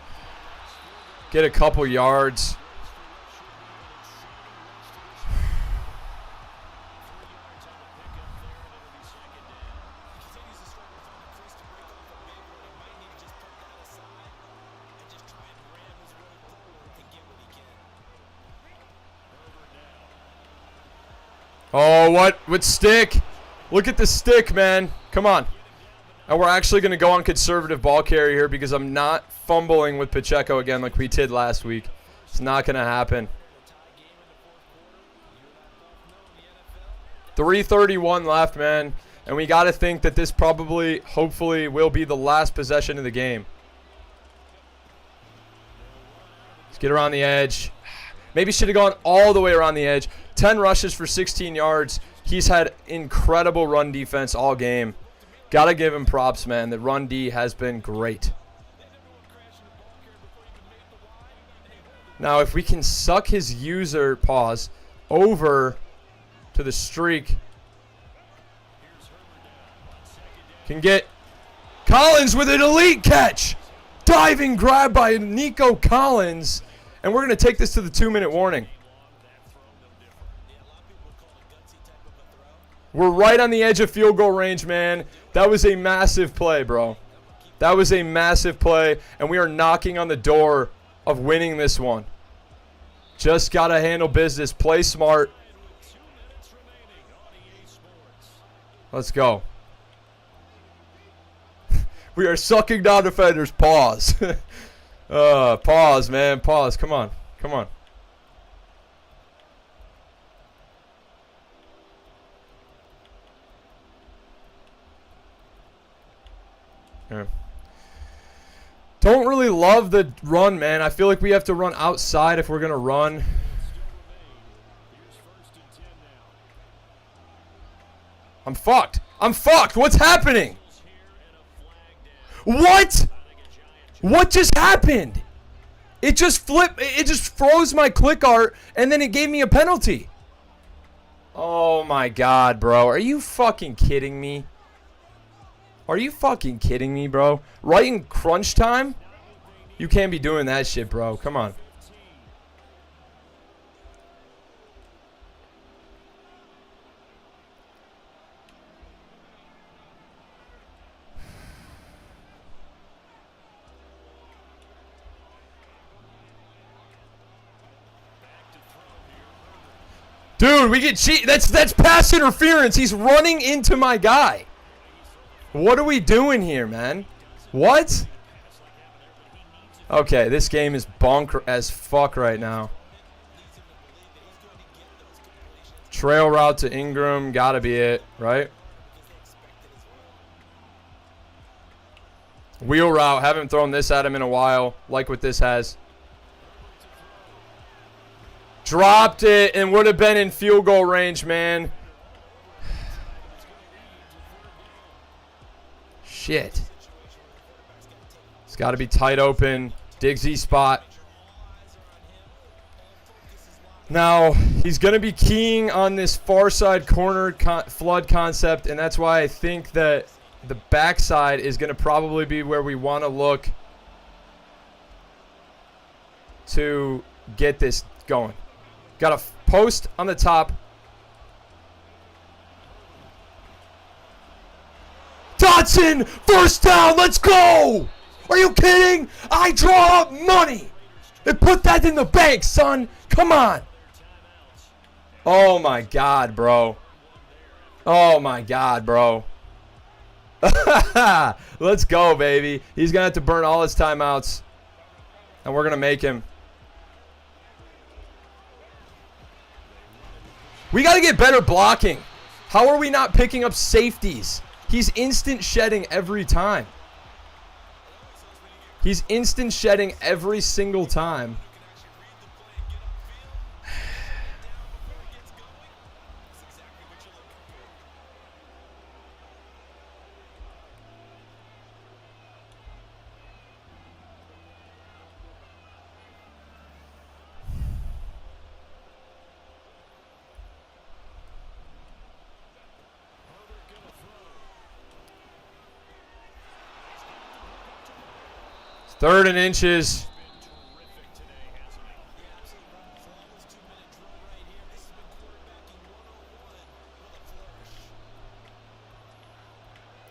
Get a couple yards. Oh, what? With stick? Look at the stick, man. Come on. And we're actually going to go on conservative ball carry here because I'm not fumbling with Pacheco again like we did last week. It's not going to happen. 3:31 left, man. And we got to think that this probably, hopefully, will be the last possession of the game. Let's get around the edge. Maybe should have gone all the way around the edge. 10 rushes for 16 yards. He's had incredible run defense all game. Got to give him props, man. The run D has been great. Now, if we can suck his user, pause, over to the streak. Can get Collins with an elite catch. Diving grab by Nico Collins. And we're going to take this to the 2-minute warning. We're right on the edge of field goal range, man. That was a massive play, bro. That was a massive play. And we are knocking on the door of winning this one. Just got to handle business. Play smart. Let's go. We are sucking down defenders. Pause. Pause, man. Pause. Come on. Come on. Yeah. Don't really love the run, man. I feel like we have to run outside if we're going to run. I'm fucked. I'm fucked. What's happening? What? What just happened? It just flipped. It just froze my click art, and then it gave me a penalty. Oh, my God, bro. Are you fucking kidding me? Are you fucking kidding me, bro? Right in crunch time? You can't be doing that shit, bro. Come on. Dude, we get cheat. That's pass interference. He's running into my guy. What are we doing here, man? What? Okay, this game is bonk as fuck right now. Trail route to Ingram. Gotta be it, right? Wheel route. Haven't thrown this at him in a while. Like what this has. Dropped it and would have been in field goal range, man. Shit. It's got to be tight open. Diggsy spot. Now, he's going to be keying on this far side corner flood concept, and that's why I think that the backside is going to probably be where we want to look to get this going. Got a post on the top. Dotson, first down, let's go! Are you kidding? I draw up money and put that in the bank, son. Come on. Oh, my God, bro. Oh, my God, bro. Let's go, baby. He's going to have to burn all his timeouts, and we're going to make him. We got to get better blocking. How are we not picking up safeties? He's instant shedding every time. He's instant shedding every single time. Third and inches.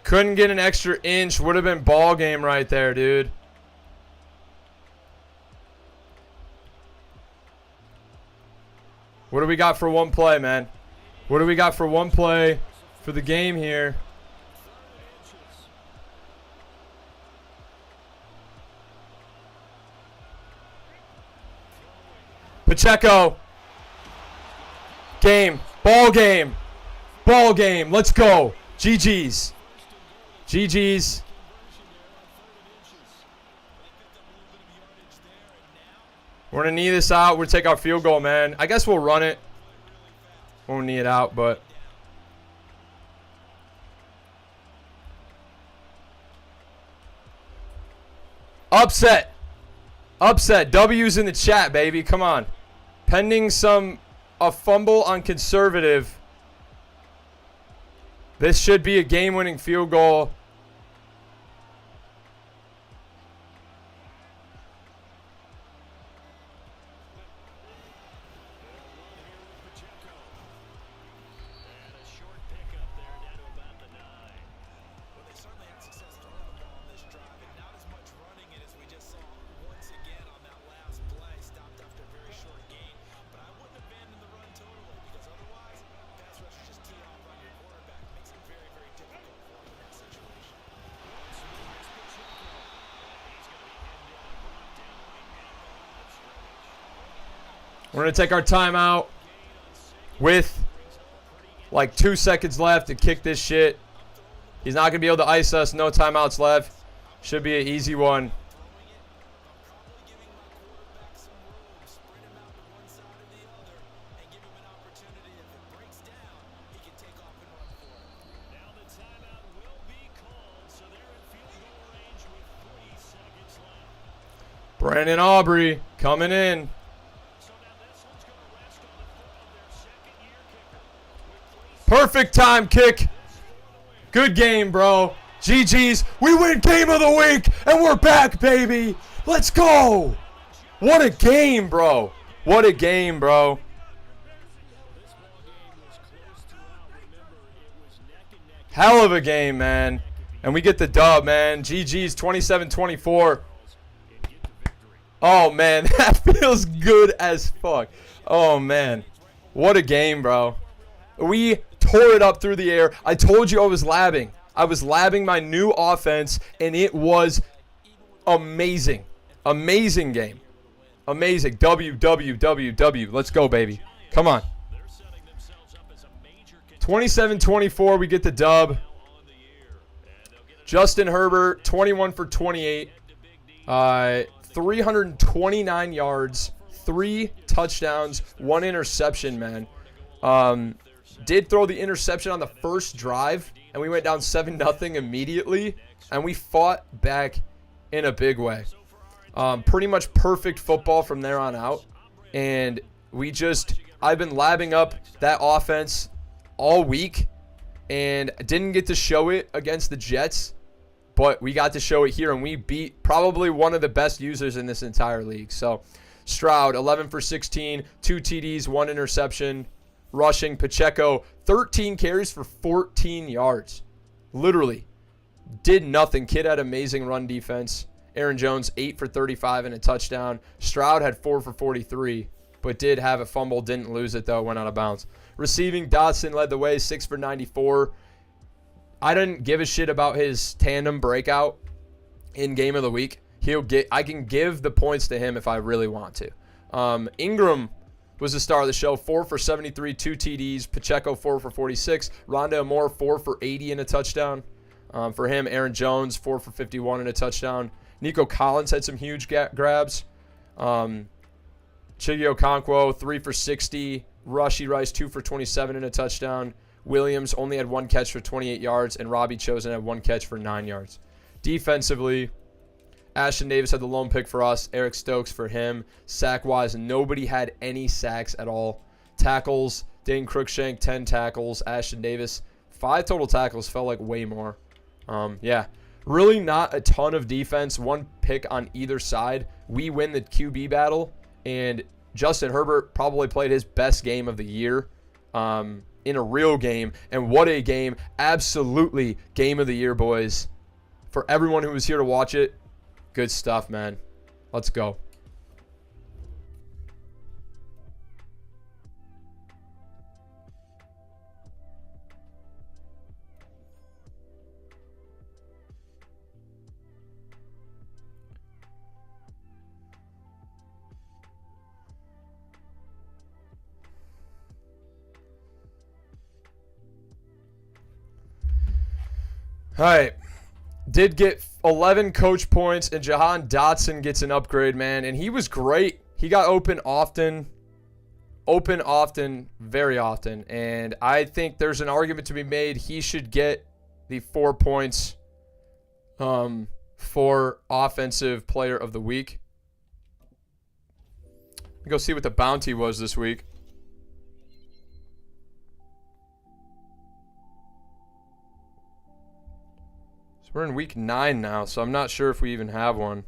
Couldn't get an extra inch. Would have been ball game right there, dude. What do we got for one play, man? What do we got for one play for the game here? Pacheco. Game. Ball game. Ball game. Let's go. GG's. GG's. We're going to knee this out. We're going to take our field goal, man. I guess we'll run it. Won't knee it out, but. Upset. Upset. W's in the chat, baby. Come on. Pending a fumble on conservative. This should be a game-winning field goal. We're going to take our timeout with like 2 seconds left to kick this shit. He's not going to be able to ice us. No timeouts left. Should be an easy one. Brandon Aubrey coming in. Perfect time kick. Good game, bro. GG's. We win game of the week, and we're back, baby. Let's go. What a game, bro. What a game, bro. Hell of a game, man. And we get the dub, man. GG's 27-24. Oh, man. That feels good as fuck. Oh, man. What a game, bro. We tore it up through the air. I told you I was labbing. I was labbing my new offense, and it was amazing. Amazing game. Amazing. W. Let's go, baby. Come on. 27-24, we get the dub. Justin Herbert, 21 for 28. 329 yards, 3 touchdowns, 1 interception, man. Did throw the interception on the first drive, and we went down 7-0 immediately, and we fought back in a big way. Pretty much perfect football from there on out, and I've been labbing up that offense all week, and didn't get to show it against the Jets, but we got to show it here, and we beat probably one of the best users in this entire league. So Stroud, 11 for 16, 2 TDs, 1 interception. Rushing, Pacheco, 13 carries for 14 yards. Literally did nothing. Kid had amazing run defense. Aaron Jones, 8 for 35 and a touchdown. Stroud had 4 for 43, but did have a fumble. Didn't lose it, though. Went out of bounds. Receiving, Dotson led the way, 6 for 94. I didn't give a shit about his tandem breakout in Game of the Week. I can give the points to him if I really want to. Ingram was the star of the show, 4 for 73, 2 TDs. Pacheco, 4 for 46. Rondale Moore, 4 for 80 and a touchdown. For him, Aaron Jones, 4 for 51 and a touchdown. Nico Collins had some huge grabs. Chiggy Okonkwo, 3 for 60. Rashee Rice, 2 for 27 and a touchdown. Williams only had 1 catch for 28 yards, and Robbie Chosen had 1 catch for 9 yards. Defensively, Ashton Davis had the lone pick for us. Eric Stokes for him. Sack-wise, nobody had any sacks at all. Tackles, Dane Cruikshank, 10 tackles. Ashton Davis, 5 total tackles. Felt like way more. Yeah, really not a ton of defense. 1 pick on either side. We win the QB battle, and Justin Herbert probably played his best game of the year in a real game. And what a game. Absolutely game of the year, boys. For everyone who was here to watch it, good stuff, man. Let's go. All right. Did get 11 coach points, and Jahan Dotson gets an upgrade, man. And he was great. He got open often, very often. And I think there's an argument to be made. He should get the 4 points for Offensive Player of the Week. Go see what the bounty was this week. So we're in week 9 now, so I'm not sure if we even have one.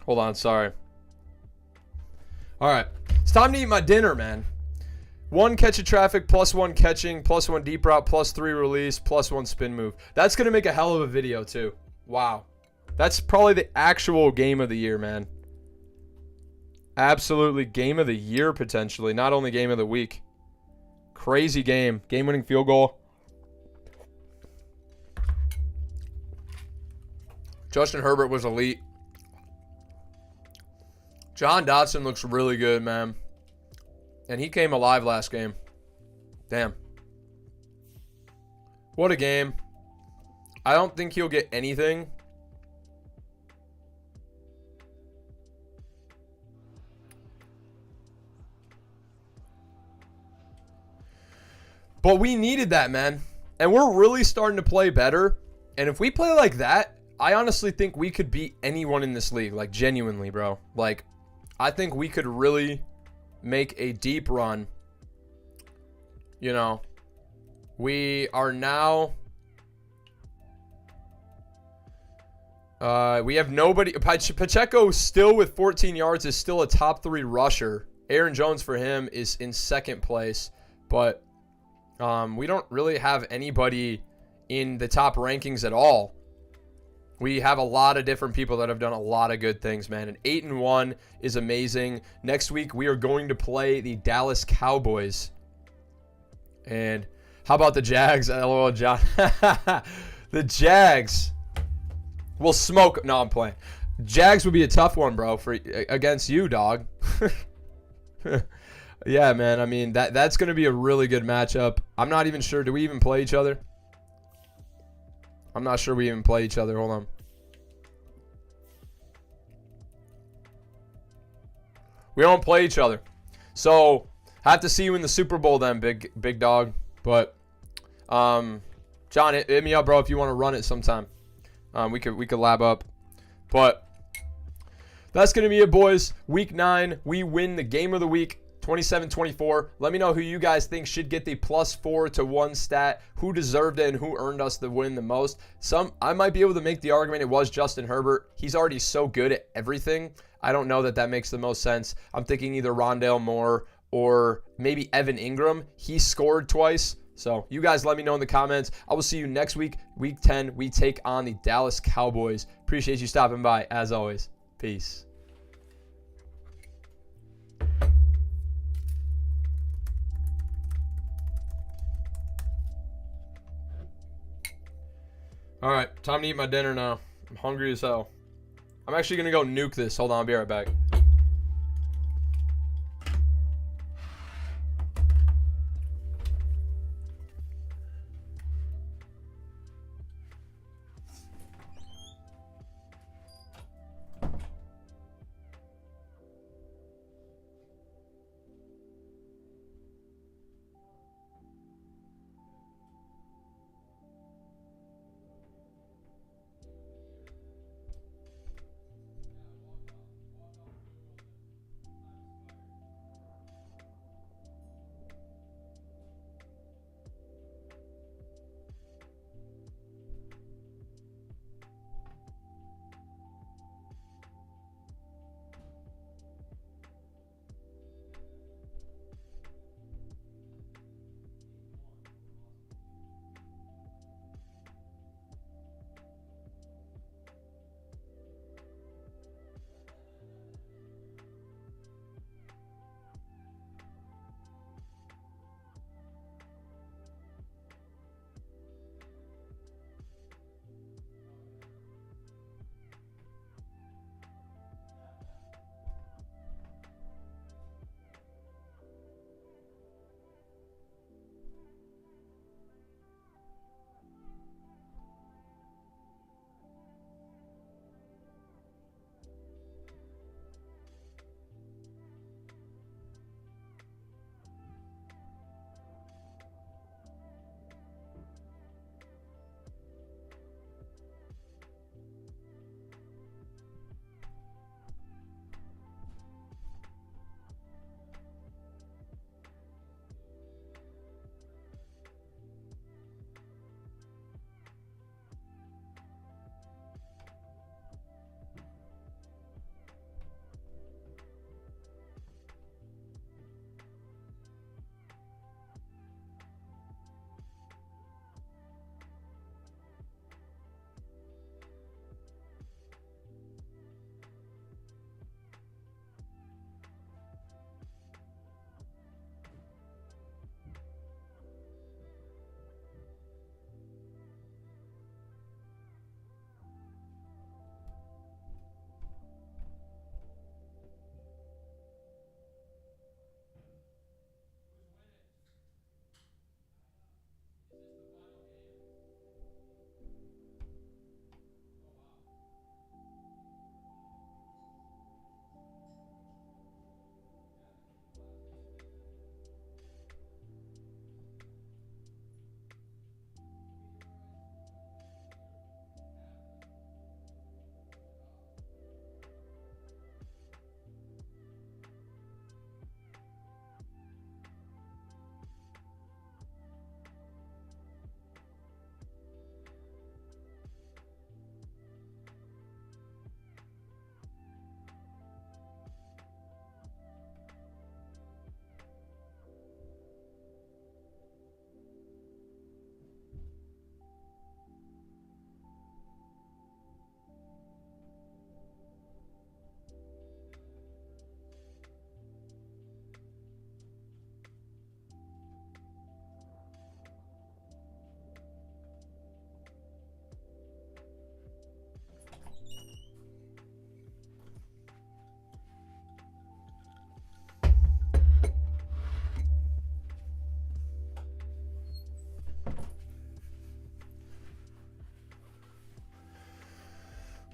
Hold on, sorry. All right, it's time to eat my dinner, man. 1 catch of traffic, +1 catching, +1 deep route, +3 release, +1 spin move. That's going to make a hell of a video, too. Wow. That's probably the actual game of the year, man. Absolutely game of the year, potentially. Not only game of the week. Crazy game. Game-winning field goal. Justin Herbert was elite. John Dotson looks really good, man. And he came alive last game. Damn. What a game. I don't think he'll get anything. But we needed that, man. And we're really starting to play better. And if we play like that, I honestly think we could beat anyone in this league. Like, genuinely, bro. Like, I think we could really make a deep run. You know, we are now... we have nobody... Pacheco still with 14 yards is still a top 3 rusher. Aaron Jones for him is in 2nd place. But we don't really have anybody in the top rankings at all. We have a lot of different people that have done a lot of good things, man. And 8-1 is amazing. Next week, we are going to play the Dallas Cowboys. And how about the Jags? LOL, John. The Jags will smoke. No, I'm playing. Jags would be a tough one, bro, for against you, dog. Yeah, man. I mean, that's going to be a really good matchup. I'm not even sure. Do we even play each other? I'm not sure we even play each other. Hold on. We don't play each other. So, have to see you in the Super Bowl then, big dog. But, John, hit me up, bro, if you want to run it sometime. We could lab up. But, that's going to be it, boys. Week 9, we win the game of the week. 27-24. Let me know who you guys think should get the +4 to 1 stat. Who deserved it and who earned us the win the most. I might be able to make the argument it was Justin Herbert. He's already so good at everything. I don't know that makes the most sense. I'm thinking either Rondale Moore or maybe Evan Ingram. He scored twice. So you guys let me know in the comments. I will see you next week. Week 10, we take on the Dallas Cowboys. Appreciate you stopping by, as always. Peace. All right, time to eat my dinner now. I'm hungry as hell. I'm actually going to go nuke this. Hold on, I'll be right back.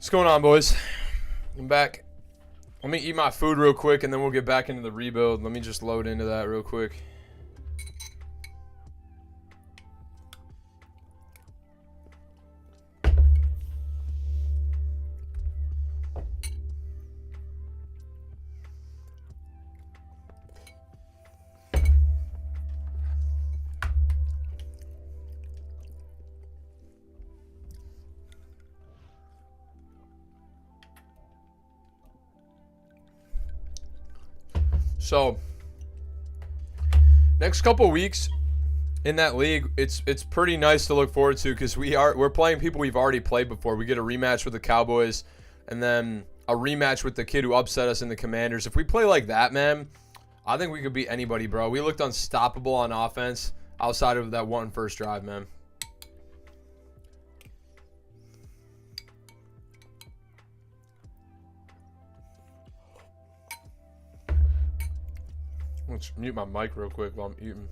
What's going on, boys? I'm back. Let me eat my food real quick, and then we'll get back into the rebuild. Let me just load into that real quick. So, next couple weeks in that league, it's pretty nice to look forward to because we're playing people we've already played before. We get a rematch with the Cowboys, and then a rematch with the kid who upset us in the Commanders. If we play like that, man, I think we could beat anybody, bro. We looked unstoppable on offense outside of that one first drive, man. Let's mute my mic real quick while I'm eating.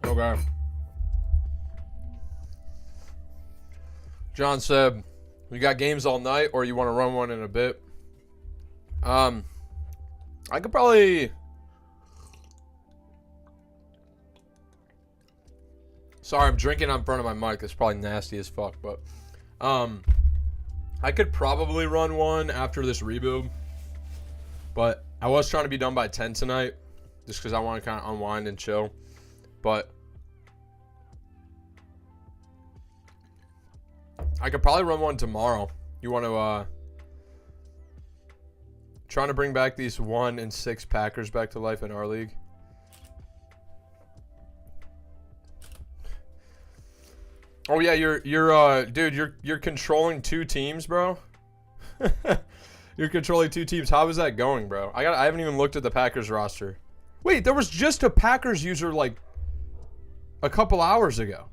Okay. John said, "We got games all night, or you want to run one in a bit?" I could probably. Sorry, I'm drinking in front of my mic. It's probably nasty as fuck, but I could probably run one after this rebuild. But I was trying to be done by 10 tonight, just because I want to kind of unwind and chill. But I could probably run one tomorrow. You want to trying to bring back these 1 and 6 Packers back to life in our league? Oh yeah, you're controlling 2 teams, bro. You're controlling 2 teams. How is that going, bro? I haven't even looked at the Packers roster. Wait, there was just a Packers user like a couple hours ago.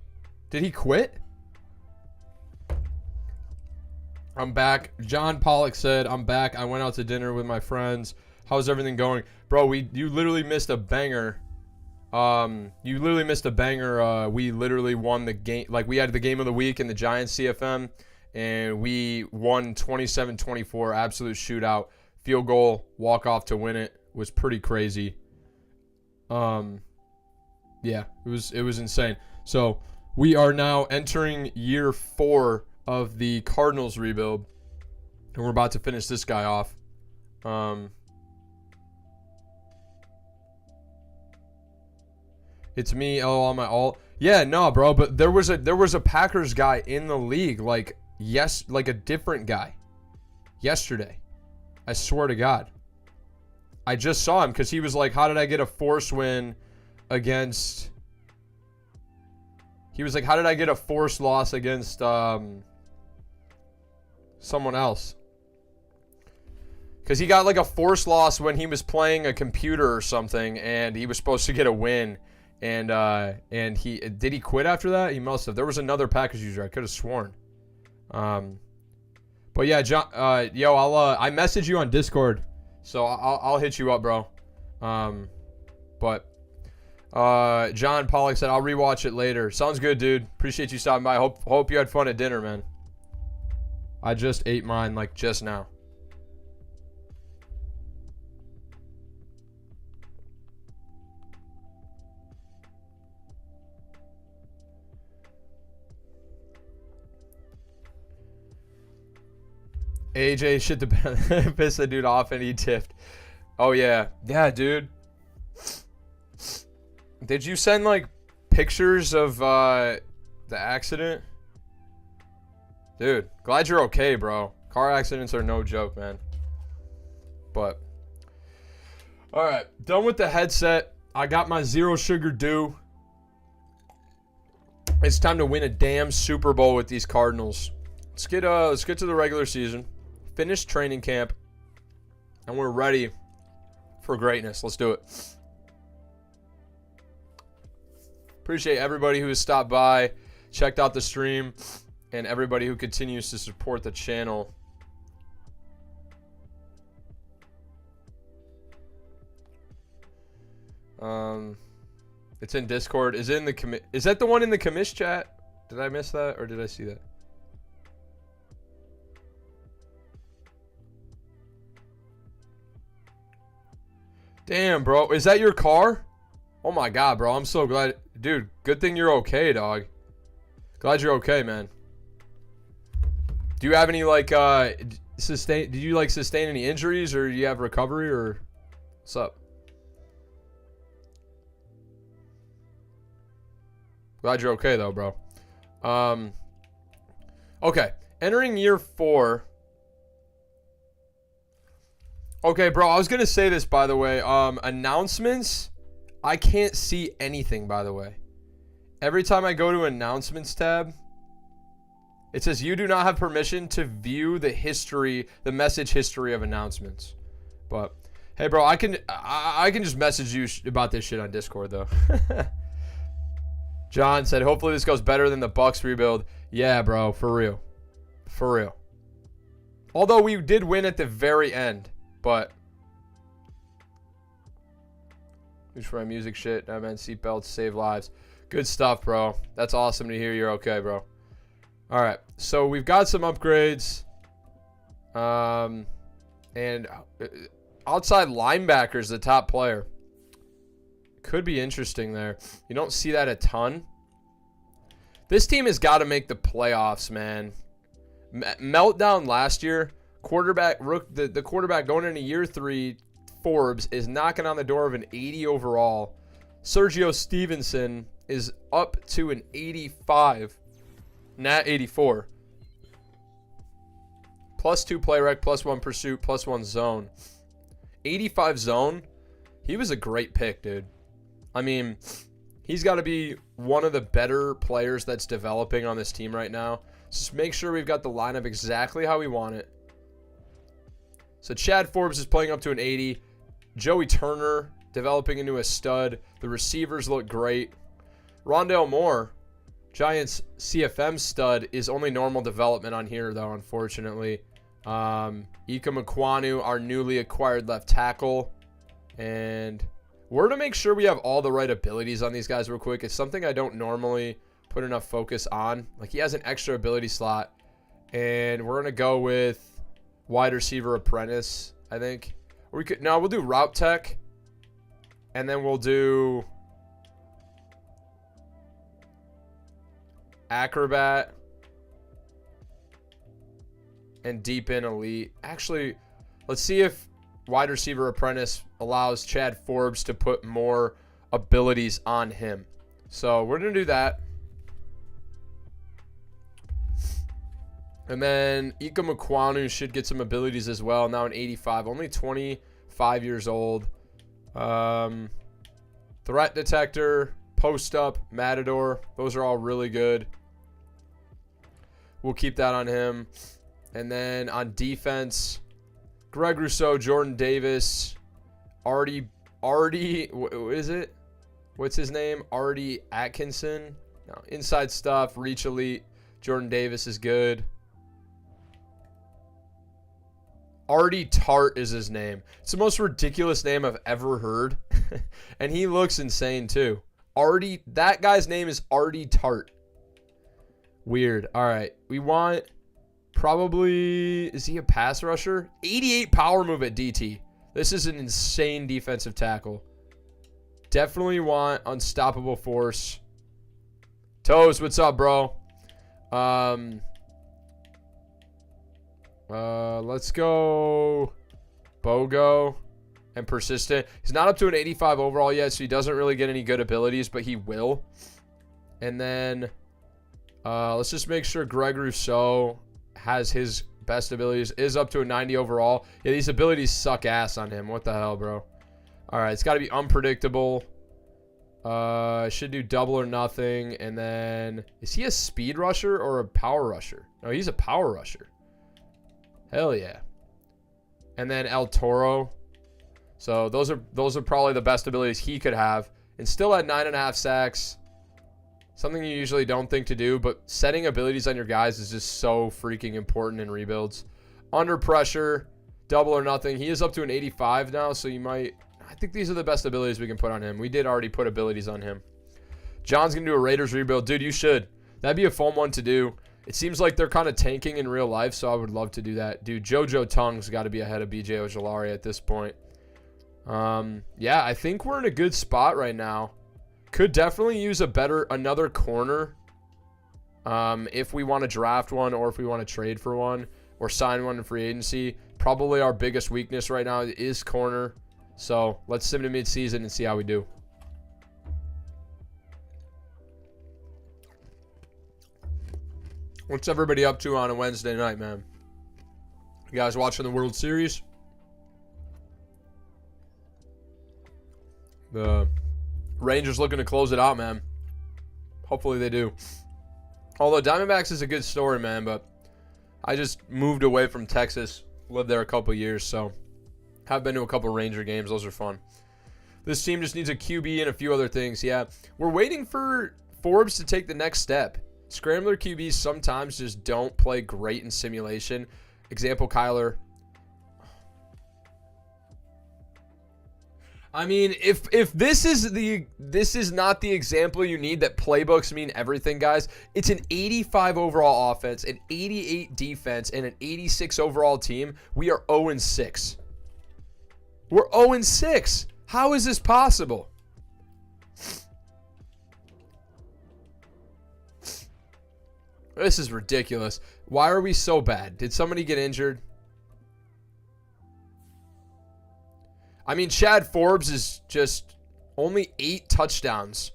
Did he quit? I'm back. John Pollock said, "I'm back. I went out to dinner with my friends. How's everything going?" Bro, you literally missed a banger. You literally missed a banger. We literally won the game. Like, we had the game of the week in the Giants CFM, and we won 27-24, absolute shootout. Field goal, walk off to win it. Was pretty crazy. Yeah, it was insane. So we are now entering year 4 of the Cardinals rebuild. And we're about to finish this guy off. It's me, on my alt. Yeah, no, bro, but there was a Packers guy in the league, like a different guy yesterday. I swear to God. I just saw him because he was like, how did I get a force win against... He was like, how did I get a forced loss against someone else? Because he got like a forced loss when he was playing a computer or something, and he was supposed to get a win. And he did he quit after that? He must have. There was another Packers user. I could have sworn. But yeah, John. Yo, I message you on Discord, so I'll hit you up, bro. But John Pollock said I'll rewatch it later. Sounds good, dude. Appreciate you stopping by. Hope you had fun at dinner, man. I just ate mine like just now. AJ shit the piss the dude off and he tipped. Oh yeah. Yeah, dude. Did you send like pictures of the accident? Dude, glad you're okay, bro. Car accidents are no joke, man. But alright, done with the headset. I got my zero sugar dew. It's time to win a damn Super Bowl with these Cardinals. Let's get to the regular season. Finish training camp, and we're ready for greatness. Let's do it. Appreciate everybody who has stopped by, checked out the stream, and everybody who continues to support the channel. It's in Discord. Is that the one in the commish chat? Did I miss that, or did I see that? Damn, bro. Is that your car? Oh my God, bro. I'm so glad. Dude, good thing you're okay, dog. Glad you're okay, man. Do you have any, like, did you, like, sustain any injuries, or do you have recovery, or what's up? Glad you're okay, though, bro. Okay. Entering year 4. Okay, bro, I was going to say this, by the way. Announcements, I can't see anything, by the way. Every time I go to announcements tab, it says you do not have permission to view the message history of announcements. But, hey, bro, I can just message you about this shit on Discord, though. John said, hopefully this goes better than the Bucks rebuild. Yeah, bro, for real. For real. Although we did win at the very end. But use for my music shit. I meant seatbelts save lives. Good stuff, bro. That's awesome to hear you're okay, bro. All right, so we've got some upgrades. And outside linebacker's the top player. Could be interesting there. You don't see that a ton. This team has got to make the playoffs, man. Meltdown last year. The quarterback going into year 3, Forbes, is knocking on the door of an 80 overall. Sergio Stevenson is up to an 85. Nat 84. +2 play rec, +1 pursuit, +1 zone. 85 zone. He was a great pick, dude. I mean, he's got to be one of the better players that's developing on this team right now. Just make sure we've got the lineup exactly how we want it. So Chad Forbes is playing up to an 80. Joey Turner developing into a stud. The receivers look great. Rondale Moore, Giants CFM stud, is only normal development on here, though, unfortunately. Ika Mekwonu, our newly acquired left tackle. And we're to make sure we have all the right abilities on these guys real quick. It's something I don't normally put enough focus on. Like, he has an extra ability slot. And we're going to go with wide receiver apprentice, I think. Or we'll do route tech. And then we'll do acrobat. and deep in elite. Actually, let's see if wide receiver apprentice allows Chad Forbes to put more abilities on him. So we're going to do that. And then Ika Makwanu should get some abilities as well. Now an 85, only 25 years old. Threat detector, post up, matador. Those are all really good. We'll keep that on him. And then on defense, Greg Rousseau, Jordan Davis, Artie, what is it? What's his name? Artie Atkinson. No, inside stuff, reach elite. Jordan Davis is good. Artie Tart is his name. It's the most ridiculous name I've ever heard. And he looks insane too. Artie, that guy's name is Artie Tart. Weird. All right. We want probably, is he a pass rusher? 88 power move at DT. This is an insane defensive tackle. Definitely want unstoppable force. Toes, what's up, bro? Let's go Bogo and persistent. He's not up to an 85 overall yet, so he doesn't really get any good abilities, but he will. And then let's just make sure Greg Rousseau has his best abilities, is up to a 90 overall. Yeah, these abilities suck ass on him. What the hell, bro? All right, it's got to be unpredictable. Should do double or nothing. And then, is he a speed rusher or a power rusher? No, he's a power rusher. Hell yeah. And then El Toro. So those are probably the best abilities he could have. And still at 9.5 sacks. Something you usually don't think to do, but setting abilities on your guys is just so freaking important in rebuilds. Under pressure, double or nothing. He is up to an 85 now, so you might... I think these are the best abilities we can put on him. We did already put abilities on him. John's going to do a Raiders rebuild. Dude, you should. That'd be a fun one to do. It seems like they're kind of tanking in real life, so I would love to do that. Dude, JoJo Tung's got to be ahead of BJ Ojolari at this point. Yeah, I think we're in a good spot right now. Could definitely use another corner if we want to draft one or if we want to trade for one or sign one in free agency. Probably our biggest weakness right now is corner. So let's sim to midseason and see how we do. What's everybody up to on a Wednesday night, man? You guys watching the World Series? The Rangers looking to close it out, man. Hopefully they do. Although Diamondbacks is a good story, man, but I just moved away from Texas. Lived there a couple years, so have been to a couple Ranger games. Those are fun. This team just needs a QB and a few other things. Yeah, we're waiting for Forbes to take the next step. Scrambler QBs sometimes just don't play great in simulation. Example, Kyler. I mean, if this is not the example you need, that playbooks mean everything, guys. It's an 85 overall offense, an 88 defense, and an 86 overall team. We are 0-6. We're 0-6. How is this possible? This is ridiculous. Why are we so bad? Did somebody get injured? I mean, Chad Forbes is just only 8 touchdowns.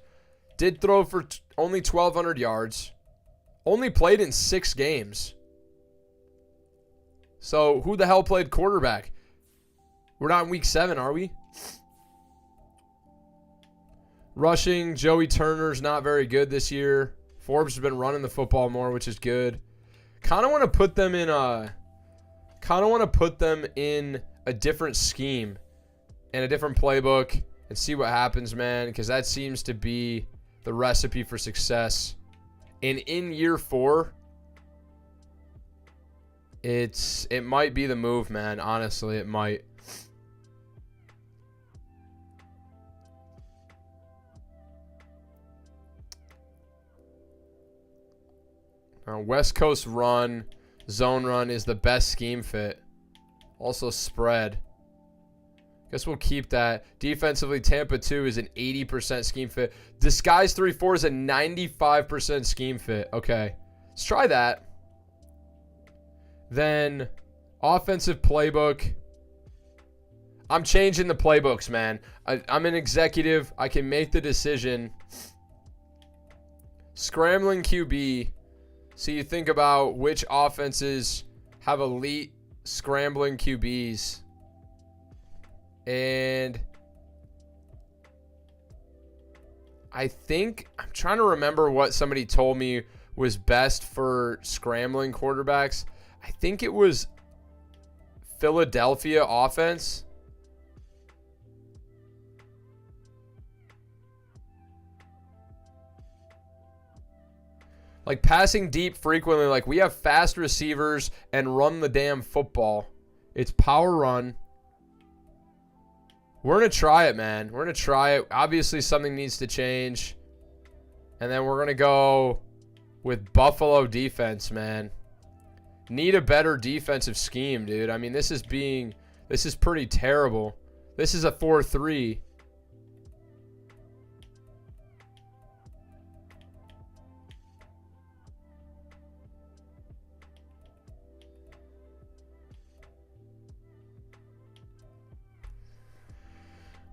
Did throw for only 1,200 yards. Only played in 6 games. So, who the hell played quarterback? We're not in week 7, are we? Rushing, Joey Turner's not very good this year. Forbes has been running the football more, which is good. Kind of want to put them in a different scheme and a different playbook and see what happens, man, because that seems to be the recipe for success. And in year 4, it might be the move, man. Honestly, it might. West Coast run, zone run is the best scheme fit. Also spread. Guess we'll keep that. Defensively, Tampa 2 is an 80% scheme fit. Disguise 3-4 is a 95% scheme fit. Okay, let's try that. Then offensive playbook. I'm changing the playbooks, man. I'm an executive. I can make the decision. Scrambling QB. So you think about which offenses have elite scrambling QBs. And I think, I'm trying to remember what somebody told me was best for scrambling quarterbacks. I think it was Philadelphia offense. Like passing deep frequently, like we have fast receivers and run the damn football. It's power run. We're going to try it, man. We're going to try it. Obviously, something needs to change. And then we're going to go with Buffalo defense, man. Need a better defensive scheme, dude. I mean, this is pretty terrible. This is a 4-3.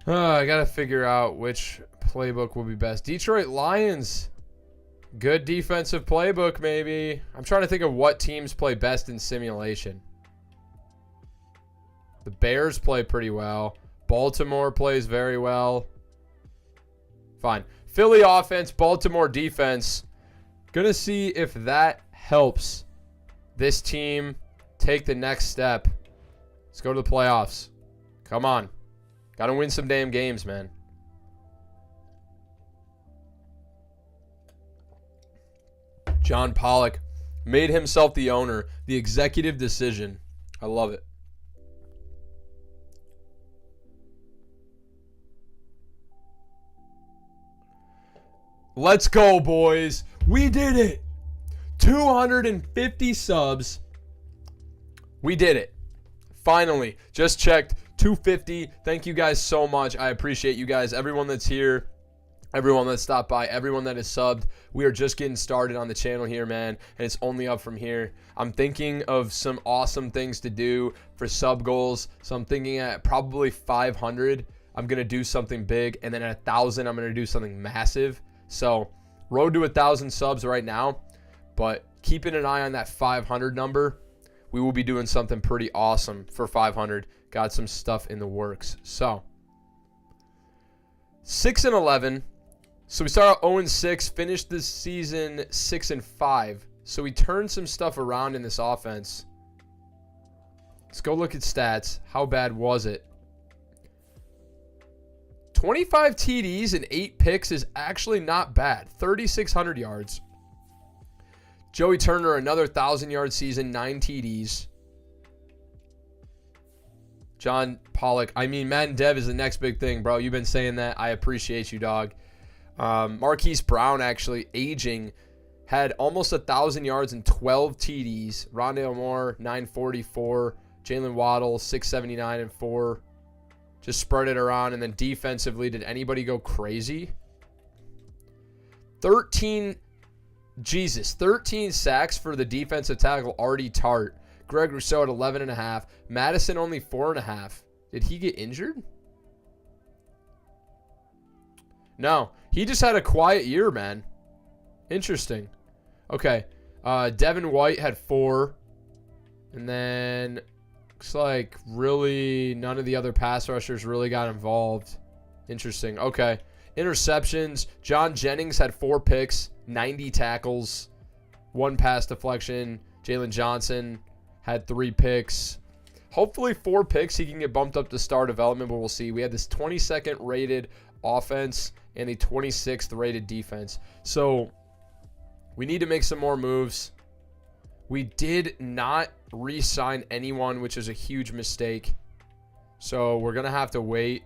I got to figure out which playbook will be best. Detroit Lions. Good defensive playbook, maybe. I'm trying to think of what teams play best in simulation. The Bears play pretty well. Baltimore plays very well. Fine. Philly offense, Baltimore defense. Gonna see if that helps this team take the next step. Let's go to the playoffs. Come on. Gotta win some damn games, man. John Pollock made himself the owner. The executive decision. I love it. Let's go, boys. We did it. 250 subs. We did it. Finally. Just checked. 250. Thank you guys so much. I appreciate you guys. Everyone that's here. Everyone that stopped by, everyone that is subbed. We are just getting started on the channel here, man, and it's only up from here. I'm thinking of some awesome things to do for sub goals. So I'm thinking at probably 500, I'm going to do something big, and then at 1,000, I'm going to do something massive. So road to 1,000 subs right now, but keeping an eye on that 500 number. We will be doing something pretty awesome for 500. Got some stuff in the works. So 6-11. So we start out 0-6, finished this season 6-5. So we turned some stuff around in this offense. Let's go look at stats. How bad was it? 25 TDs and 8 picks is actually not bad. 3,600 yards. Joey Turner, another 1,000-yard season, 9 TDs. John Pollock. I mean, Madden Dev is the next big thing, bro. You've been saying that. I appreciate you, dog. Marquise Brown, actually, aging, had almost 1,000 yards and 12 TDs. Rondale Moore, 944. Jalen Waddle, 679 and 4. Just spread it around. And then defensively, did anybody go crazy? 13 sacks for the defensive tackle, Artie Tart. Greg Rousseau at 11.5. Madison only 4.5. Did he get injured? No. He just had a quiet year, man. Interesting. Okay. Devin White had 4. And then looks like really none of the other pass rushers really got involved. Interesting. Okay. Interceptions. John Jennings had 4 picks, 90 tackles, 1 pass deflection. Jalen Johnson had 3 picks. Hopefully 4 picks. He can get bumped up to star development, but we'll see. We had this 22nd rated offense and the 26th rated defense. So we need to make some more moves. We did not re-sign anyone, which is a huge mistake. So we're going to have to wait.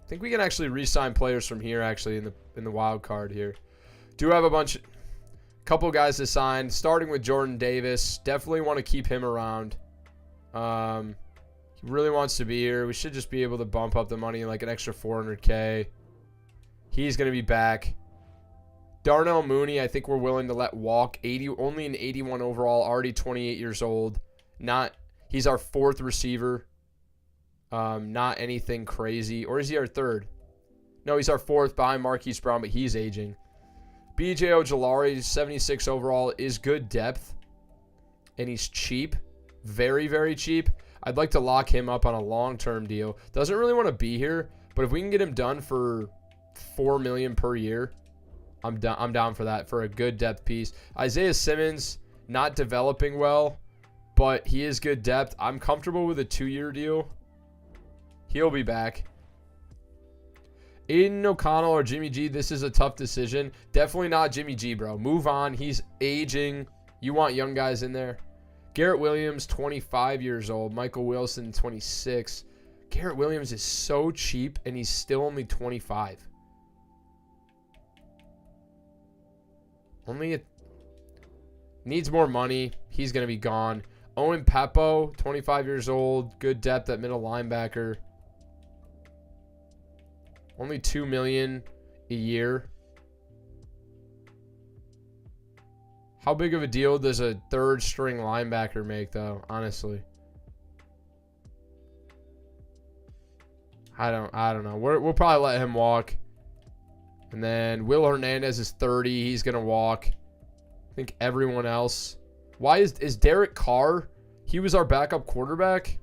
I think we can actually re-sign players from here, actually, in the wild card here. Do have a couple guys to sign, starting with Jordan Davis. Definitely want to keep him around. He really wants to be here. We should just be able to bump up the money like an extra $400K. He's going to be back. Darnell Mooney, I think we're willing to let walk. Only an 81 overall, already 28 years old. He's our 4th receiver. Not anything crazy. Or is he our 3rd? No, he's our 4th behind Marquise Brown, but he's aging. BJ Ojolari, 76 overall, is good depth. And he's cheap. Very, very cheap. I'd like to lock him up on a long-term deal. Doesn't really want to be here, but if we can get him done for $4 million per year, I'm down for that, for a good depth piece. Isaiah Simmons, not developing well, but he is good depth. I'm comfortable with a 2-year deal. He'll be back. Aiden O'Connell or Jimmy G, this is a tough decision. Definitely not Jimmy G, bro. Move on. He's aging. You want young guys in there. Garrett Williams, 25 years old. Michael Wilson, 26. Garrett Williams is so cheap, and he's still only 25. Needs more money. He's going to be gone. Owen Peppo, 25 years old. Good depth at middle linebacker. Only $2 million a year. How big of a deal does a 3rd string linebacker make, though, honestly? I don't know. We'll probably let him walk. And then Will Hernandez is 30. He's going to walk. I think everyone else. Why is Derek Carr? He was our backup quarterback.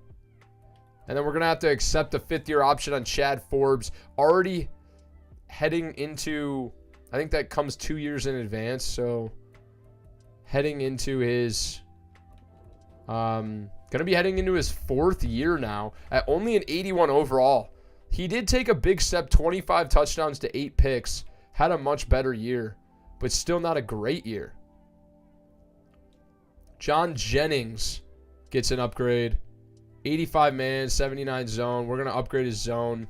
And then we're going to have to accept a 5th-year option on Chad Forbes. Already heading into, I think that comes 2 years in advance. So heading into his, going to be heading into his 4th year now at only an 81 overall. He did take a big step, 25 touchdowns to 8 picks. Had a much better year, but still not a great year. John Jennings gets an upgrade. 85 man, 79 zone. We're going to upgrade his zone.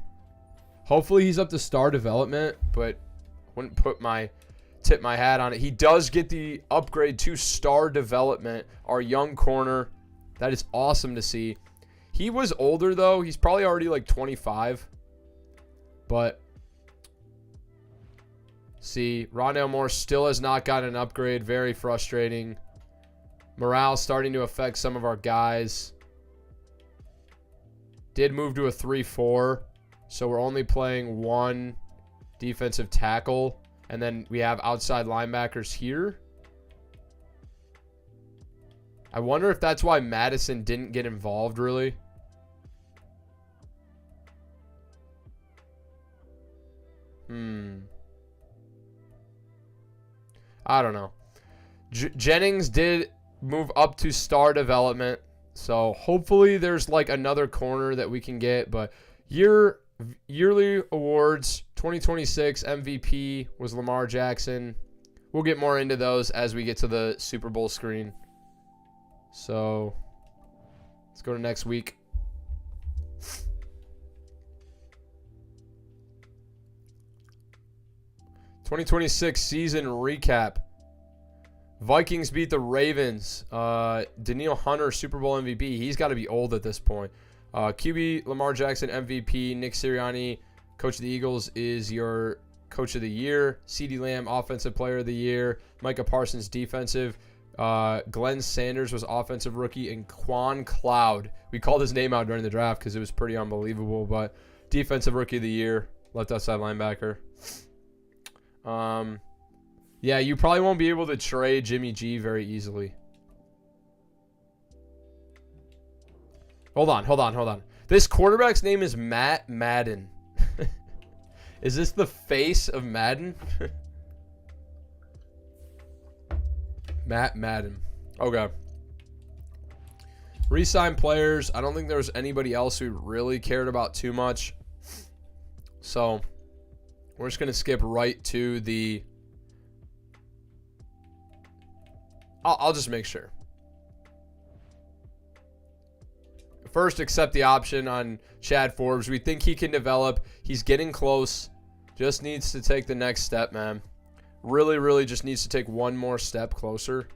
Hopefully he's up to star development, but wouldn't tip my hat on it. He does get the upgrade to star development, our young corner. That is awesome to see. He was older, though. He's probably already like 25. But see, Rondale Moore still has not gotten an upgrade. Very frustrating. Morale starting to affect some of our guys. Did move to a 3-4. So we're only playing 1 defensive tackle. And then we have outside linebackers here. I wonder if that's why Madison didn't get involved, really. I don't know. Jennings did move up to star development. So hopefully there's like another corner that we can get. But yearly awards, 2026 MVP was Lamar Jackson. We'll get more into those as we get to the Super Bowl screen. So let's go to next week. '26 season recap. Vikings beat the Ravens. Daniil Hunter, Super Bowl MVP. He's got to be old at this point. QB Lamar Jackson, MVP. Nick Sirianni, coach of the Eagles, is your coach of the year. CeeDee Lamb, offensive player of the year. Micah Parsons, defensive. Glenn Sanders was offensive rookie. And Quan Cloud. We called his name out during the draft because it was pretty unbelievable. But defensive rookie of the year. Left outside linebacker. Yeah, you probably won't be able to trade Jimmy G very easily. Hold on. This quarterback's name is Matt Madden. Is this the face of Madden? Matt Madden. Okay. Re-sign players. I don't think there was anybody else who really cared about too much. So we're just going to skip right to the... I'll just make sure. First, accept the option on Chad Forbes. We think he can develop. He's getting close. Just needs to take the next step, man. Really, really just needs to take one more step closer.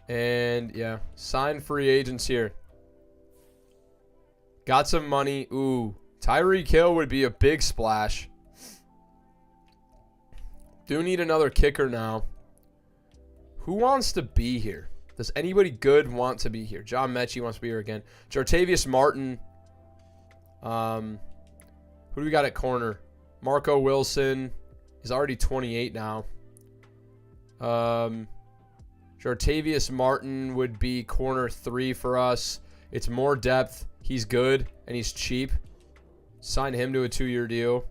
And, yeah, sign free agents here. Got some money. Ooh, Tyreek Hill would be a big splash. Do need another kicker now. Who wants to be here? Does anybody good want to be here? John Mechie wants to be here again. Jartavius Martin. Who do we got at corner? Marco Wilson. He's already 28 now. Jartavius Martin would be corner 3 for us. It's more depth. He's good, and he's cheap. Sign him to a 2-year deal.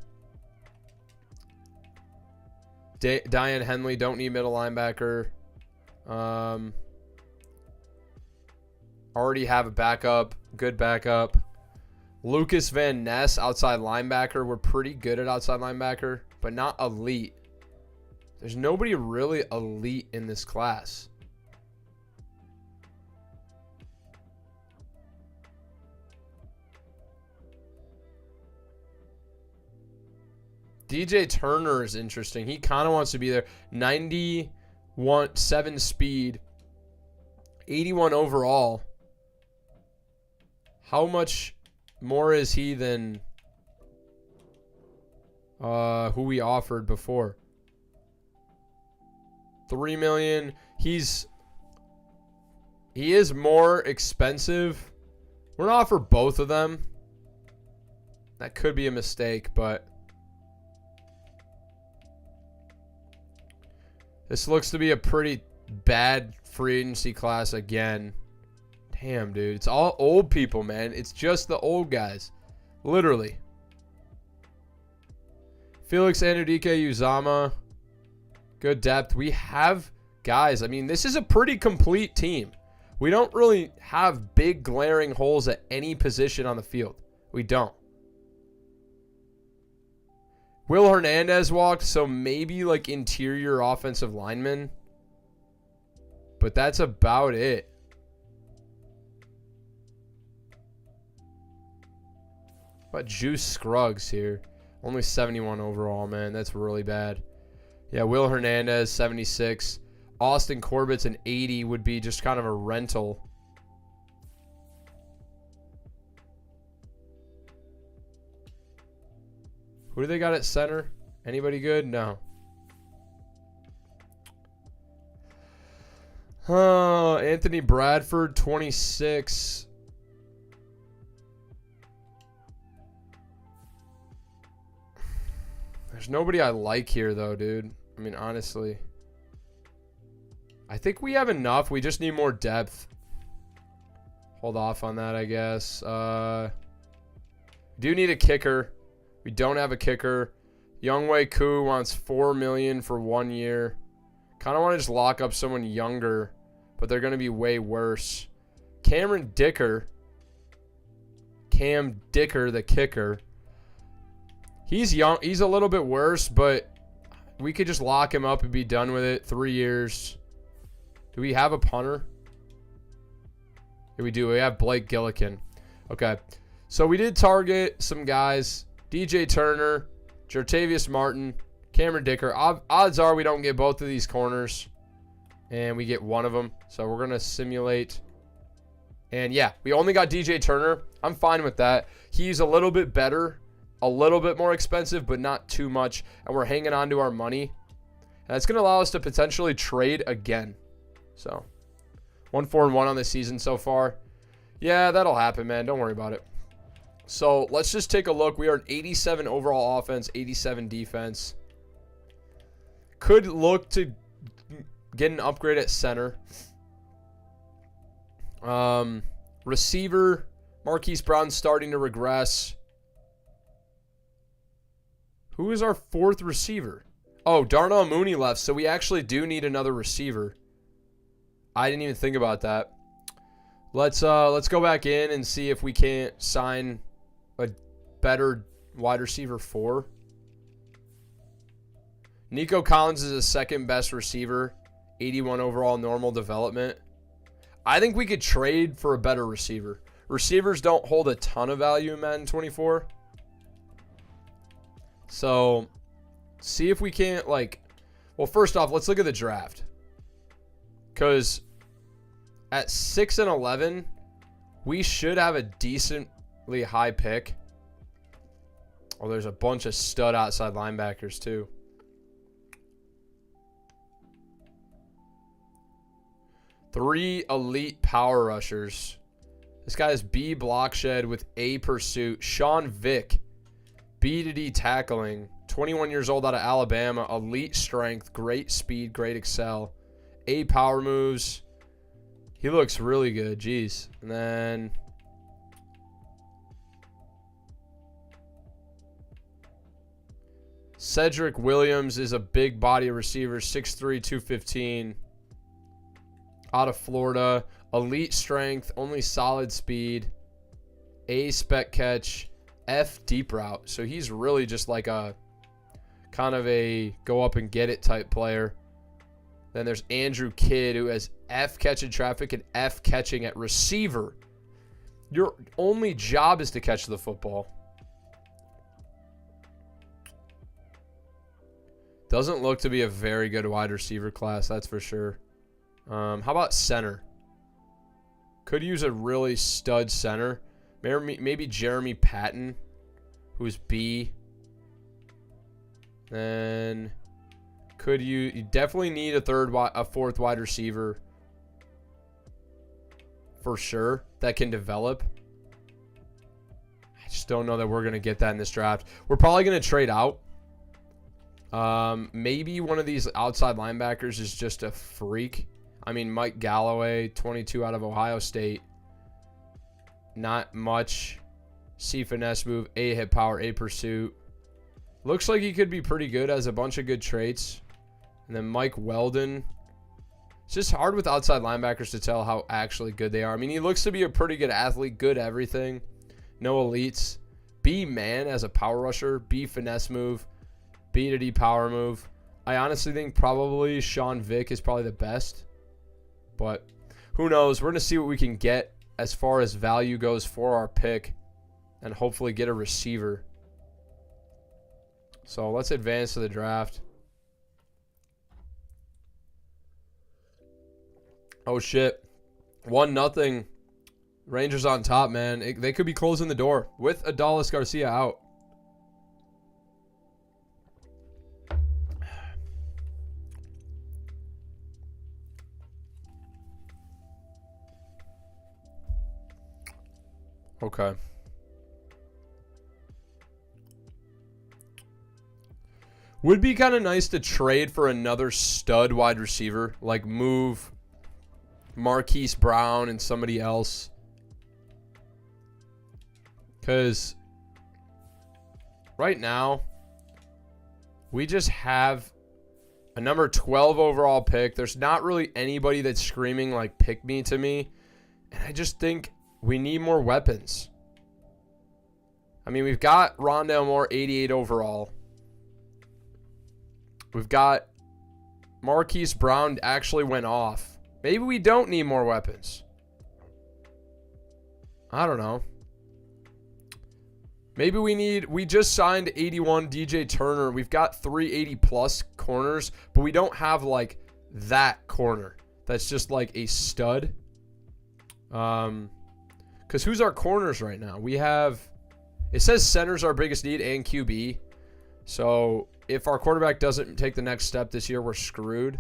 Diane Henley, don't need middle linebacker. Already have a backup. Good backup. Lucas Van Ness, outside linebacker. We're pretty good at outside linebacker, but not elite. There's nobody really elite in this class. DJ Turner is interesting. He kind of wants to be there. 91.7 speed. 81 overall. How much more is he than who we offered before? 3 million. He is more expensive. We're gonna offer both of them. That could be a mistake, but this looks to be a pretty bad free agency class again. Damn, dude. It's all old people, man. It's just the old guys. Literally. Felix Anudike-Uzomah. Good depth. We have guys. I mean, this is a pretty complete team. We don't really have big glaring holes at any position on the field. We don't. Will Hernandez walked, so maybe like interior offensive lineman. But that's about it. But Juice Scruggs here. Only 71 overall, man. That's really bad. Yeah, Will Hernandez, 76. Austin Corbett's an 80 would be just kind of a rental. Who do they got at center? Anybody good? No. Anthony Bradford, 26. There's nobody I like here, though, dude. I mean, honestly. I think we have enough. We just need more depth. Hold off on that, I guess. Do need a kicker. We don't have a kicker. Younghoe Koo wants $4 million for 1 year. Kind of want to just lock up someone younger, but they're going to be way worse. Cam Dicker, the kicker. He's young. He's a little bit worse, but we could just lock him up and be done with it. 3 years. Do we have a punter? Yeah, we do. We have Blake Gillikin. Okay. So we did target some guys. DJ Turner, Jartavius Martin, Cameron Dicker. Odds are we don't get both of these corners, and we get one of them. So we're going to simulate. And, yeah, we only got DJ Turner. I'm fine with that. He's a little bit better, a little bit more expensive, but not too much. And we're hanging on to our money. And it's going to allow us to potentially trade again. So 1-4-1 on the season so far. Yeah, that'll happen, man. Don't worry about it. So let's just take a look. We are an 87 overall offense, 87 defense. Could look to get an upgrade at center. Receiver, Marquise Brown starting to regress. Who is our fourth receiver? Oh, Darnell Mooney left, so we actually do need another receiver. I didn't even think about that. Let's go back in and see if we can't sign a better wide receiver 4. Nico Collins is the second best receiver, 81 overall normal development. I think we could trade for a better receiver. Receivers don't hold a ton of value in Madden 24. So, see if we can't, well, first off, let's look at the draft. Because at 6 and 11, we should have a decent really high pick. Oh, there's a bunch of stud outside linebackers too. Three elite power rushers. This guy is B block shed with A pursuit. Sean Vick, B to D tackling. 21 years old out of Alabama. Elite strength, great speed, great excel. A power moves. He looks really good. Jeez. And then Cedric Williams is a big body receiver, 6'3", 215. Out of Florida. Elite strength, only solid speed. A spec catch, F deep route. So he's really just like a kind of a go up and get it type player. Then there's Andrew Kidd, who has F catching traffic and F catching at receiver. Your only job is to catch the football. Doesn't look to be a very good wide receiver class, that's for sure. How about center? Could use a really stud center. Maybe Jeremy Patton, who's B. Then you definitely need a fourth wide receiver for sure that can develop. I just don't know that we're going to get that in this draft. We're probably going to trade out. Maybe one of these outside linebackers is just a freak. I mean, Mike Galloway, 22 out of Ohio State. Not much. C finesse move, A hit power, A pursuit. Looks like he could be pretty good, has a bunch of good traits. And then Mike Weldon. It's just hard with outside linebackers to tell how actually good they are. I mean, he looks to be a pretty good athlete, good everything. No elites. B man as a power rusher, B finesse move, B to D power move. I honestly think probably Sean Vick is probably the best. But who knows? We're going to see what we can get as far as value goes for our pick and hopefully get a receiver. So let's advance to the draft. Oh, shit. 1-0. Rangers on top, man. They could be closing the door with Adolis Garcia out. Okay. Would be kind of nice to trade for another stud wide receiver. Like move Marquise Brown and somebody else. Because right now, we just have a number 12 overall pick. There's not really anybody that's screaming like pick me to me. And I just think we need more weapons. I mean, we've got Rondale Moore, 88 overall. We've got Marquise Brown actually went off. Maybe we don't need more weapons. I don't know. Maybe we just signed 81 DJ Turner. We've got 380 plus corners, but we don't have like that corner. That's just like a stud. Because who's our corners right now? We have, it says center's our biggest need and QB. So if our quarterback doesn't take the next step this year, we're screwed.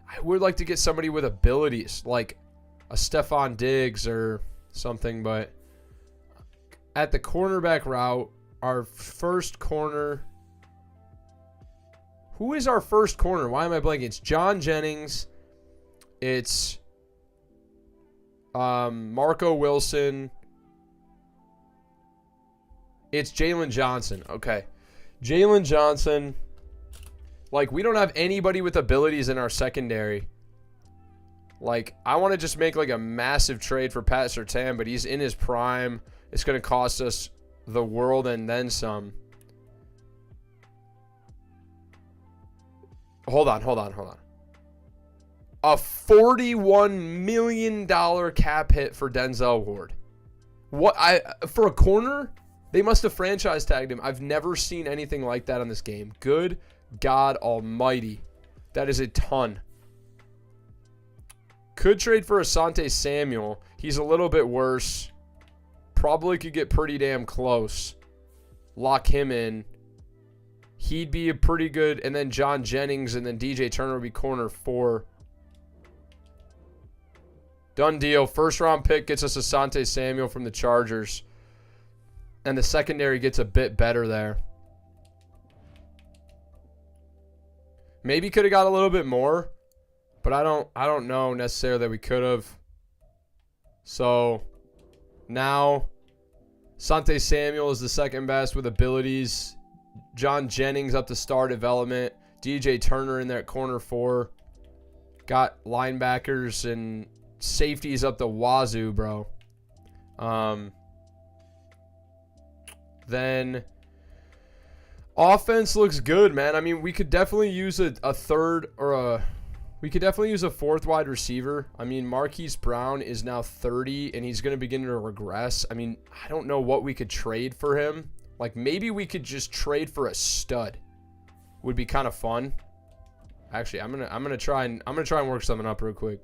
I would like to get somebody with abilities like a Stephon Diggs or something. But at the cornerback route, our first corner. Who is our first corner? Why am I blanking? It's John Jennings. It's Marco Wilson. It's Jalen Johnson. Okay. Jalen Johnson. Like, we don't have anybody with abilities in our secondary. Like, I want to just make, like, a massive trade for Pat Surtain, but he's in his prime. It's going to cost us the world and then some. Hold on. A $41 million cap hit for Denzel Ward. For a corner? They must have franchise tagged him. I've never seen anything like that on this game. Good God almighty. That is a ton. Could trade for Asante Samuel. He's a little bit worse. probably could get pretty damn close. Lock him in. He'd be a pretty good, and then John Jennings and then DJ Turner would be corner 4. Done deal. First round pick gets us Asante Samuel from the Chargers. And the secondary gets a bit better there. Maybe could have got a little bit more, but I don't know necessarily that we could have. So now Asante Samuel is the second best with abilities. John Jennings up to star development. DJ Turner in there at corner 4. Got linebackers and safeties up the wazoo, bro. Then offense looks good, man. I mean, we could definitely use a third or we could definitely use a 4th wide receiver. I mean, Marquise Brown is now 30 and he's going to begin to regress. I mean, I don't know what we could trade for him. Like maybe we could just trade for a stud. Would be kind of fun. Actually, I'm gonna try and work something up real quick.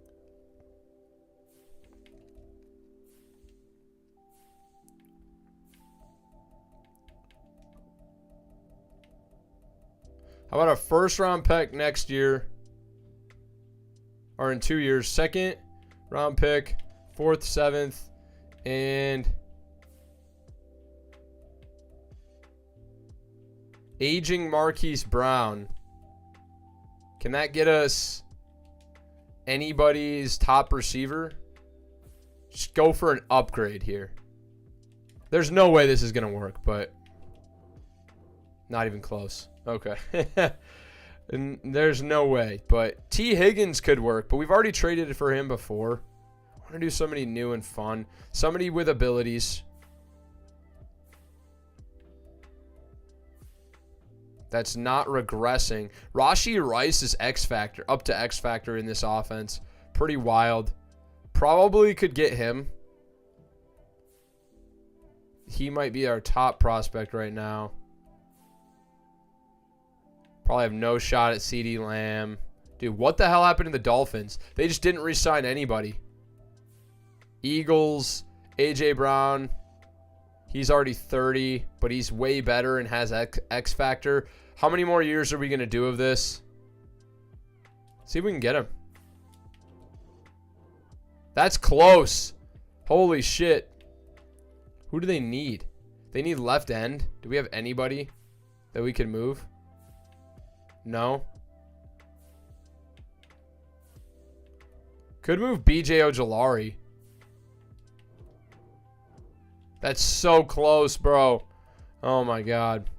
How about a first round pick next year? Or in 2 years. Second round pick, 4th, 7th, and aging Marquise Brown. Can that get us anybody's top receiver? Just go for an upgrade here. There's no way this is going to work, but not even close. Okay. And there's no way. But T. Higgins could work, but we've already traded for him before. I want to do somebody new and fun. Somebody with abilities. That's not regressing. Rashee Rice is X Factor, up to X Factor in this offense. Pretty wild. Probably could get him. He might be our top prospect right now. Probably have no shot at CeeDee Lamb. Dude, what the hell happened to the Dolphins? They just didn't re-sign anybody. Eagles, A.J. Brown. He's already 30, but he's way better and has X Factor. How many more years are we going to do of this? See if we can get him. That's close. Holy shit. Who do they need? They need left end. Do we have anybody that we can move? No. Could move BJ Ojolari. That's so close, bro. Oh my god.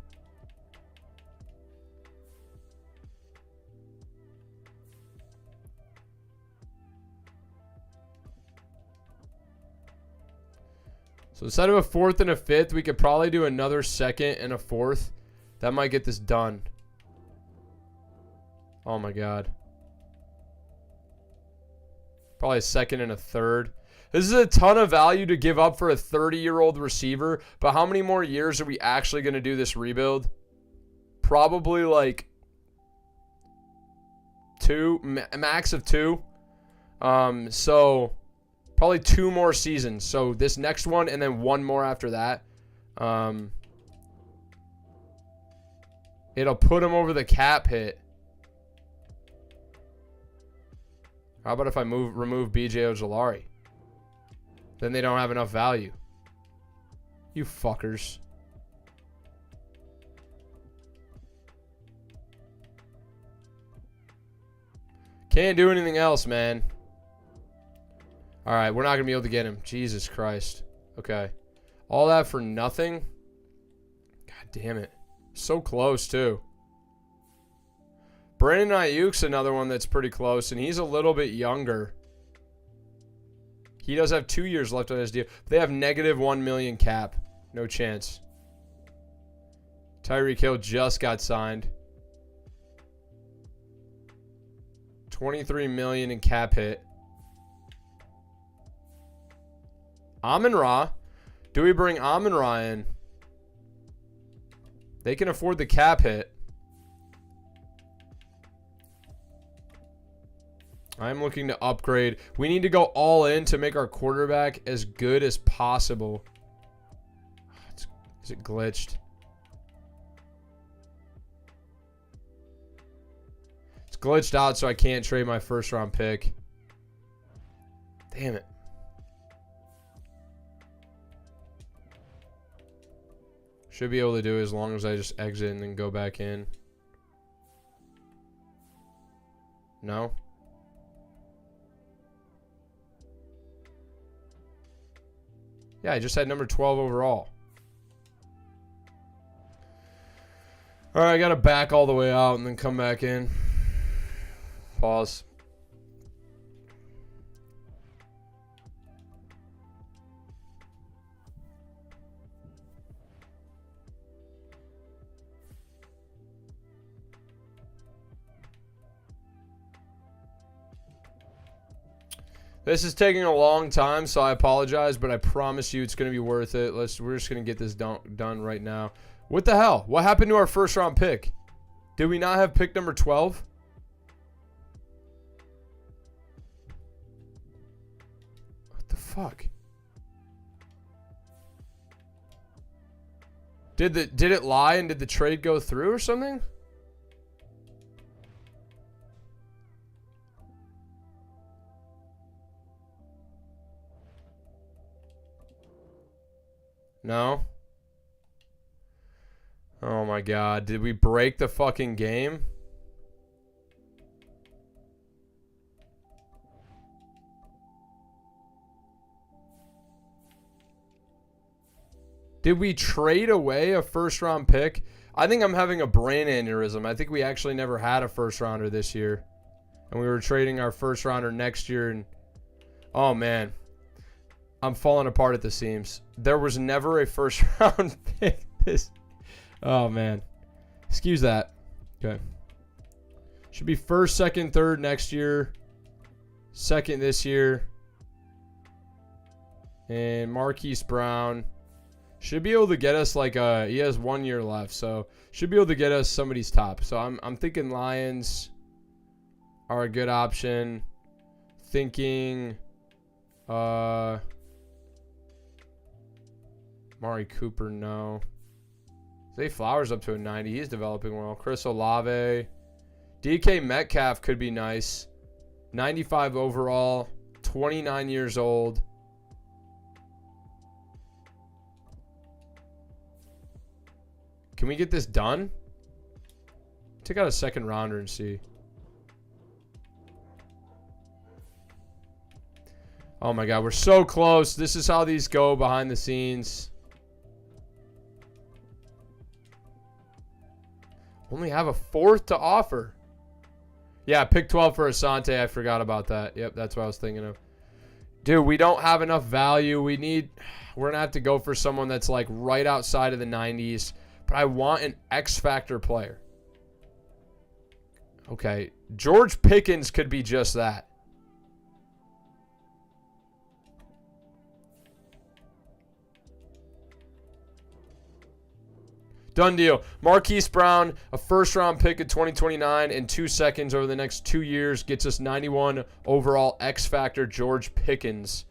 So instead of a 4th and a 5th, we could probably do another 2nd and a 4th. That might get this done. Oh my god. Probably a 2nd and a 3rd. This is a ton of value to give up for a 30-year-old receiver. But how many more years are we actually going to do this rebuild? Probably like 2, max of 2. So probably 2 more seasons. So this next one and then 1 more after that. It'll put him over the cap hit. How about if I remove BJ Ojolari? Then they don't have enough value. You fuckers. Can't do anything else, man. Alright, we're not going to be able to get him. Jesus Christ. Okay. All that for nothing? God damn it. So close, too. Brandon Ayuk's another one that's pretty close, and he's a little bit younger. He does have 2 years left on his deal. They have negative $1 million cap. No chance. Tyreek Hill just got signed. $23 million in cap hit. Amon-Ra. Do we bring Amon-Ra in? They can afford the cap hit. I'm looking to upgrade. We need to go all in to make our quarterback as good as possible. Is it glitched? It's glitched out, so I can't trade my first round pick. Damn it. Should be able to do it as long as I just exit and then go back in. No? Yeah, I just had number 12 overall. All right, I got to back all the way out and then come back in. Pause. This is taking a long time, so I apologize, but I promise you it's going to be worth it. We're just going to get this done right now. What the hell? What happened to our first round pick? Did we not have pick number 12? What the fuck? Did it lie and did the trade go through or something? No? Oh my god. Did we break the fucking game? Did we trade away a first round pick? I think I'm having a brain aneurysm. I think we actually never had a first rounder this year. And we were trading our first rounder next year. And oh man. I'm falling apart at the seams. There was never a first round pick. Oh, man. Excuse that. Okay. Should be first, second, third next year. Second this year. And Marquise Brown. Should be able to get us like he has 1 year left. So should be able to get us somebody's top. So I'm thinking Lions are a good option. Thinking Mari Cooper, no. Zay Flowers up to a 90. He's developing well. Chris Olave. DK Metcalf could be nice. 95 overall. 29 years old. Can we get this done? Take out a second rounder and see. Oh my god, we're so close. This is how these go behind the scenes. Only have a fourth to offer. Yeah, pick 12 for Asante. I forgot about that. Yep, that's what I was thinking of. Dude, we don't have enough value. We're going to have to go for someone that's like right outside of the 90s. But I want an X Factor player. Okay, George Pickens could be just that. Done deal. Marquise Brown, a first-round pick in 2029 and 2 seconds over the next 2 years, gets us 91 overall X-Factor George Pickens.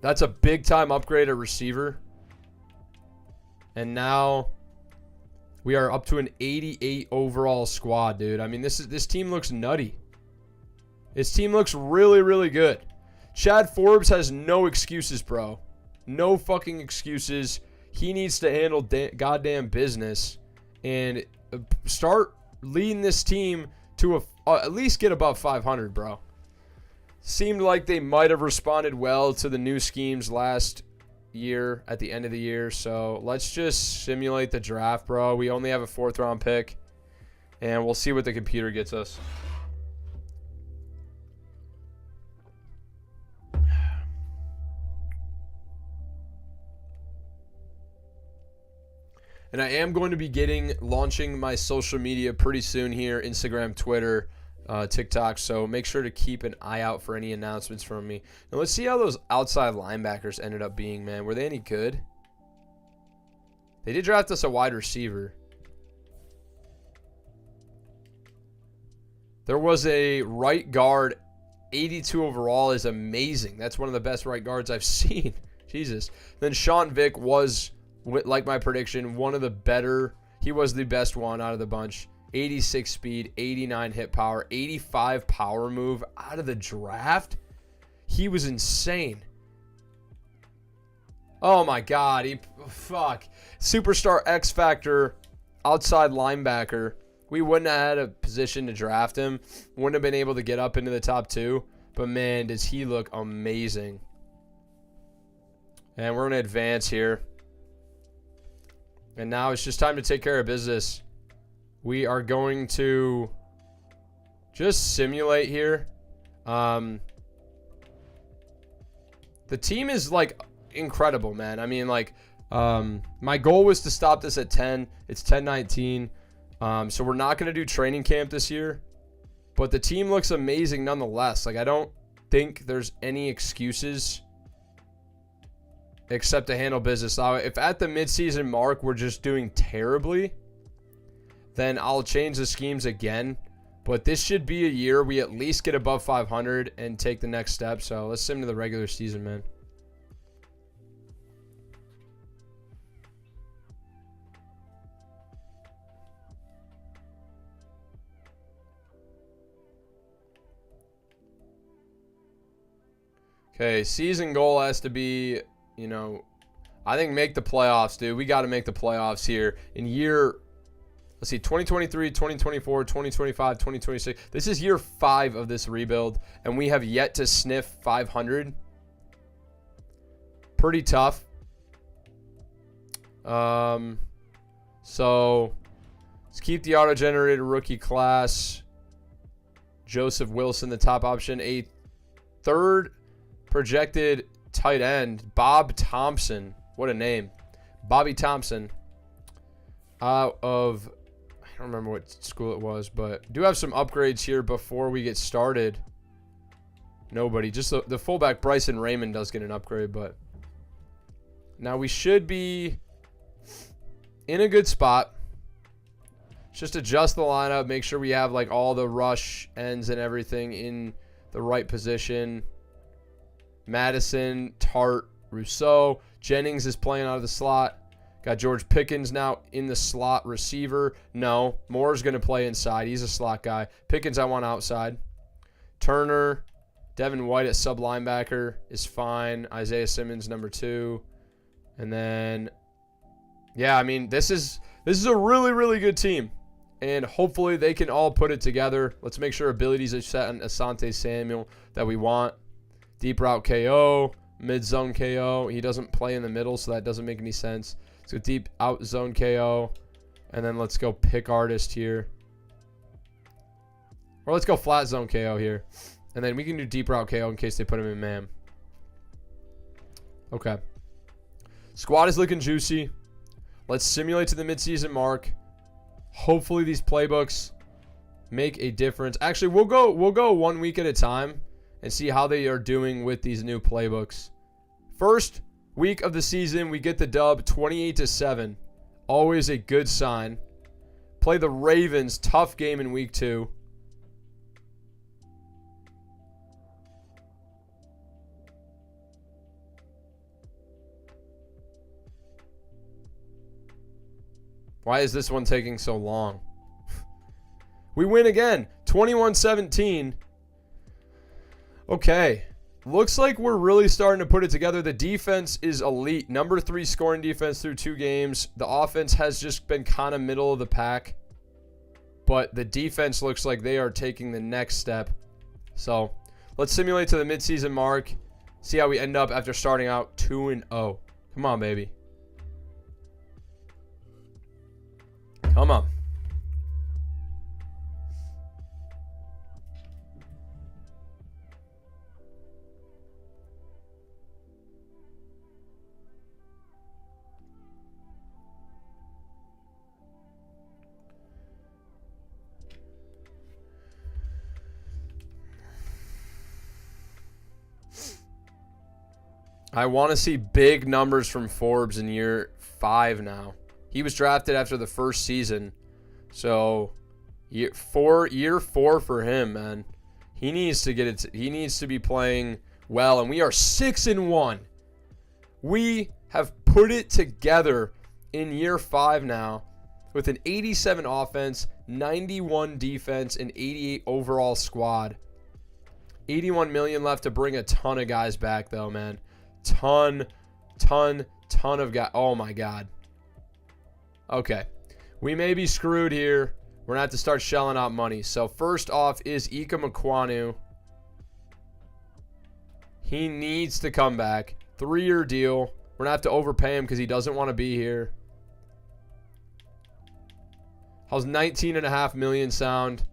That's a big-time upgrade at receiver. And now we are up to an 88 overall squad, dude. I mean, this team looks nutty. This team looks really, really good. Chad Forbes has no excuses, bro. No fucking excuses. He needs to handle goddamn business and start leading this team to at least get above 500, bro. Seemed like they might have responded well to the new schemes last year at the end of the year. So let's just simulate the draft, bro. We only have a 4th round pick, and we'll see what the computer gets us. And I am going to be launching my social media pretty soon here. Instagram, Twitter, TikTok. So make sure to keep an eye out for any announcements from me. Now let's see how those outside linebackers ended up being, man. Were they any good? They did draft us a wide receiver. There was a right guard. 82 overall is amazing. That's one of the best right guards I've seen. Jesus. Then Sean Vick was like my prediction, one of the better. He was the best one out of the bunch. 86 speed, 89 hit power, 85 power move out of the draft. He was insane. Oh my God. Superstar X Factor, outside linebacker. We wouldn't have had a position to draft him. Wouldn't have been able to get up into the top 2. But man, does he look amazing. And we're going to advance here. And now it's just time to take care of business. We are going to just simulate here. The team is like incredible, man. I mean, like, my goal was to stop this at 10. It's 10-19. So we're not going to do training camp this year. But the team looks amazing nonetheless. Like, I don't think there's any excuses except to handle business. Now, if at the midseason mark we're just doing terribly, then I'll change the schemes again. But this should be a year we at least get above 500 and take the next step. So let's sim to the regular season, man. Okay, season goal has to be, I think make the playoffs, dude. We got to make the playoffs here in year, let's see, 2023, 2024, 2025, 2026. This is year 5 of this rebuild, and we have yet to sniff 500. Pretty tough. So let's keep the auto-generated rookie class. Joseph Wilson, the top option. A third projected tight end, Bob Thompson. What a name. Bobby Thompson. Out of, I don't remember what school it was, but do have some upgrades here before we get started. Nobody. Just the fullback, Bryson Raymond, does get an upgrade, but now we should be in a good spot. Just adjust the lineup, make sure we have like all the rush ends and everything in the right position. Madison, Tart, Rousseau. Jennings is playing out of the slot. Got George Pickens now in the slot receiver. No, Moore's going to play inside. He's a slot guy. Pickens I want outside. Turner, Devin White at sub linebacker is fine. Isaiah Simmons number 2. And then, yeah, I mean, this is a really, really good team. And hopefully they can all put it together. Let's make sure abilities are set on Asante Samuel that we want. Deep route KO, mid zone KO. He doesn't play in the middle, so that doesn't make any sense. Let's go deep out zone KO. And then let's go pick artist here. Or let's go flat zone KO here. And then we can do deep route KO in case they put him in man. Okay. Squad is looking juicy. Let's simulate to the midseason mark. Hopefully these playbooks make a difference. Actually, we'll go 1 week at a time and see how they are doing with these new playbooks. First week of the season, we get the dub 28-7. Always a good sign. Play the Ravens. Tough game in week 2. Why is this one taking so long? We win again. 21-17. Okay. Looks like we're really starting to put it together. The defense is elite. Number 3 scoring defense through 2 games. The offense has just been kind of middle of the pack. But the defense looks like they are taking the next step. So let's simulate to the midseason mark. See how we end up after starting out 2-0. Come on, baby. Come on. I want to see big numbers from Forbes in year 5 now. He was drafted after the first season. So year 4 for him, man. He needs to get it. He needs to be playing well, and we are 6-1. We have put it together in year 5 now with an 87 offense, 91 defense, and 88 overall squad. 81 million left to bring a ton of guys back, though, man. Ton of guys. Oh, my God. Okay. We may be screwed here. We're going to have to start shelling out money. So, first off is Ika Makwanu. He needs to come back. 3-year deal. We're going to have to overpay him because he doesn't want to be here. How's 19.5 million sound?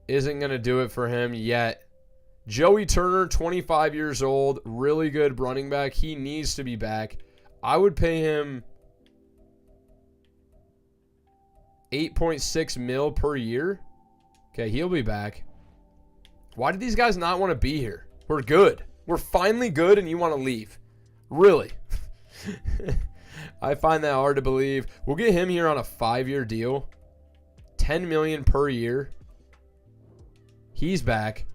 Isn't going to do it for him yet. Joey Turner, 25 years old, really good running back. He needs to be back. I would pay him 8.6 mil per year. Okay, he'll be back. Why did these guys not want to be here? We're good. We're finally good and you want to leave. Really? I find that hard to believe. We'll get him here on a 5-year deal. 10 million per year. He's back.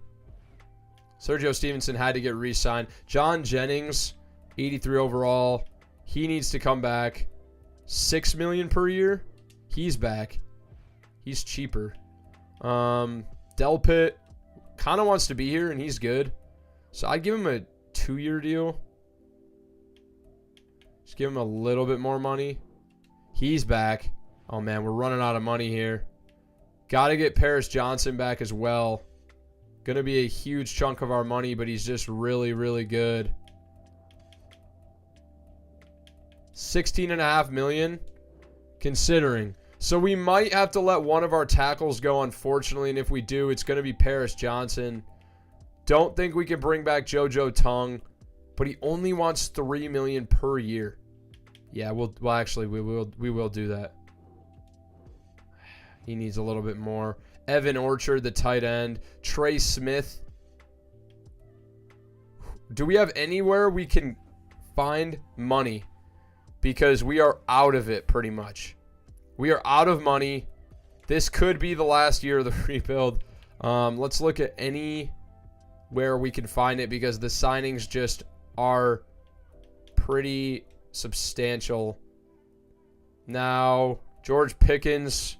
Sergio Stevenson had to get re-signed. John Jennings, 83 overall. He needs to come back. 6 million per year. He's back. He's cheaper. Delpit kind of wants to be here and he's good. So I'd give him a 2-year deal. Just give him a little bit more money. He's back. Oh, man, we're running out of money here. Got to get Paris Johnson back as well. Going to be a huge chunk of our money, but he's just really, really good. 16.5 million, considering. So we might have to let one of our tackles go, unfortunately, and if we do, it's going to be Paris Johnson. Don't think we can bring back JoJo Tongue, but he only wants $3 million per year. Yeah, we will do that. He needs a little bit more. Evan Orchard, the tight end. Trey Smith. Do we have anywhere we can find money? Because we are out of it pretty much. We are out of money. This could be the last year of the rebuild. Let's look at anywhere we can find it because the signings just are pretty substantial. Now, George Pickens.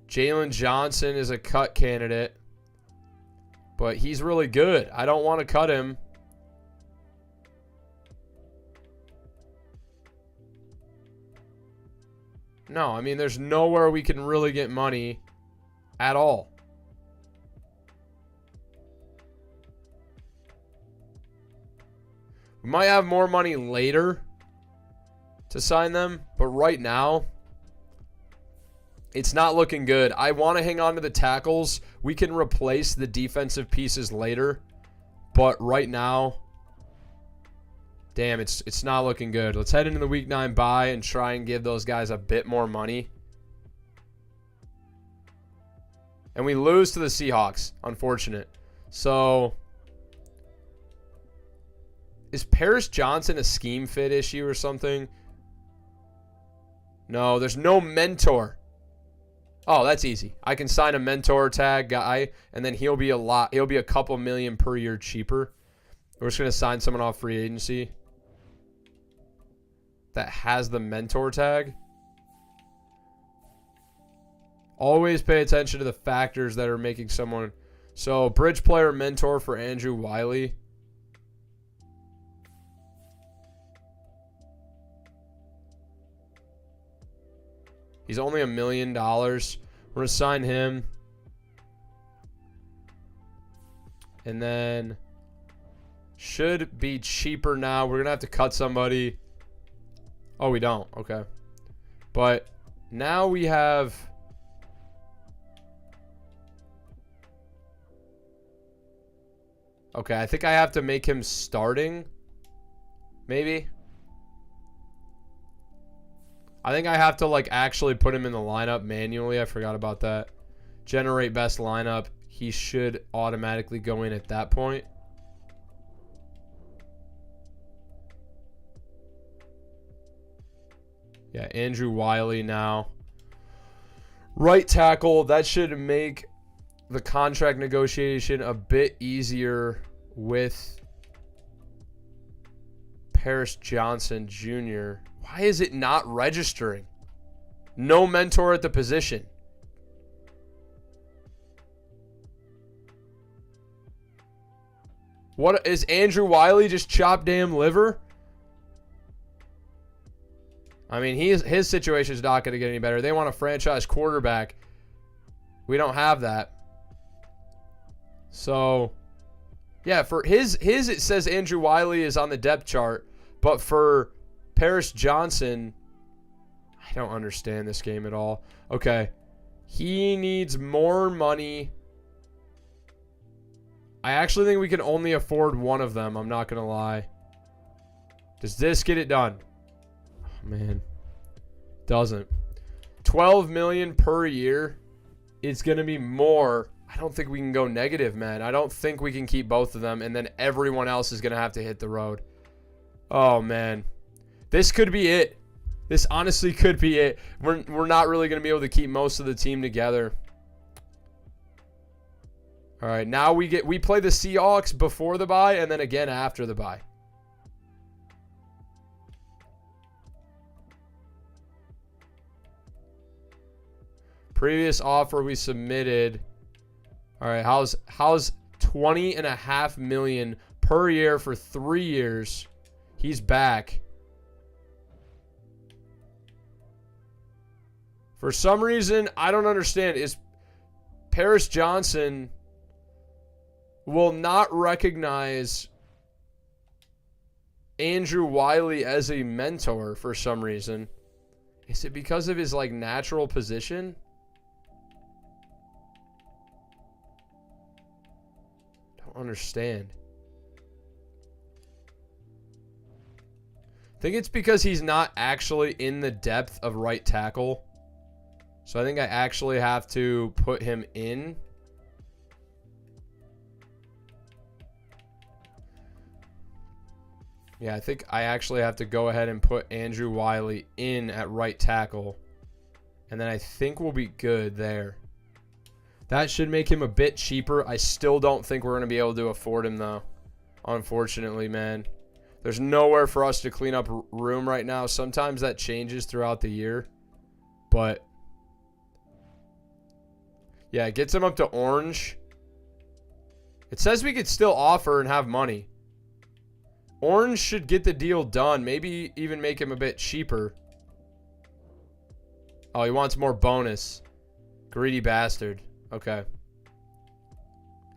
Jalen Johnson is a cut candidate, but he's really good. I don't want to cut him. No, I mean, there's nowhere we can really get money at all. We might have more money later to sign them, but right now, it's not looking good. I want to hang on to the tackles. We can replace the defensive pieces later. But right now, damn, it's not looking good. Let's head into the Week 9 bye and try and give those guys a bit more money. And we lose to the Seahawks. Unfortunate. So, is Paris Johnson a scheme fit issue or something? No, there's no mentor. Oh, that's easy. I can sign a mentor tag guy, and then he'll be a couple million per year cheaper. We're just going to sign someone off free agency that has the mentor tag. Always pay attention to the factors that are making someone. So, bridge player mentor for Andrew Wiley. He's only $1 million. We're going to sign him. And then should be cheaper now. We're going to have to cut somebody. Oh, we don't. Okay. But now we have... Okay, I think I have to make him starting. Maybe. I think I have to, like, actually put him in the lineup manually. I forgot about that. Generate best lineup. He should automatically go in at that point. Yeah, Andrew Wiley now. Right tackle. That should make the contract negotiation a bit easier with Paris Johnson Jr. Why is it not registering? No mentor at the position. What is Andrew Wiley just chopped damn liver? I mean, his situation is not going to get any better. They want a franchise quarterback. We don't have that. So, yeah, for his it says Andrew Wiley is on the depth chart, but for Paris Johnson, I don't understand this game at all. Okay, he needs more money. I actually think we can only afford one of them. I'm not going to lie. Does this get it done? Oh, man. Doesn't. $12 million per year. It's going to be more. I don't think we can go negative, man. I don't think we can keep both of them, and then everyone else is going to have to hit the road. Oh, man. This could be it. This honestly could be it. We're not really going to be able to keep most of the team together. All right, now we play the Seahawks before the bye and then again after the bye. Previous offer we submitted. All right, how's $20.5 million per year for 3 years? He's back. For some reason, I don't understand. Is Paris Johnson will not recognize Andrew Wiley as a mentor for some reason. Is it because of his natural position? Don't understand. I think it's because he's not actually in the depth of right tackle. So I think I actually have to put him in. Yeah, I think I actually have to go ahead and put Andrew Wiley in at right tackle. And then I think we'll be good there. That should make him a bit cheaper. I still don't think we're going to be able to afford him, though. Unfortunately, man. There's nowhere for us to clean up room right now. Sometimes that changes throughout the year. But, yeah, it gets him up to orange. It says we could still offer and have money. Orange should get the deal done. Maybe even make him a bit cheaper. Oh, he wants more bonus. Greedy bastard. Okay.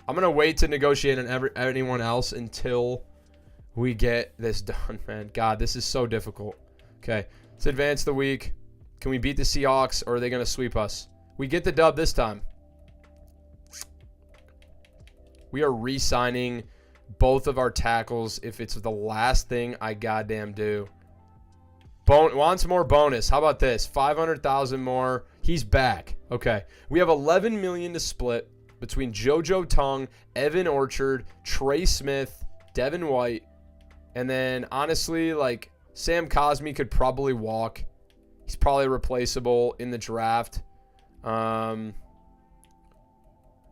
I'm going to wait to negotiate on anyone else until we get this done, man. God, this is so difficult. Okay. Let's advance the week. Can we beat the Seahawks, or are they going to sweep us? We get the dub this time. We are re-signing both of our tackles if it's the last thing I goddamn do. Wants more bonus. How about this? 500,000 more. He's back. Okay. We have 11 million to split between JoJo Tongue, Evan Orchard, Trey Smith, Devin White, and then honestly, Sam Cosmi could probably walk. He's probably replaceable in the draft. And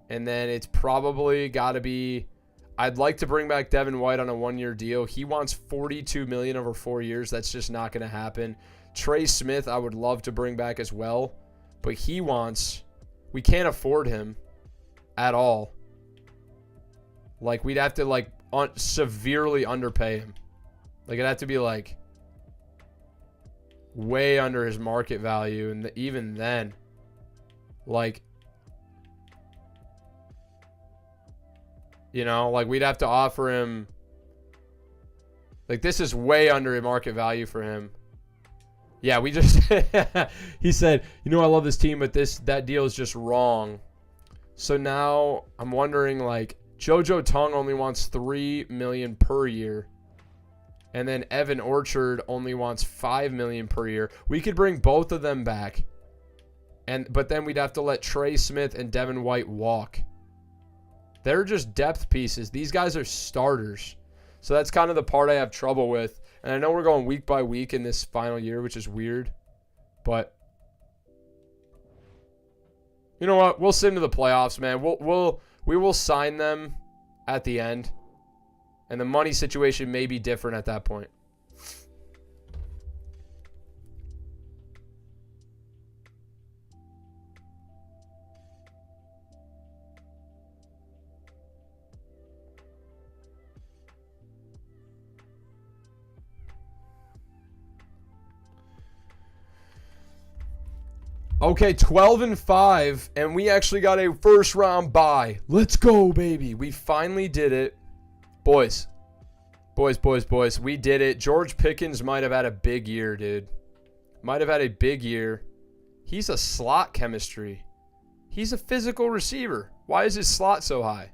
then it's probably got to be, I'd like to bring back Devin White on a 1-year deal. He wants $42 million over 4 years. That's just not going to happen. Trey Smith, I would love to bring back as well. But we can't afford him at all. We'd have to, severely underpay him. It'd have to be, way under his market value. And even then, we'd have to offer him, this is way under market value for him. Yeah, we just, he said, I love this team, but that deal is just wrong. So now I'm wondering, JoJo Tongue only wants $3 million per year. And then Evan Orchard only wants $5 million per year. We could bring both of them back. But then we'd have to let Trey Smith and Devin White walk. They're just depth pieces. These guys are starters. So that's kind of the part I have trouble with. And I know we're going week by week in this final year, which is weird. But, You know what? We'll send them to the playoffs, man. We will sign them at the end. And the money situation may be different at that point. Okay, 12-5, and we actually got a first round bye. Let's go, baby. We finally did it. Boys, we did it. George Pickens might have had a big year, dude. Might have had a big year. He's a slot chemistry. He's a physical receiver. Why is his slot so high?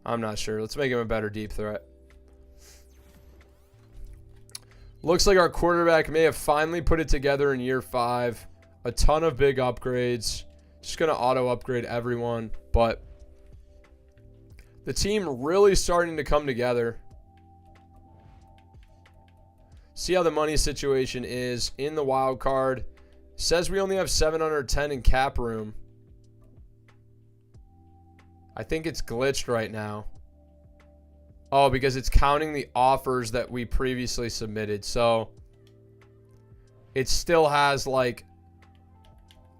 I'm not sure. Let's make him a better deep threat. Looks like our quarterback may have finally put it together in year 5. A ton of big upgrades. Just going to auto-upgrade everyone. But the team really starting to come together. See how the money situation is in the wild card. Says we only have 710 in cap room. I think it's glitched right now. Oh, because it's counting the offers that we previously submitted. So it still has like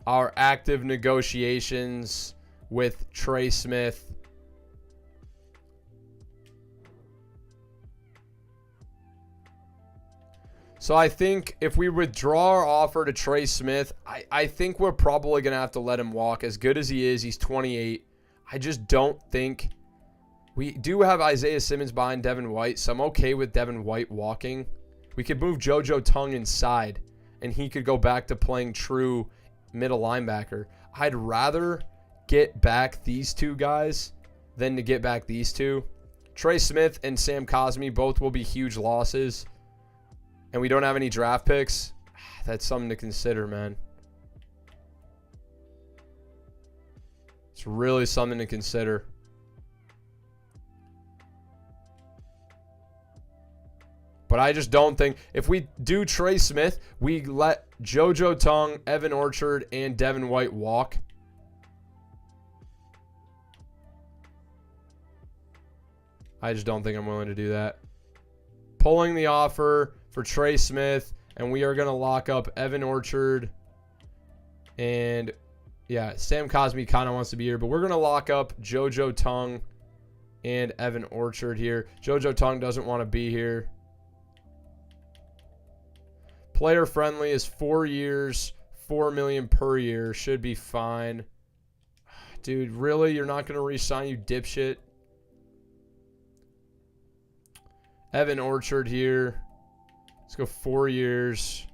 our active negotiations with Trey Smith. So I think if we withdraw our offer to Trey Smith, I think we're probably going to have to let him walk. As good as he is, he's 28. I just don't think... We do have Isaiah Simmons behind Devin White, so I'm okay with Devin White walking. We could move JoJo Tongue inside, and he could go back to playing true middle linebacker. I'd rather get back these two guys than to get back these two. Trey Smith and Sam Cosmi both will be huge losses. And we don't have any draft picks. That's something to consider, man. It's really something to consider. But I just don't think... If we do Trey Smith, we let JoJo Tongue, Evan Orchard, and Devin White walk. I just don't think I'm willing to do that. Pulling the offer for Trey Smith, and we are going to lock up Evan Orchard. And, yeah, Sam Cosmi kind of wants to be here, but we're going to lock up JoJo Tongue and Evan Orchard here. JoJo Tongue doesn't want to be here. Player friendly is 4 years, $4 million per year. Should be fine. Dude, really? You're not going to re-sign, you dipshit? Evan Orchard here. Let's go 4 years.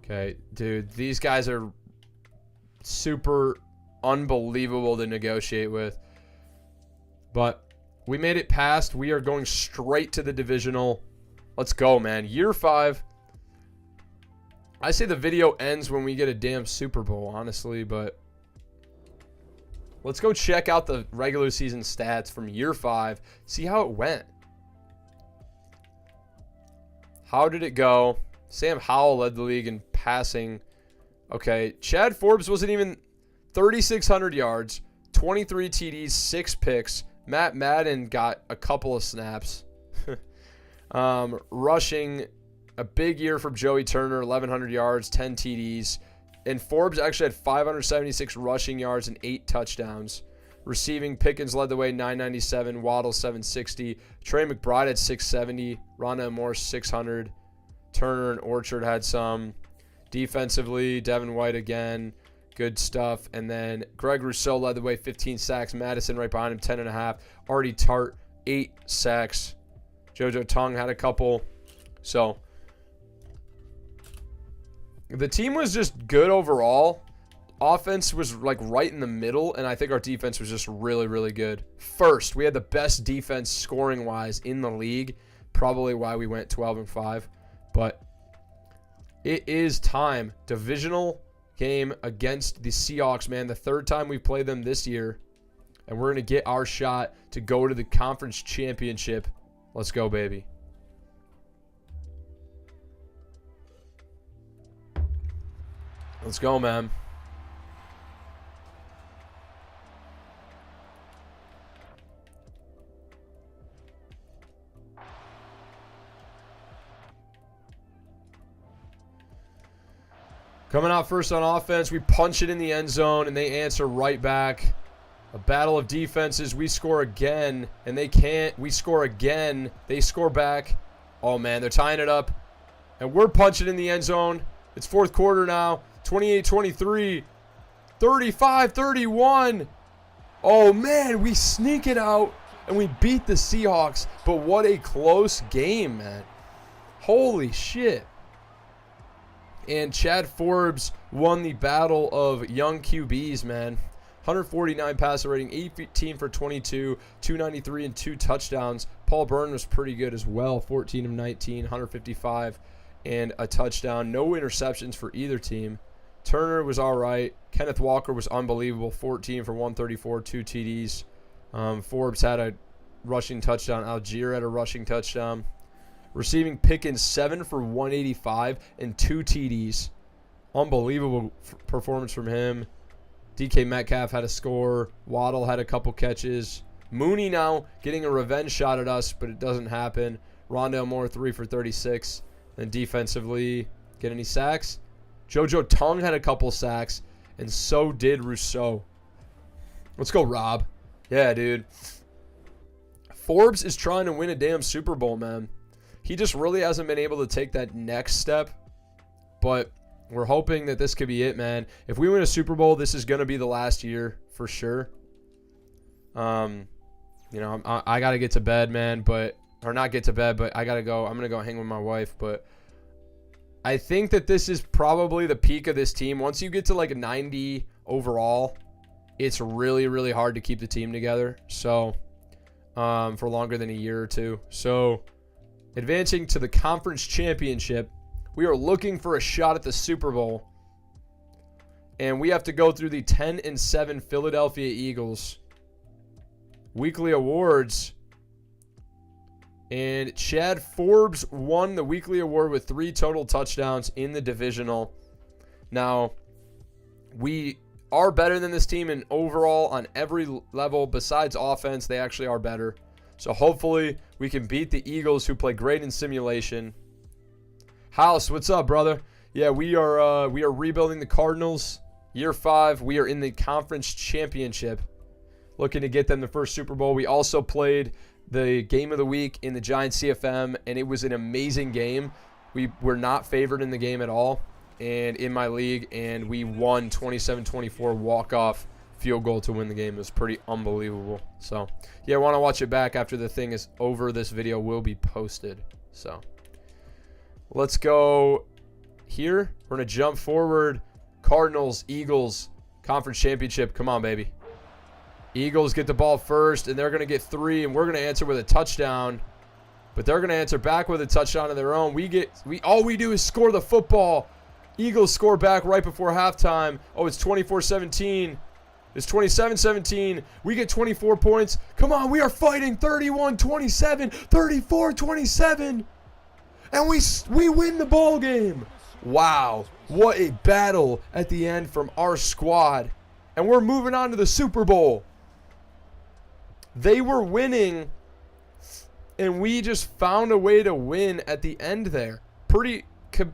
Okay, dude, these guys are super unbelievable to negotiate with. But we made it past. We are going straight to the divisional. Let's go, man. Year 5. I say the video ends when we get a damn Super Bowl, honestly, but let's go check out the regular season stats from year 5. See how it went. How did it go? Sam Howell led the league in passing. Okay, Chad Forbes wasn't even 3,600 yards, 23 TDs, 6 picks. Matt Madden got a couple of snaps. Rushing, a big year from Joey Turner, 1,100 yards, 10 TDs. And Forbes actually had 576 rushing yards and 8 touchdowns. Receiving, Pickens led the way, 997. Waddle, 760. Trey McBride had 670. Rondale Moore, 600. Turner and Orchard had some. Defensively, Devin White again. Good stuff. And then Greg Rousseau led the way, 15 sacks. Madison right behind him, 10.5. Artie Tart, 8 sacks. JoJo Tongue had a couple. So the team was just good overall. Offense was like right in the middle, and I think our defense was just really, really good. First, we had the best defense scoring-wise in the league. Probably why we went 12-5. But it is time. Divisional game against the Seahawks, man. The 3rd time we've played them this year. And we're going to get our shot to go to the conference championship. Let's go, baby. Let's go, man. Coming out first on offense, we punch it in the end zone, and they answer right back. A battle of defenses. We score again, and they can't. We score again. They score back. Oh, man, they're tying it up. And we're punching in the end zone. It's fourth quarter now. 28-23. 35-31. Oh, man, we sneak it out, and we beat the Seahawks. But what a close game, man. Holy shit. And Chad Forbes won the battle of young QBs, man. 149 passer rating, 18 for 22, 293 and 2 touchdowns. Paul Byrne was pretty good as well, 14 of 19, 155 and a touchdown. No interceptions for either team. Turner was all right. Kenneth Walker was unbelievable, 14 for 134, 2 TDs. Forbes had a rushing touchdown. Algier had a rushing touchdown. Receiving Pickens, 7 for 185 and 2 TDs. Unbelievable performance from him. DK Metcalf had a score. Waddle had a couple catches. Mooney now getting a revenge shot at us, but it doesn't happen. Rondale Moore, 3 for 36. Then defensively, get any sacks? JoJo Tongue had a couple sacks, and so did Rousseau. Let's go, Rob. Yeah, dude. Forbes is trying to win a damn Super Bowl, man. He just really hasn't been able to take that next step, but we're hoping that this could be it, man. If we win a Super Bowl, this is going to be the last year for sure. I got to get to bed, man, or not get to bed, but I got to go. I'm going to go hang with my wife, but I think that this is probably the peak of this team. Once you get to like a 90 overall, it's really, really hard to keep the team together. So, for longer than a year or two. So, advancing to the conference championship, we are looking for a shot at the Super Bowl. And we have to go through the 10-7 Philadelphia Eagles. Weekly awards. And Chad Forbes won the weekly award with 3 total touchdowns in the divisional. Now, we are better than this team in overall on every level. Besides offense, they actually are better. So hopefully we can beat the Eagles, who play great in simulation. House, what's up, brother? Yeah, we are rebuilding the Cardinals. Year 5, we are in the conference championship, looking to get them the first Super Bowl. We also played the game of the week in the Giants CFM, and it was an amazing game. We were not favored in the game at all, and in my league, and we won 27-24 walk-off field goal to win the game. It was pretty unbelievable. So, yeah, I want to watch it back after the thing is over. This video will be posted. So, let's go here. We're going to jump forward. Cardinals, Eagles, conference championship. Come on, baby. Eagles get the ball first, and they're going to get 3, and we're going to answer with a touchdown. But they're going to answer back with a touchdown of their own. All we do is score the football. Eagles score back right before halftime. Oh, it's 24-17. It's 27-17. We get 24 points. Come on, we are fighting. 31-27, 34-27. And we win the ball game. Wow, what a battle at the end from our squad. And we're moving on to the Super Bowl. They were winning, and we just found a way to win at the end there. Pretty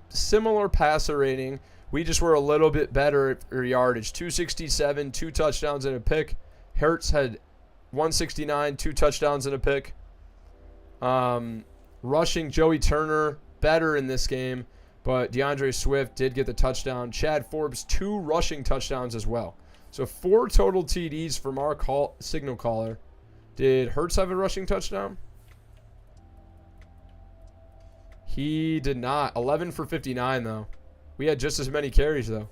similar passer rating. We just were a little bit better for yardage. 267, 2 touchdowns and a pick. Hertz had 169, 2 touchdowns and a pick. Rushing, Joey Turner, better in this game. But DeAndre Swift did get the touchdown. Chad Forbes, 2 rushing touchdowns as well. So 4 total TDs from our signal caller. Did Hertz have a rushing touchdown? He did not. 11 for 59, though. We had just as many carries, though.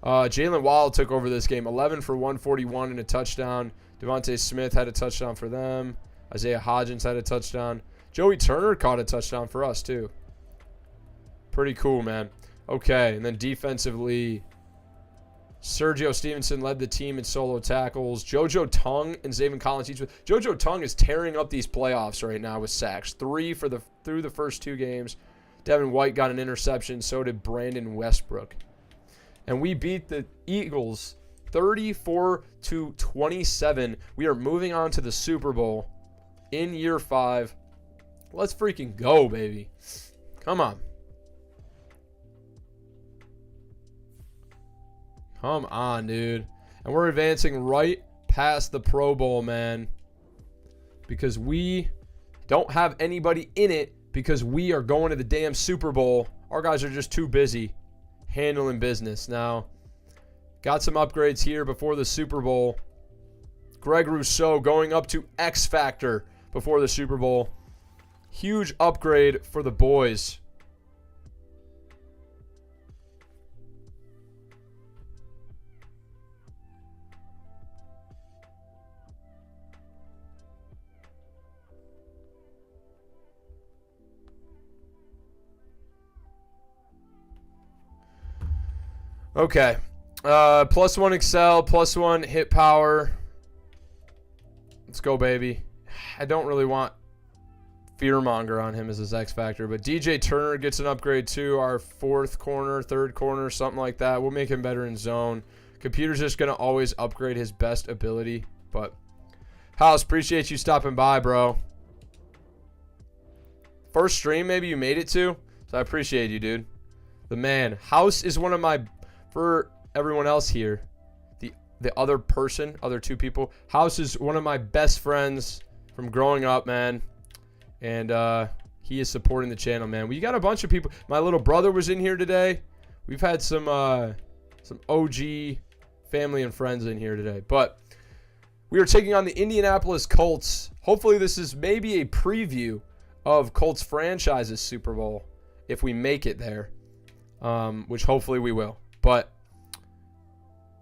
Jalen Waddle took over this game. 11 for 141 and a touchdown. Devontae Smith had a touchdown for them. Isaiah Hodgins had a touchdown. Joey Turner caught a touchdown for us, too. Pretty cool, man. Okay, and then defensively, Sergio Stevenson led the team in solo tackles. JoJo Tongue and Zaven Collins each with. JoJo Tongue is tearing up these playoffs right now with sacks. 3 through the first 2 games. Devin White got an interception. So did Brandon Westbrook. and we beat the Eagles 34-27. We are moving on to the Super Bowl in year 5. Let's freaking go, baby. Come on. Come on, dude. And we're advancing right past the Pro Bowl, man. Because we don't have anybody in it because we are going to the damn Super Bowl. Our guys are just too busy handling business. Now, got some upgrades here before the Super Bowl. Greg Rousseau going up to X Factor before the Super Bowl. Huge upgrade for the boys. Okay. +1 excel, +1 hit power. Let's go, baby. I don't really want Fearmonger on him as his X Factor, but DJ Turner gets an upgrade too. Our 4th corner, 3rd corner, something like that. We'll make him better in zone. Computer's just going to always upgrade his best ability. But, House, appreciate you stopping by, bro. First stream maybe you made it to, so I appreciate you, dude. The man. House is one of my... For everyone else here, the other person, other 2 people, House is one of my best friends from growing up, man. And he is supporting the channel, man. We got a bunch of people. My little brother was in here today. We've had some OG family and friends in here today. But we are taking on the Indianapolis Colts. Hopefully this is maybe a preview of Colts franchise's Super Bowl if we make it there, which hopefully we will. But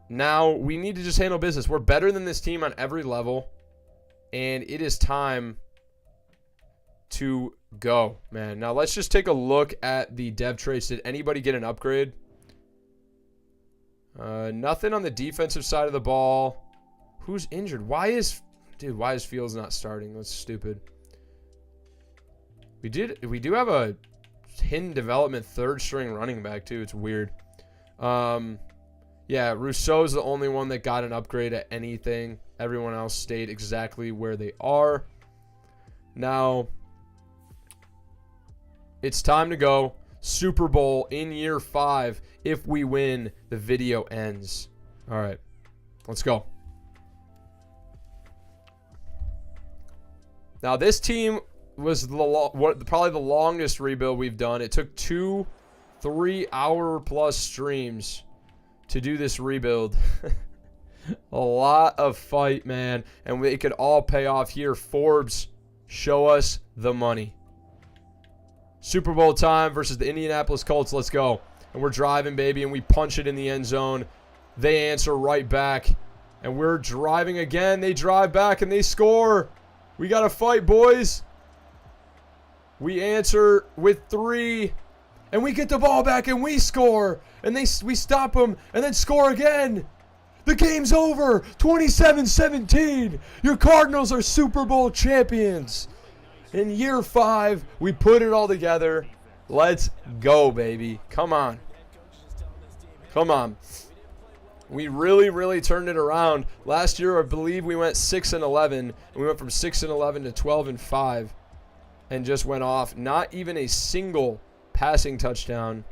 now we need to just handle business. We're better than this team on every level. And it is time to go, man. Now let's just take a look at the dev traits. Did anybody get an upgrade? Nothing on the defensive side of the ball. Who's injured? Why is Fields not starting? That's stupid. We do have a hidden development 3rd string running back too. It's weird. Yeah, Rousseau's the only one that got an upgrade at anything. Everyone else stayed exactly where they are. Now, it's time to go. Super Bowl in year 5. If we win, the video ends. All right, let's go. Now, this team was probably the longest rebuild we've done. It took 2 3-hour-plus streams to do this rebuild. A lot of fight, man. And it could all pay off here. Forbes, show us the money. Super Bowl time versus the Indianapolis Colts. Let's go. And we're driving, baby, and we punch it in the end zone. They answer right back. And we're driving again. They drive back, and they score. We got to fight, boys. We answer with 3. And we get the ball back and we score. And we stop them and then score again. The game's over. 27-17. Your Cardinals are Super Bowl champions. In year 5, we put it all together. Let's go, baby. Come on. Come on. We really, really turned it around. Last year, I believe we went 6-11. And we went from 6-11 to 12-5. And just went off. Not even a single passing touchdown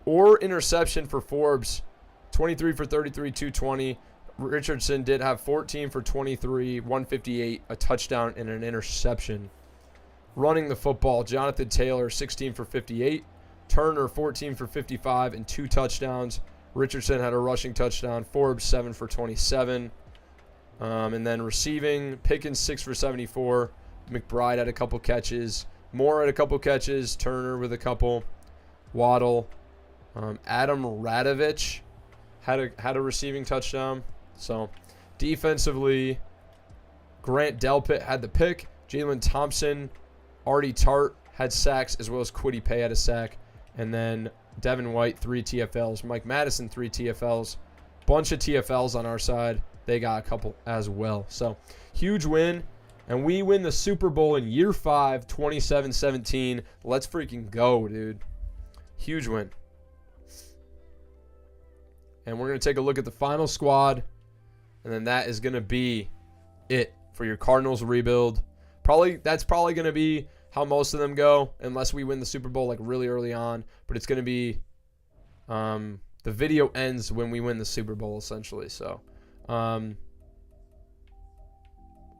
or interception for Forbes. 23 for 33, 220. Richardson did have 14 for 23, 158, a touchdown and an interception. Running the football, Jonathan Taylor, 16 for 58. Turner, 14 for 55 and 2 touchdowns. Richardson had a rushing touchdown. Forbes, 7 for 27. And then receiving, Pickens, 6 for 74. McBride had a couple catches. Moore had a couple catches. Turner with a couple. Waddle. Adam Radovich had a receiving touchdown. So, defensively, Grant Delpit had the pick. Jalen Thompson, Artie Tart had sacks, as well as Kwity Paye had a sack. And then Devin White, 3 TFLs. Mike Madison, 3 TFLs. Bunch of TFLs on our side. They got a couple as well. So, huge win. And we win the Super Bowl in year 5, 27-17. Let's freaking go, dude. Huge win. And we're going to take a look at the final squad. And then that is going to be it for your Cardinals rebuild. That's probably going to be how most of them go, unless we win the Super Bowl like really early on. But it's going to be the video ends when we win the Super Bowl, essentially. So,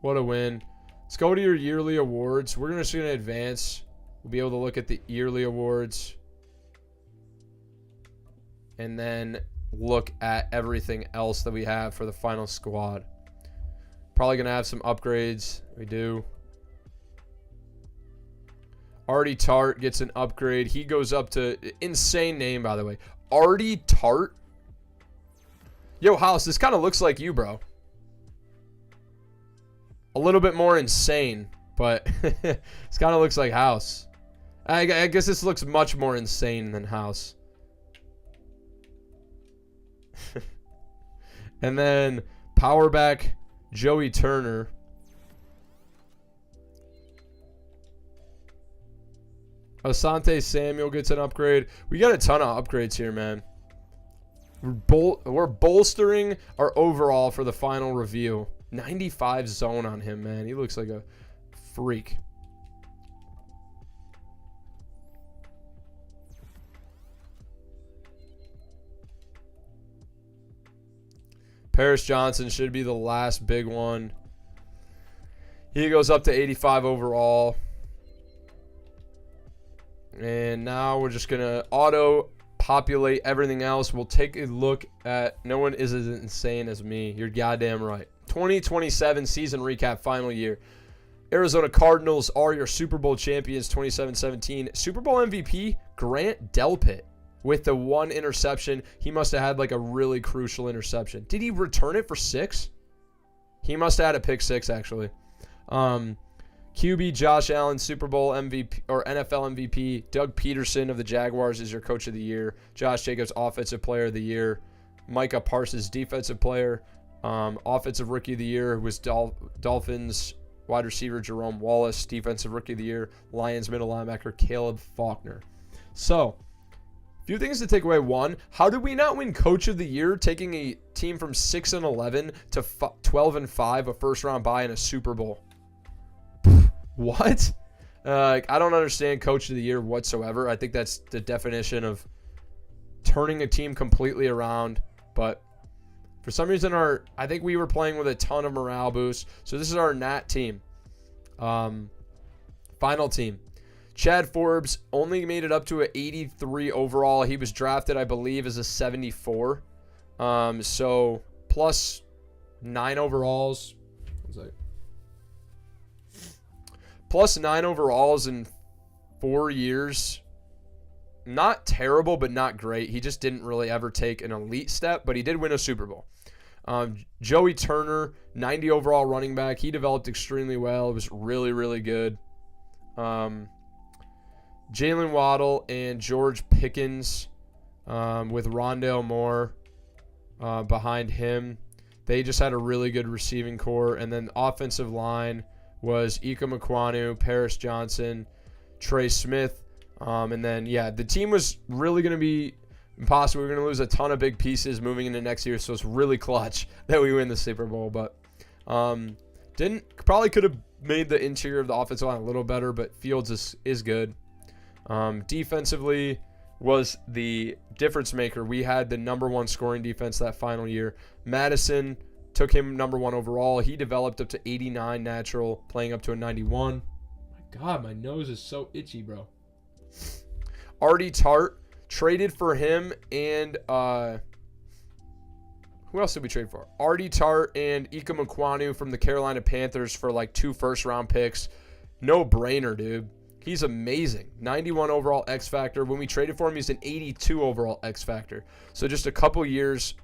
what a win. Let's go to your yearly awards. We're just going to advance. We'll be able to look at the yearly awards. And then look at everything else that we have for the final squad. Probably going to have some upgrades. We do. Artie Tart gets an upgrade. He goes up to... Insane name, by the way. Artie Tart. Yo, House, this kind of looks like you, bro. A little bit more insane, but this kind of looks like House. I guess this looks much more insane than House. And then power back Joey Turner. Asante Samuel gets an upgrade. We got a ton of upgrades here, man. We're bolstering our overall for the final review. 95 zone on him, man. He looks like a freak. Paris Johnson should be the last big one. He goes up to 85 overall. And now we're just going to auto-populate everything else. We'll take a look at... No one is as insane as me. You're goddamn right. 2027 season recap, final year. Arizona Cardinals are your Super Bowl champions 27-17. Super Bowl MVP, Grant Delpit. With the one interception, he must have had like a really crucial interception. Did he return it for 6? He must have had a pick 6, actually. QB Josh Allen, Super Bowl MVP or NFL MVP. Doug Peterson of the Jaguars is your coach of the year. Josh Jacobs, offensive player of the year. Micah Parsons, defensive player. Offensive rookie of the year was Dolphins wide receiver Jerome Wallace. Defensive rookie of the year, Lions middle linebacker Caleb Faulkner. So, few things to take away. One, how did we not win coach of the year, taking a team from 6-11 to 12-5, a first round bye in a Super Bowl? What? I don't understand coach of the year whatsoever. I think that's the definition of turning a team completely around. But for some reason, I think we were playing with a ton of morale boost. So this is our Nat team. Final team. Chad Forbes only made it up to an 83 overall. He was drafted, I believe, as a 74. So plus 9 overalls. Plus 9 overalls in 4 years. Not terrible, but not great. He just didn't really ever take an elite step, but he did win a Super Bowl. Joey Turner, 90 overall running back. He developed extremely well. It was really, really good. Jalen Waddle and George Pickens with Rondale Moore behind him. They just had a really good receiving core. And then offensive line was Ika Mekwonu, Paris Johnson, Trey Smith. And then, yeah, the team was really going to be impossible. We were going to lose a ton of big pieces moving into next year, so it's really clutch that we win the Super Bowl. But probably could have made the interior of the offensive line a little better, but Fields is good. Defensively was the difference maker. We had the number 1 scoring defense that final year. Madison took him number 1 overall. He developed up to 89 natural, playing up to a 91. My God, my nose is so itchy, bro. Artie Tart, traded for him and who else did we trade for? Artie Tart and Ika Mekwonu from the Carolina Panthers for like 2 first-round picks. No brainer, dude. He's amazing. 91 overall X Factor. When we traded for him, he's an 82 overall X Factor. So just a couple years,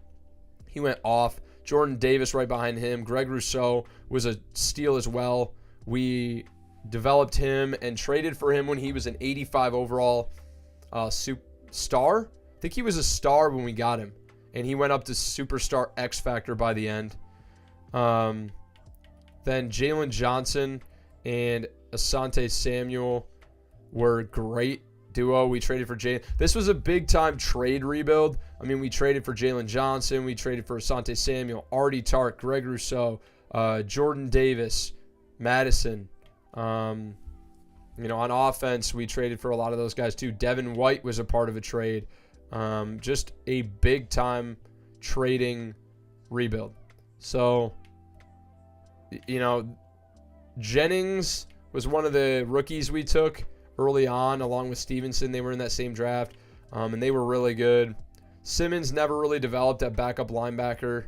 he went off. Jordan Davis right behind him. Greg Rousseau was a steal as well. We developed him and traded for him when he was an 85 overall star. I think he was a star when we got him. And he went up to superstar X Factor by the end. Then Jalen Johnson and Asante Samuel were great duo. We traded for Jalen. This was a big-time trade rebuild. I mean, we traded for Jalen Johnson. We traded for Asante Samuel, Artie Tart, Greg Rousseau, Jordan Davis, Madison. On offense, we traded for a lot of those guys too. Devin White was a part of a trade. Just a big-time trading rebuild. So, Jennings was one of the rookies we took early on, along with Stevenson. They were in that same draft, and they were really good. Simmons never really developed at backup linebacker.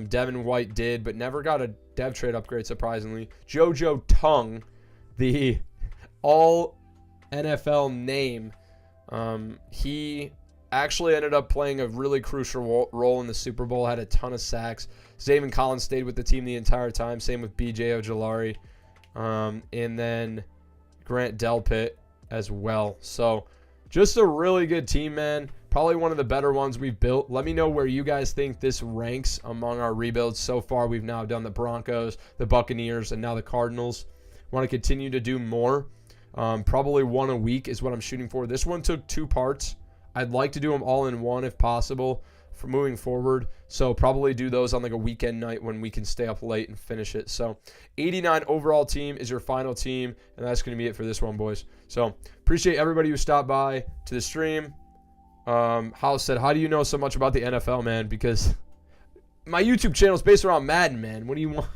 Devin White did, but never got a dev trade upgrade, surprisingly. JoJo Tongue, the all-NFL name, he actually ended up playing a really crucial role in the Super Bowl, had a ton of sacks. Zaven Collins stayed with the team the entire time, same with B.J. Ojolari, and then Grant Delpit as well. So just a really good team, man. Probably one of the better ones we've built. Let me know where you guys think this ranks among our rebuilds. So far, we've now done the Broncos, the Buccaneers, and now the Cardinals. Want to continue to do more. Probably one a week is what I'm shooting for. This one took 2 parts. I'd like to do them all in one if possible for moving forward. So probably do those on like a weekend night when we can stay up late and finish it. So 89 overall team is your final team, and that's going to be it for this one, boys. So appreciate everybody who stopped by to the stream. House said, how do you know so much about the NFL, man? Because my YouTube channel is based around Madden, man. What do you want?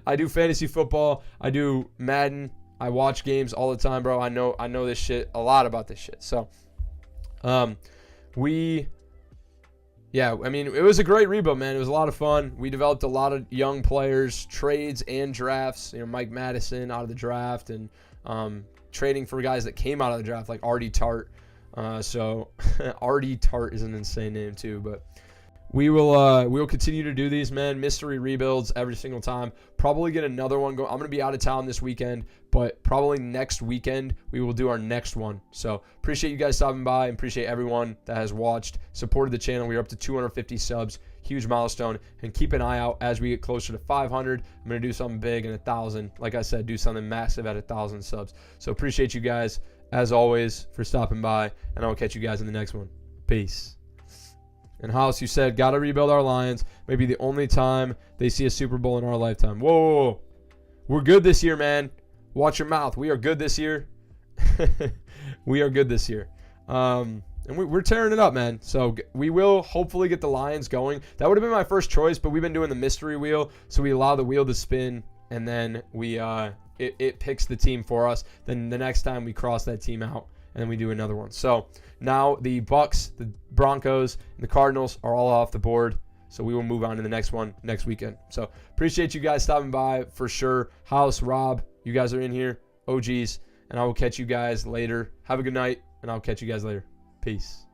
I do fantasy football. I do Madden. I watch games all the time, bro. I know this shit, a lot about this shit. So, it was a great rebuild, man. It was a lot of fun. We developed a lot of young players, trades and drafts. Mike Madison out of the draft, and trading for guys that came out of the draft, like Artie Tart. Artie Tart is an insane name too, but we will continue to do these, man. Mystery rebuilds every single time. Probably get another one going. I'm going to be out of town this weekend, but probably next weekend we will do our next one. So appreciate you guys stopping by, and appreciate everyone that has watched, supported the channel. We're up to 250 subs, huge milestone, and keep an eye out as we get closer to 500. I'm going to do something big, and 1,000. Like I said, do something massive at 1,000 subs. So appreciate you guys, as always, for stopping by, and I'll catch you guys in the next one. Peace. And House, you said, got to rebuild our Lions. Maybe the only time they see a Super Bowl in our lifetime. Whoa. We're good this year, man. Watch your mouth. We are good this year. We are good this year. And we're tearing it up, man. So we will hopefully get the Lions going. That would have been my first choice, but we've been doing the mystery wheel. So we allow the wheel to spin, and then it picks the team for us. Then the next time we cross that team out, and then we do another one. So now the Bucks, the Broncos, and the Cardinals are all off the board. So we will move on to the next one next weekend. So appreciate you guys stopping by for sure. House, Rob, you guys are in here. OGs. And I will catch you guys later. Have a good night, and I'll catch you guys later. Peace.